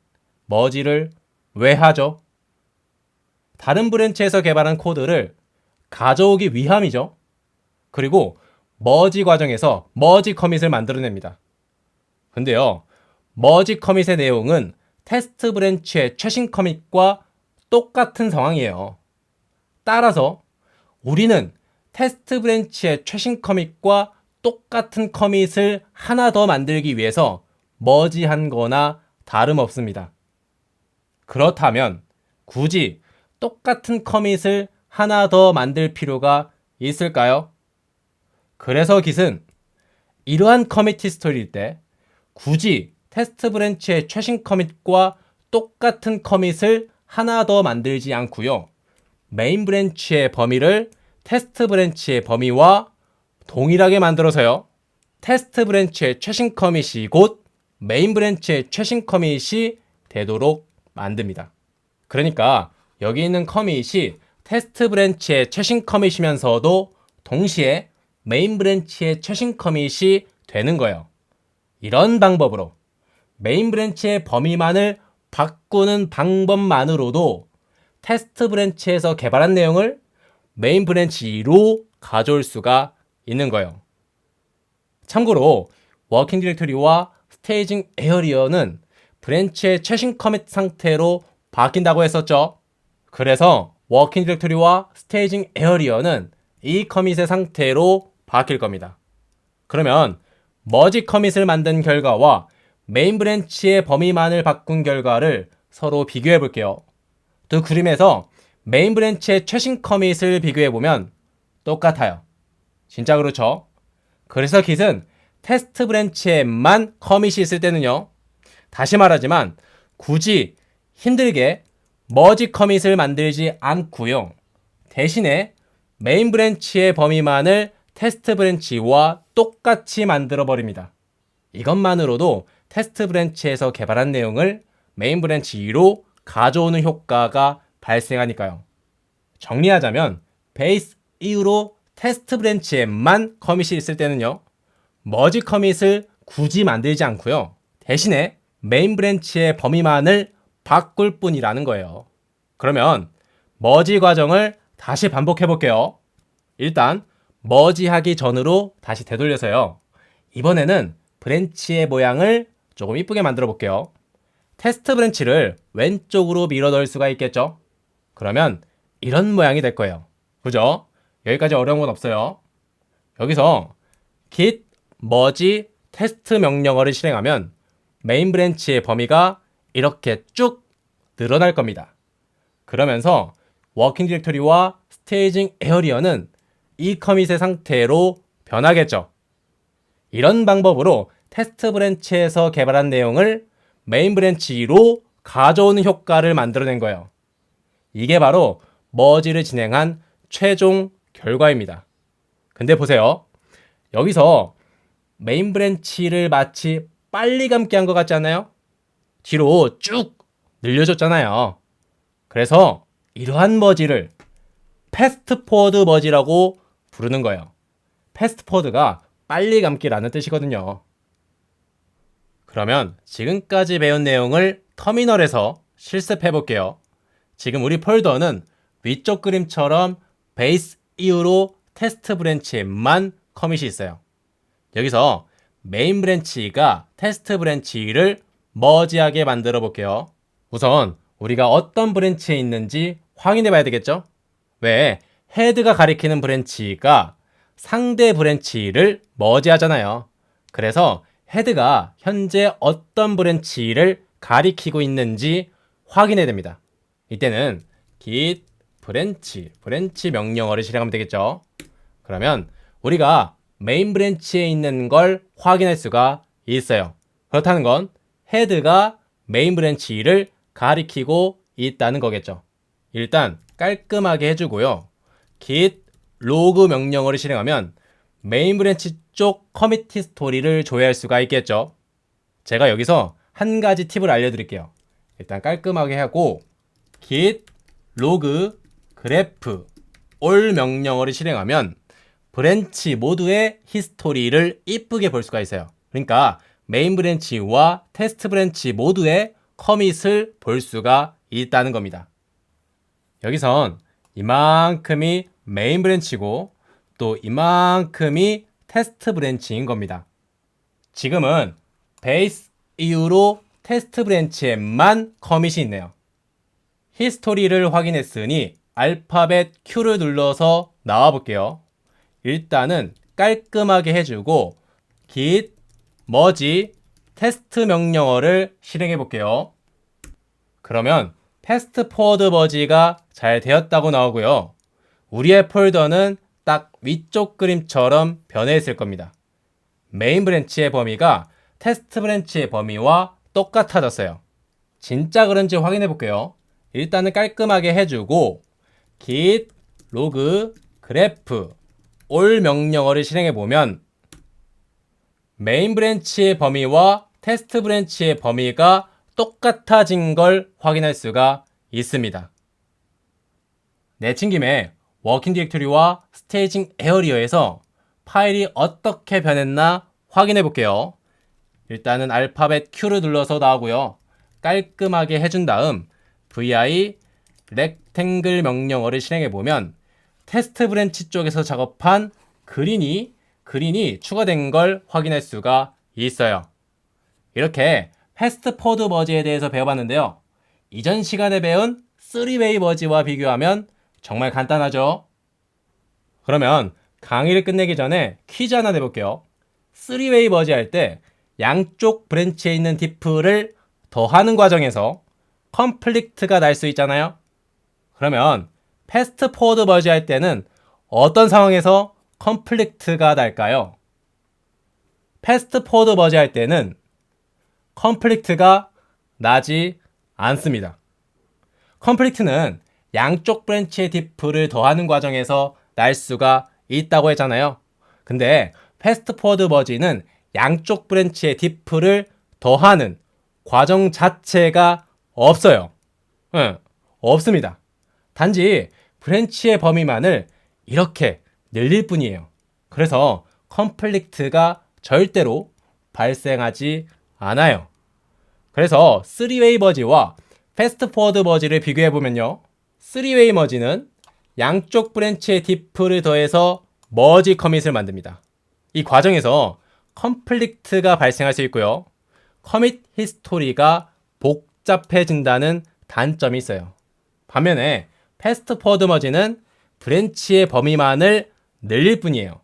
머지를 왜 하죠? 다른 브랜치에서 개발한 코드를 가져오기 위함이죠. 그리고 머지 과정에서 머지 커밋을 만들어냅니다. 근데요, 머지 커밋의 내용은 테스트 브랜치의 최신 커밋과 똑같은 상황이에요. 따라서 우리는 테스트 브랜치의 최신 커밋과 똑같은 커밋을 하나 더 만들기 위해서 머지한 거나 다름없습니다. 그렇다면 굳이 똑같은 커밋을 하나 더 만들 필요가 있을까요? 그래서 git은 이러한 커밋 히스토리일 때 굳이 테스트 브랜치의 최신 커밋과 똑같은 커밋을 하나 더 만들지 않고요, 메인 브랜치의 범위를 테스트 브랜치의 범위와 동일하게 만들어서요, 테스트 브랜치의 최신 커밋이 곧 메인 브랜치의 최신 커밋이 되도록 만듭니다. 그러니까 여기 있는 커밋이 테스트 브랜치의 최신 커밋이면서도 동시에 메인 브랜치의 최신 커밋이 되는 거예요. 이런 방법으로 메인 브랜치의 범위만을 바꾸는 방법만으로도 테스트 브랜치에서 개발한 내용을 메인 브랜치로 가져올 수가 있는 거예요. 참고로 워킹 디렉토리와 스테이징 에어리어는 브랜치의 최신 커밋 상태로 바뀐다고 했었죠. 그래서 워킹 디렉토리와 스테이징 에어리어는 이 커밋의 상태로 바뀔 겁니다. 그러면 머지 커밋을 만든 결과와 메인 브랜치의 범위만을 바꾼 결과를 서로 비교해 볼게요. 두 그림에서 메인 브랜치의 최신 커밋을 비교해 보면 똑같아요. 진짜 그렇죠? 그래서 깃은 테스트 브랜치에만 커밋이 있을 때는요. 다시 말하지만 굳이 힘들게 머지 커밋을 만들지 않고요. 대신에 메인 브랜치의 범위만을 테스트 브랜치와 똑같이 만들어 버립니다. 이것만으로도 테스트 브랜치에서 개발한 내용을 메인 브랜치 2로 가져오는 효과가 발생하니까요. 정리하자면 베이스 이후로 테스트 브랜치에만 커밋이 있을 때는요. 머지 커밋을 굳이 만들지 않고요. 대신에 메인 브랜치의 범위만을 바꿀 뿐이라는 거예요. 그러면 머지 과정을 다시 반복해 볼게요. 일단 머지하기 전으로 다시 되돌려서요. 이번에는 브랜치의 모양을 조금 이쁘게 만들어 볼게요. 테스트 브랜치를 왼쪽으로 밀어 넣을 수가 있겠죠? 그러면 이런 모양이 될 거예요. 그죠? 여기까지 어려운 건 없어요. 여기서 git merge 테스트 명령어를 실행하면 메인 브랜치의 범위가 이렇게 쭉 늘어날 겁니다. 그러면서 워킹 디렉토리와 스테이징 에어리어는 이 커밋의 상태로 변하겠죠. 이런 방법으로 테스트 브랜치에서 개발한 내용을 메인 브랜치로 가져오는 효과를 만들어낸 거예요. 이게 바로 머지를 진행한 최종 결과입니다. 근데 보세요. 여기서 메인 브랜치를 마치 빨리 감게 한 것 같지 않나요? 뒤로 쭉 늘려줬잖아요. 그래서 이러한 머지를 패스트 포워드 머지라고 부르는 거예요. 패스트 포워드가 빨리 감기라는 뜻이거든요. 그러면 지금까지 배운 내용을 터미널에서 실습해 볼게요. 지금 우리 폴더는 위쪽 그림처럼 베이스 이후로 테스트 브랜치에만 커밋이 있어요. 여기서 메인 브랜치가 테스트 브랜치를 머지하게 만들어 볼게요. 우선 우리가 어떤 브랜치에 있는지 확인해 봐야 되겠죠? 왜? 헤드가 가리키는 브랜치가 상대 브랜치를 머지하잖아요. 그래서 헤드가 현재 어떤 브랜치를 가리키고 있는지 확인해야 됩니다. 이때는 git 브랜치 명령어를 실행하면 되겠죠. 그러면 우리가 메인 브랜치에 있는 걸 확인할 수가 있어요. 그렇다는 건 헤드가 메인 브랜치를 가리키고 있다는 거겠죠. 일단 깔끔하게 해주고요. git 로그 명령어를 실행하면 메인 브랜치 쪽 커미티 스토리를 조회할 수가 있겠죠. 제가 여기서 한 가지 팁을 알려드릴게요. 일단 깔끔하게 하고 git 로그 grep all 명령어를 실행하면 브랜치 모두의 히스토리를 이쁘게 볼 수가 있어요. 그러니까 메인 브랜치와 테스트 브랜치 모두의 커밋을 볼 수가 있다는 겁니다. 여기선 이만큼이 메인 브랜치고 또 이만큼이 테스트 브랜치인 겁니다. 지금은 베이스 이후로 테스트 브랜치에만 커밋이 있네요. 히스토리를 확인했으니 알파벳 Q를 눌러서 나와 볼게요. 일단은 깔끔하게 해주고 git merge 테스트 명령어를 실행해 볼게요. 그러면 패스트 포워드 머지가 잘 되었다고 나오고요. 우리의 폴더는 딱 위쪽 그림처럼 변해 있을 겁니다. 메인 브랜치의 범위가 테스트 브랜치의 범위와 똑같아졌어요. 진짜 그런지 확인해 볼게요. 일단은 깔끔하게 해주고 git log grep all 명령어를 실행해 보면 메인 브랜치의 범위와 테스트 브랜치의 범위가 똑같아진 걸 확인할 수가 있습니다. 내친 김에 워킹 디렉토리와 스테이징 에어리어에서 파일이 어떻게 변했나 확인해 볼게요. 일단은 알파벳 Q를 눌러서 나오고요. 깔끔하게 해준 다음 vi rectangle 명령어를 실행해 보면 테스트 브랜치 쪽에서 작업한 그린이 추가된 걸 확인할 수가 있어요. 이렇게 패스트 포워드 머지에 대해서 배워봤는데요. 이전 시간에 배운 3웨이 머지와 비교하면 정말 간단하죠? 그러면 강의를 끝내기 전에 퀴즈 하나 내볼게요. 3웨이 머지 할 때 양쪽 브랜치에 있는 diff를 더하는 과정에서 conflict가 날 수 있잖아요. 그러면 패스트 포워드 머지 할 때는 어떤 상황에서 conflict가 날까요? 패스트 포워드 머지 할 때는 conflict가 나지 않습니다. conflict는 양쪽 브랜치의 diff를 더하는 과정에서 날 수가 있다고 했잖아요. 근데 패스트 포워드 머지는 양쪽 브랜치의 diff를 더하는 과정 자체가 없어요. 없습니다. 단지 브랜치의 범위만을 이렇게 늘릴 뿐이에요. 그래서 conflict가 절대로 발생하지 않아요. 그래서 3웨이 머지와 패스트 포워드 머지를 비교해보면요. 3웨이 머지는 양쪽 브랜치의 diff를 더해서 머지 커밋을 만듭니다. 이 과정에서 conflict가 발생할 수 있고요. 커밋 히스토리가 복잡해진다는 단점이 있어요. 반면에 패스트 포워드 머지는 브랜치의 범위만을 늘릴 뿐이에요.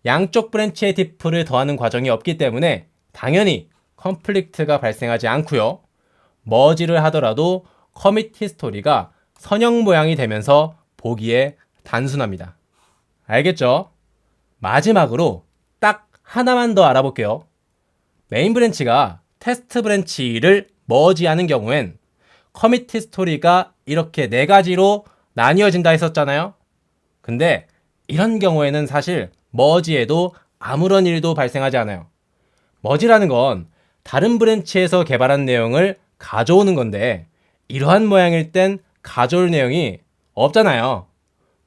양쪽 브랜치의 diff를 더하는 과정이 없기 때문에 당연히 conflict가 발생하지 않고요. 머지를 하더라도 커밋 히스토리가 선형 모양이 되면서 보기에 단순합니다. 알겠죠? 마지막으로 딱 하나만 더 알아볼게요. 메인 브랜치가 테스트 브랜치를 머지하는 경우엔 커밋 히스토리가 이렇게 4가지로 나뉘어진다 했었잖아요. 근데 이런 경우에는 사실 머지에도 아무런 일도 발생하지 않아요. 머지라는 건 다른 브랜치에서 개발한 내용을 가져오는 건데 이러한 모양일 땐 가져올 내용이 없잖아요.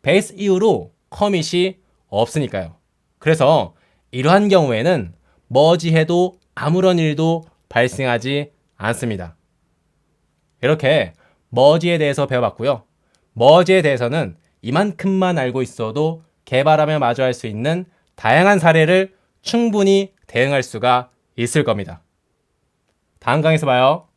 베이스 이후로 커밋이 없으니까요. 그래서 이러한 경우에는 머지해도 아무런 일도 발생하지 않습니다. 이렇게 머지에 대해서 배워봤고요. 머지에 대해서는 이만큼만 알고 있어도 개발하며 마주할 수 있는 다양한 사례를 충분히 대응할 수가 있을 겁니다. 다음 강의에서 봐요.